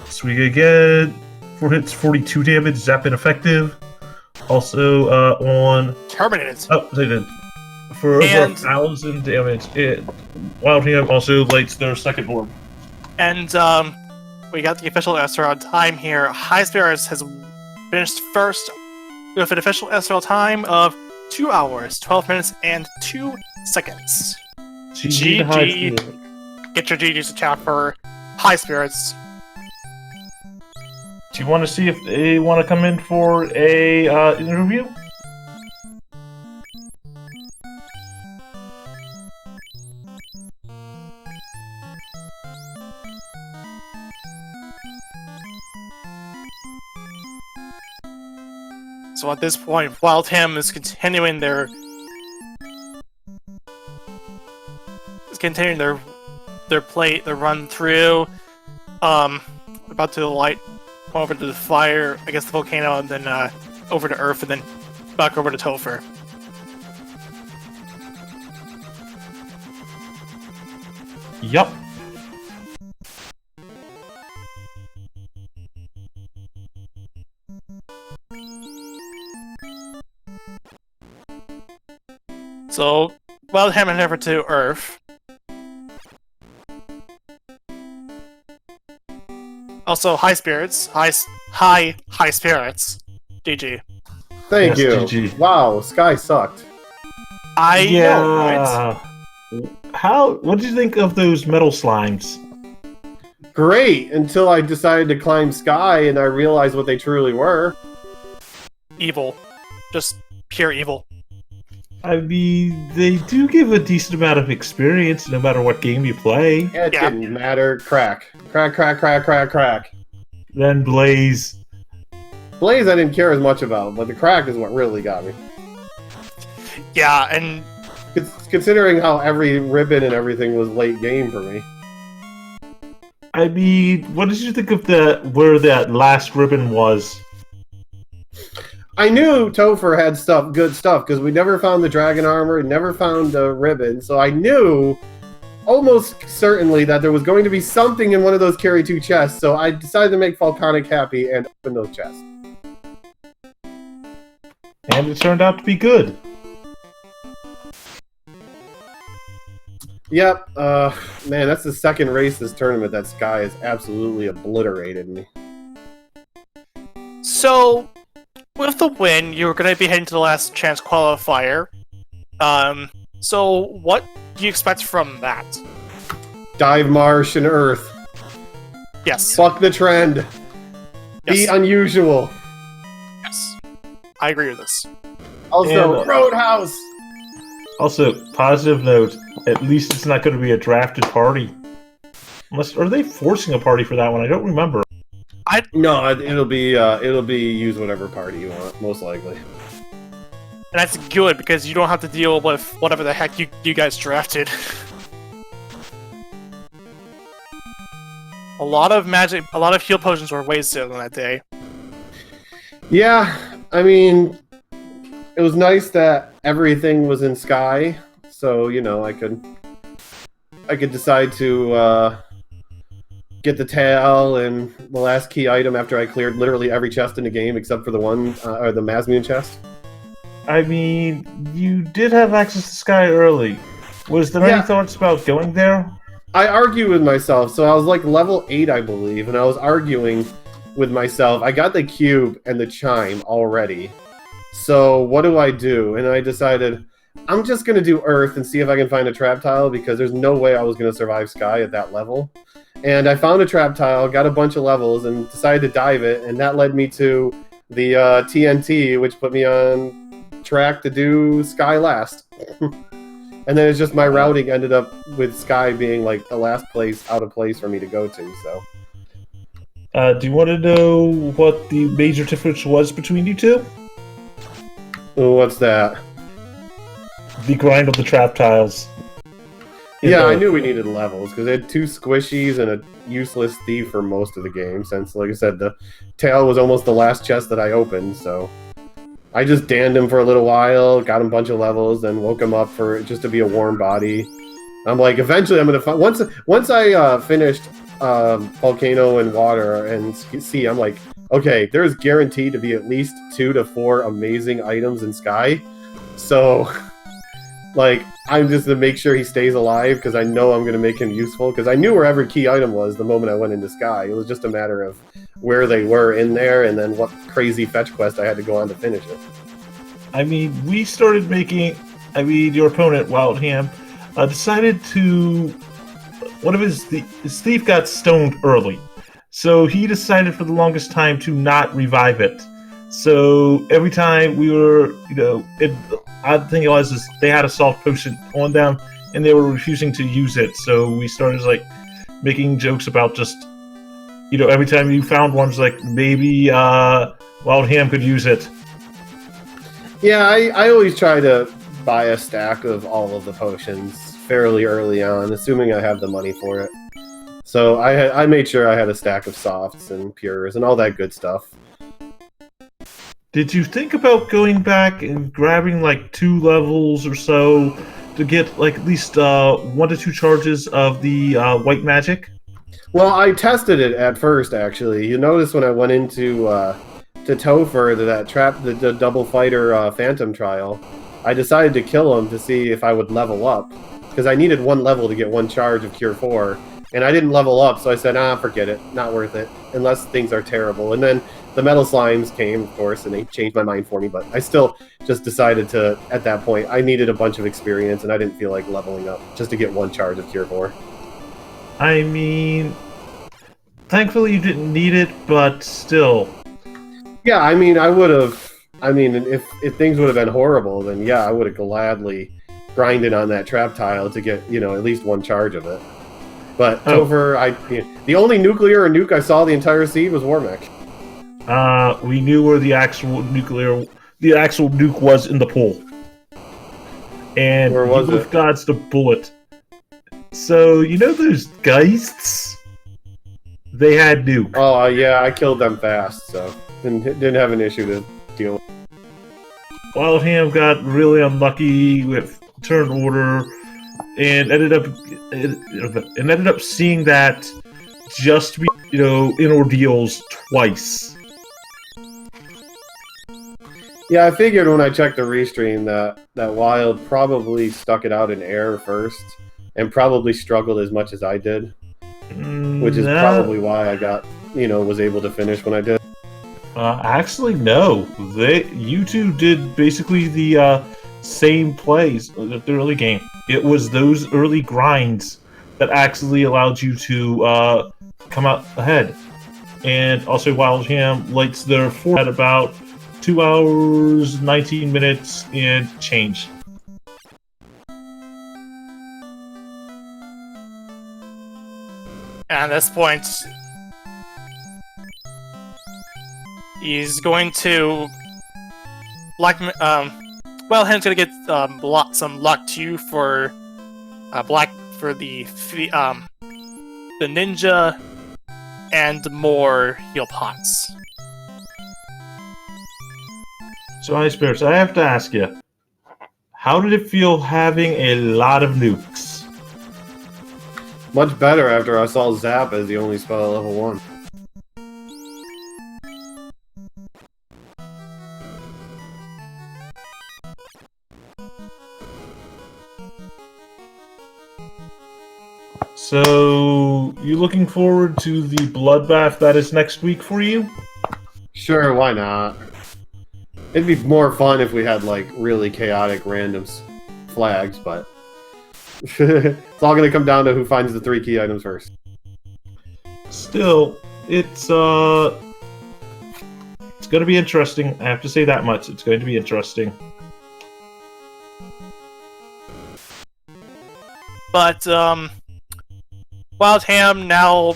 Swing again. 4 hits, 42 damage, zap ineffective. Also, on... Terminated. Oh, they did. For over And- 1,000 damage, wildham also lights their second orb. And we got the official SRL time here. Highspirits has finished first with an official SRL time of 2 hours, 12 minutes, and 2 seconds. GG to GG. Highspirits. Get your GG's to chat for Highspirits. Do you want to see if they want to come in for a interview? So at this point, wildham is continuing their run through. About to light over to the fire, I guess the volcano, and then over to Earth, and then back over to Topher. Yup. So, wildham and over to Earth. Also, Highspirits. High spirits. GG. Thank Yes, you. GG. Wow, Sky sucked. I know, right? What did you think of those metal slimes? Great, until I decided to climb Sky and I realized what they truly were. Evil. Just pure evil. I mean, they do give a decent amount of experience no matter what game you play. It Yeah. didn't matter. Crack. Crack, crack, crack, crack, crack. Then Blaze. Blaze I didn't care as much about, but the crack is what really got me. Yeah, and Considering how every ribbon and everything was late game for me. I mean, what did you think of where that last ribbon was? I knew Topher had good stuff, because we never found the dragon armor, never found the ribbon, so I knew almost certainly that there was going to be something in one of those carry 2 chests, so I decided to make Falconic happy and open those chests. And it turned out to be good. Yep, man, that's the second race this tournament that Sky has absolutely obliterated me. so with the win, you're going to be heading to the last chance qualifier. So what do you expect from that? Dive Marsh and Earth. Yes. Fuck the trend. Be Yes. unusual. Yes. I agree with this. Also, And, Roadhouse! Also, positive note, at least it's not going to be a drafted party. Are they forcing a party for that one? I don't remember. No, it'll be use whatever party you want, most likely. And that's good, because you don't have to deal with whatever the heck you guys drafted. A lot of heal potions were wasted on that day. Yeah, I mean, it was nice that everything was in Sky, so, you know, I could decide to get the tail and the last key item after I cleared literally every chest in the game except for the one, or the Masmian chest. I mean, you did have access to Sky early. Was there Yeah. any thoughts about going there? I argue with myself, so I was like level 8, I believe, and I was arguing with myself. I got the cube and the chime already, so what do I do? And I decided, I'm just going to do Earth and see if I can find a trap tile, because there's no way I was going to survive Sky at that level. And I found a trap tile, got a bunch of levels, and decided to dive it, and that led me to the TNT, which put me on track to do Sky last. And then it's just my routing ended up with Sky being like the last place out of place for me to go to, so. Do you want to know what the major difference was between you two? Ooh, what's that? The grind of the trap tiles. Yeah, I knew we needed levels, because they had 2 squishies and a useless thief for most of the game, since, like I said, the tail was almost the last chest that I opened, so. I just danned him for a little while, got him a bunch of levels, then woke him up for just to be a warm body. I'm like, eventually I'm gonna find once I finished Volcano and Water and Sea, I'm like, okay, there's guaranteed to be at least 2 to 4 amazing items in Sky. So, like, I'm just gonna make sure he stays alive because I know I'm gonna make him useful. Because I knew where every key item was the moment I went into Sky. It was just a matter of where they were in there and then what crazy fetch quest I had to go on to finish it. I mean, we started making. I mean, your opponent, wildham, decided to. One of his thief got stoned early, so he decided for the longest time to not revive it. So every time we were, the odd thing was is they had a soft potion on them, and they were refusing to use it. So we started like making jokes about just, every time you found one, it's like maybe wildham could use it. Yeah, I always try to buy a stack of all of the potions fairly early on, assuming I have the money for it. So I made sure I had a stack of softs and pures and all that good stuff. Did you think about going back and grabbing like 2 levels or so to get like at least 1 to 2 charges of the white magic? Well, I tested it at first, actually. You notice when I went into to Topher, the double fighter phantom trial, I decided to kill him to see if I would level up, because I needed 1 level to get 1 charge of Cure 4, and I didn't level up, so I said, forget it, not worth it, unless things are terrible. And then the metal slimes came, of course, and they changed my mind for me, but I still just decided to, at that point, I needed a bunch of experience, and I didn't feel like leveling up just to get 1 charge of Cure 4. I mean, thankfully you didn't need it, but still. Yeah, I mean, if things would have been horrible, then yeah, I would have gladly grinded on that trap tile to get, at least 1 charge of it. But the only nuclear or nuke I saw the entire seed was Warmech. We knew where the actual nuke was in the pool. And where was it? Dodged a bullet. So, those geists? They had nuke. Oh, yeah, I killed them fast, so didn't have an issue to deal with. Wildham got really unlucky with turn order and ended up seeing that just be, in ordeals twice. Yeah, I figured when I checked the restream that Wild probably stuck it out in air first and probably struggled as much as I did. Which is probably why I got, was able to finish when I did. Actually, no. You two did basically the same plays at the early game. It was those early grinds that actually allowed you to come out ahead. And also, wildham lights their fort at about 2 hours, 19 minutes, and change. At this point, he's going to Wildham's gonna get some luck too for black for the ninja and more heal pots. So, Highspirits, I have to ask you, how did it feel having a lot of nukes? Much better after I saw Zap as the only spell at level 1. So, you looking forward to the bloodbath that is next week for you? Sure, why not? It'd be more fun if we had, like, really chaotic random flags, but it's all gonna come down to who finds the 3 key items first. Still, it's gonna be interesting. I have to say that much. It's going to be interesting. But Wildham now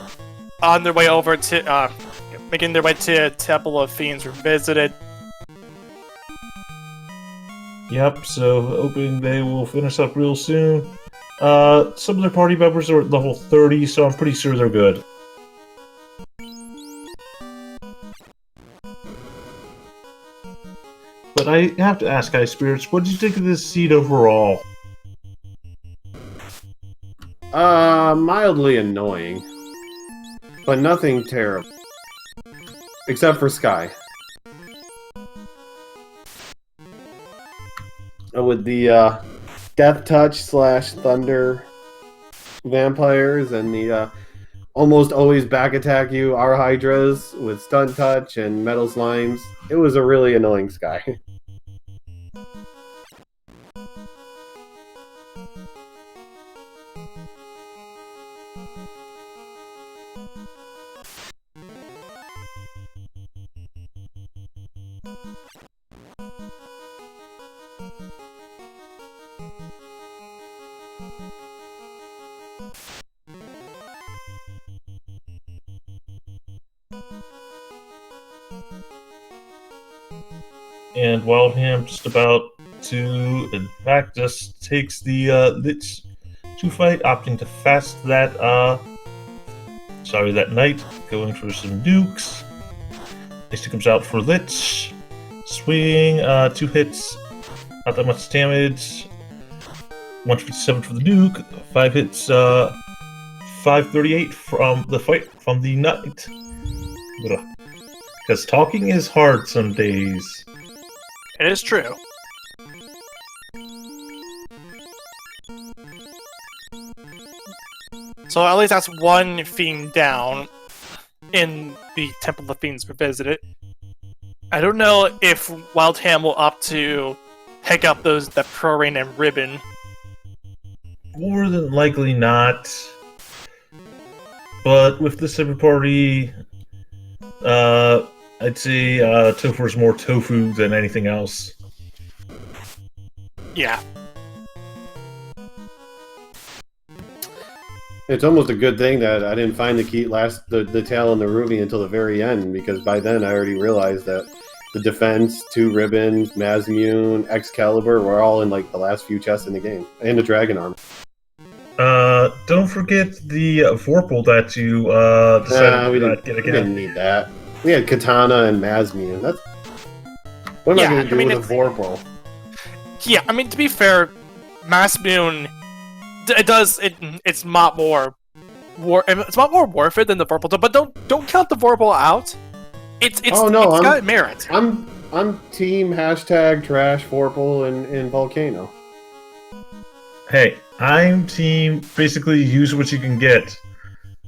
on their way over to making their way to Temple of Fiends Revisited. Yep, so hoping they will finish up real soon. Some of their party members are at level 30, so I'm pretty sure they're good. But I have to ask, Highspirits, what did you think of this seed overall? Mildly annoying. But nothing terrible. Except for Sky. With the Death Touch / Thunder vampires and the almost always back attack you our Hydras with Stun Touch and Metal Slimes, it was a really annoying Sky. And wildham just about to, in fact, just takes the Lich to fight, opting to fast that that knight, going for some nukes. Next comes out for Lich, swing, 2 hits, not that much damage. 157 for the nuke, 5 hits, 538 from the fight from the knight. Because talking is hard some days. It is true. So at least that's one fiend down in the Temple of Fiends Revisited. I don't know if wildham will opt to pick up that Pro Rain and Ribbon. More than likely not. But with this type of party, I'd say tofu is more tofu than anything else. Yeah. It's almost a good thing that I didn't find the tail and the ruby until the very end, because by then I already realized that the defense, 2 ribbons, Mazmune, Excalibur were all in like the last few chests in the game, and the dragon armor. Don't forget the Vorpal that you decided to not get again. We didn't need that. We had Katana and Mazmune. What am I going to do with a Vorpal? Yeah, I mean, to be fair, Mazmune, it's a lot more worth it than the Vorpal, but don't count the Vorpal out. It's got merit. I'm team #trash Vorpal in Volcano. Hey, I'm team basically use what you can get.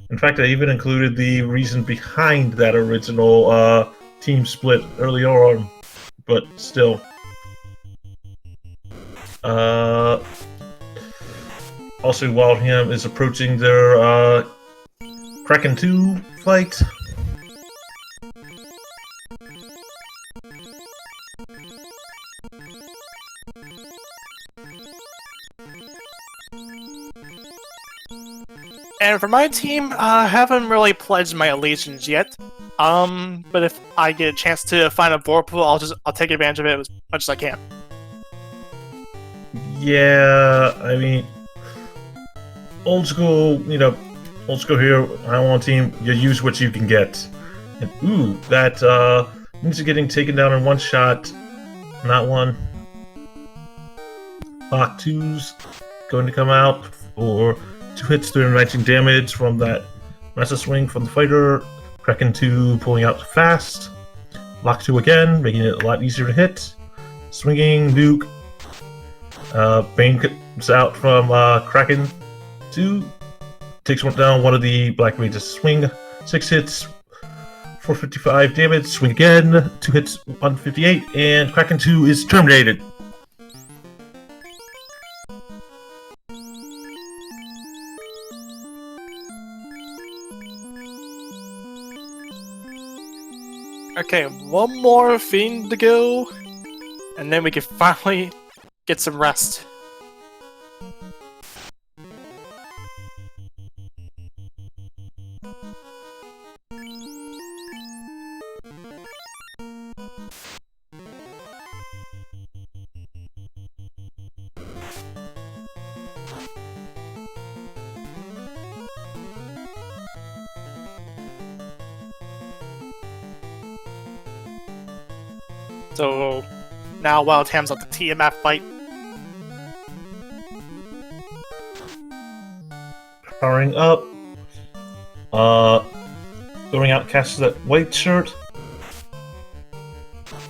In fact, I even included the reason behind that original team split earlier on, but still. Also, wildham is approaching their Kraken 2 fight. And for my team, I haven't really pledged my allegiance yet. But if I get a chance to find a Vorpal, I'll take advantage of it as much as I can. Yeah, I mean, old school here. I want team. You use what you can get. And ooh, that means you're getting taken down in one shot. Not one. Bach 2's going to come out for 2 hits, 319 damage from that massive swing from the fighter. Kraken 2 pulling out fast. Lock 2 again, making it a lot easier to hit. Swinging, nuke. Bane comes out from Kraken 2. Takes one down, one of the black mages. Swing, 6 hits, 455 damage. Swing again, 2 hits, 158, and Kraken 2 is terminated. Okay, one more fiend to go, and then we can finally get some rest. So now wildham's at the TMF fight. Powering up. Throwing out casts that white shirt.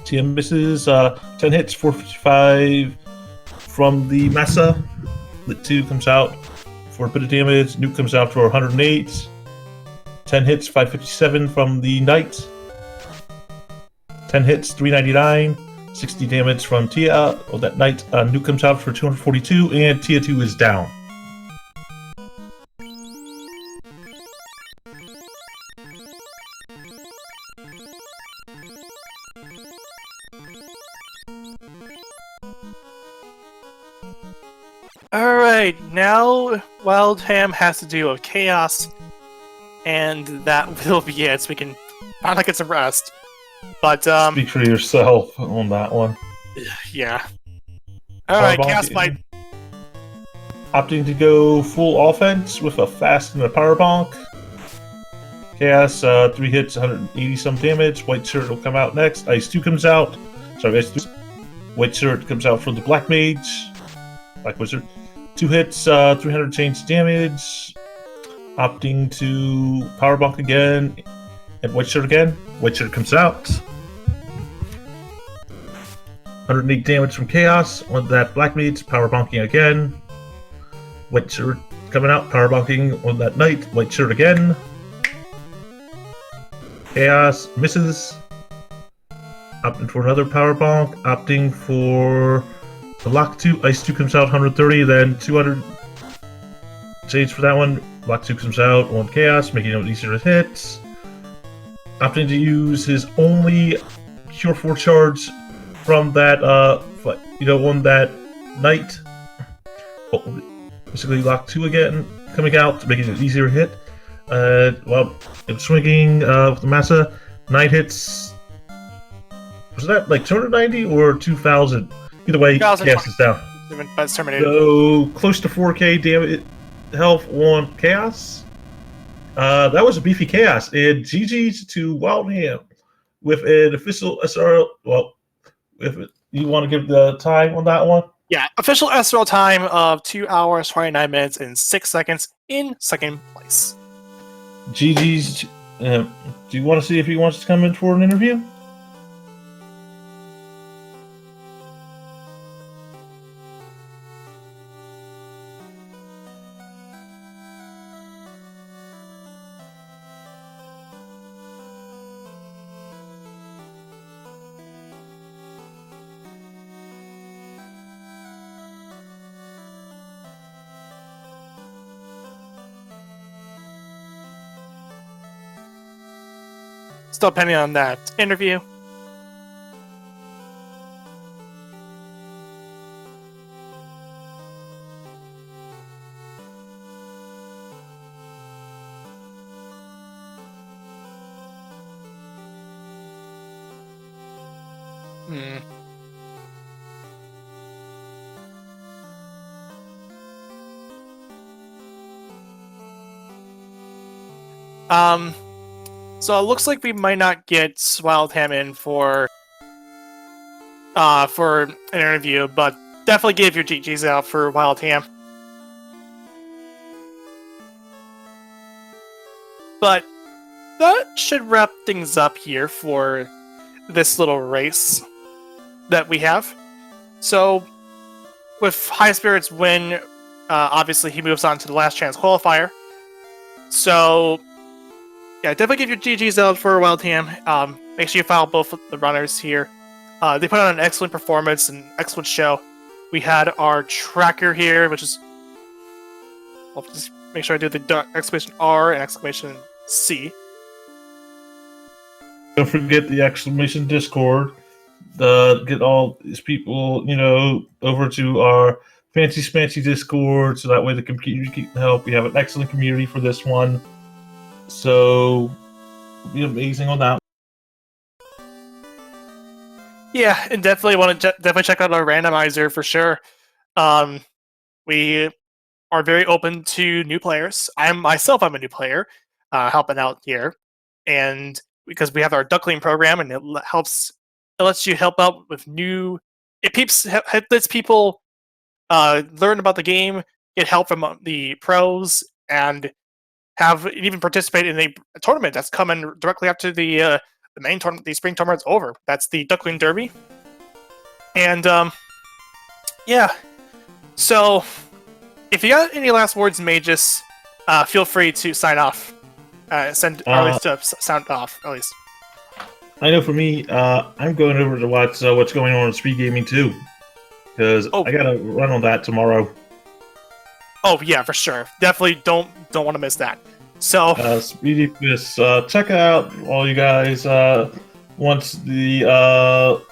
TM misses. 10 hits, 455 from the Mesa. Lit 2 comes out for a bit of damage. Nuke comes out for 108. 10 hits, 557 from the Knight. 10 hits, 399. 60 damage from Tia. Oh, that Knight. Nuke comes out for 242, and Tia 2 is down. Alright, now wildham has to deal with chaos, and that will be it, so we can finally get some rest. But, Speak for yourself on that one. yeah. Alright, Powerbomb chaos fight. Opting to go full offense with a fast and a power bonk. Chaos, 3 hits, 180 some damage. White shirt will come out next. Ice 2 comes out. Sorry, Ice 2. White shirt comes out from the Black Mage. Black Wizard. 2 hits, 300 change damage. Opting to power bonk again. And white shirt again. White shirt comes out. 108 damage from Chaos. On that Black Mage, power bonking again. White shirt coming out, power bonking on that Knight. White shirt again. Chaos misses. Opting for another power bonk. Opting for the Lock 2. Ice 2 comes out 130, then 200 change for that one. Lock 2 comes out on Chaos, making it easier to hit. Opting to use his only Cure 4 charge from that, on that Knight. Oh, basically, Lock 2 again, coming out, making it easier to hit. Well, it's swinging with the Mesa. 9 hits. Was that like 290 or 2,000? Either way, Chaos is down. That's terminated. So, close to 4k damage health on Chaos. That was a beefy Chaos. And GG's to wildham with an official SRL. Well, if you want to give the time on that one. Yeah, official SRL time of 2 hours, 29 minutes, and 6 seconds in second place. GG's. Do you want to see if he wants to come in for an interview? Still pending on that interview. So it looks like we might not get wildham in for an interview, but definitely give your GGs out for wildham. But that should wrap things up here for this little race that we have. So with Highspirits win, obviously he moves on to the last chance qualifier. So yeah, definitely give your GGs out for wildham. Make sure you follow both of the runners here. They put on an excellent performance and excellent show. We had our tracker here, which is... I'll just make sure I do the exclamation R and exclamation C. Don't forget the exclamation Discord. Get all these people, over to our fancy smancy Discord, so that way the community can help. We have an excellent community for this one. So, it'll be amazing on that. Yeah, and definitely want to definitely check out our randomizer for sure. We are very open to new players. I'm a new player, helping out here, and because we have our Duckling program, and it lets you help out with new. It lets people learn about the game, get help from the pros, and even participate in a tournament that's coming directly after the the main tournament, the spring tournament's over. That's the Duckling Derby. And, yeah. So, if you got any last words, Magus, feel free to sign off. Or at least to sound off, at least. I know for me, I'm going over to watch what's going on in Speed Gaming too, because I gotta run on that tomorrow. Oh yeah, for sure. Definitely don't want to miss that. So Speedy Fist, check out all you guys. Once the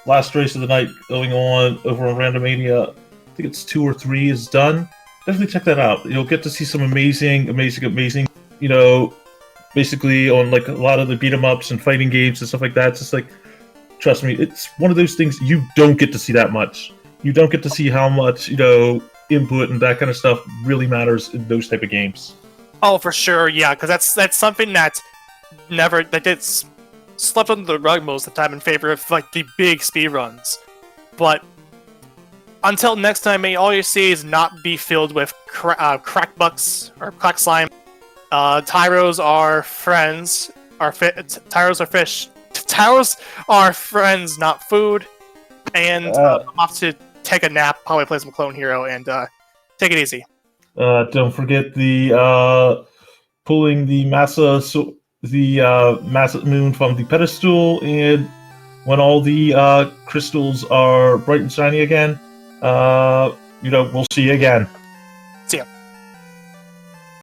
last race of the night going on over on Randomania, I think it's 2 or 3 is done. Definitely check that out. You'll get to see some amazing, you know, basically on like a lot of the beat 'em ups and fighting games and stuff like that. It's just like, trust me, it's one of those things you don't get to see that much. You don't get to see how much, you know, input and that kind of stuff really matters in those type of games. Oh, for sure, yeah, because that's something that gets swept under the rug most of the time in favor of like the big speed runs. But until next time, may all you see is not be filled with crack bucks or crack slime. Tyros are friends. Tyros are fish. Tyros are friends, not food. And I'm off to take a nap, probably play some Clone Hero, and take it easy. Don't forget the pulling the Massa moon from the pedestal, and when all the crystals are bright and shiny again, you know, we'll see you again.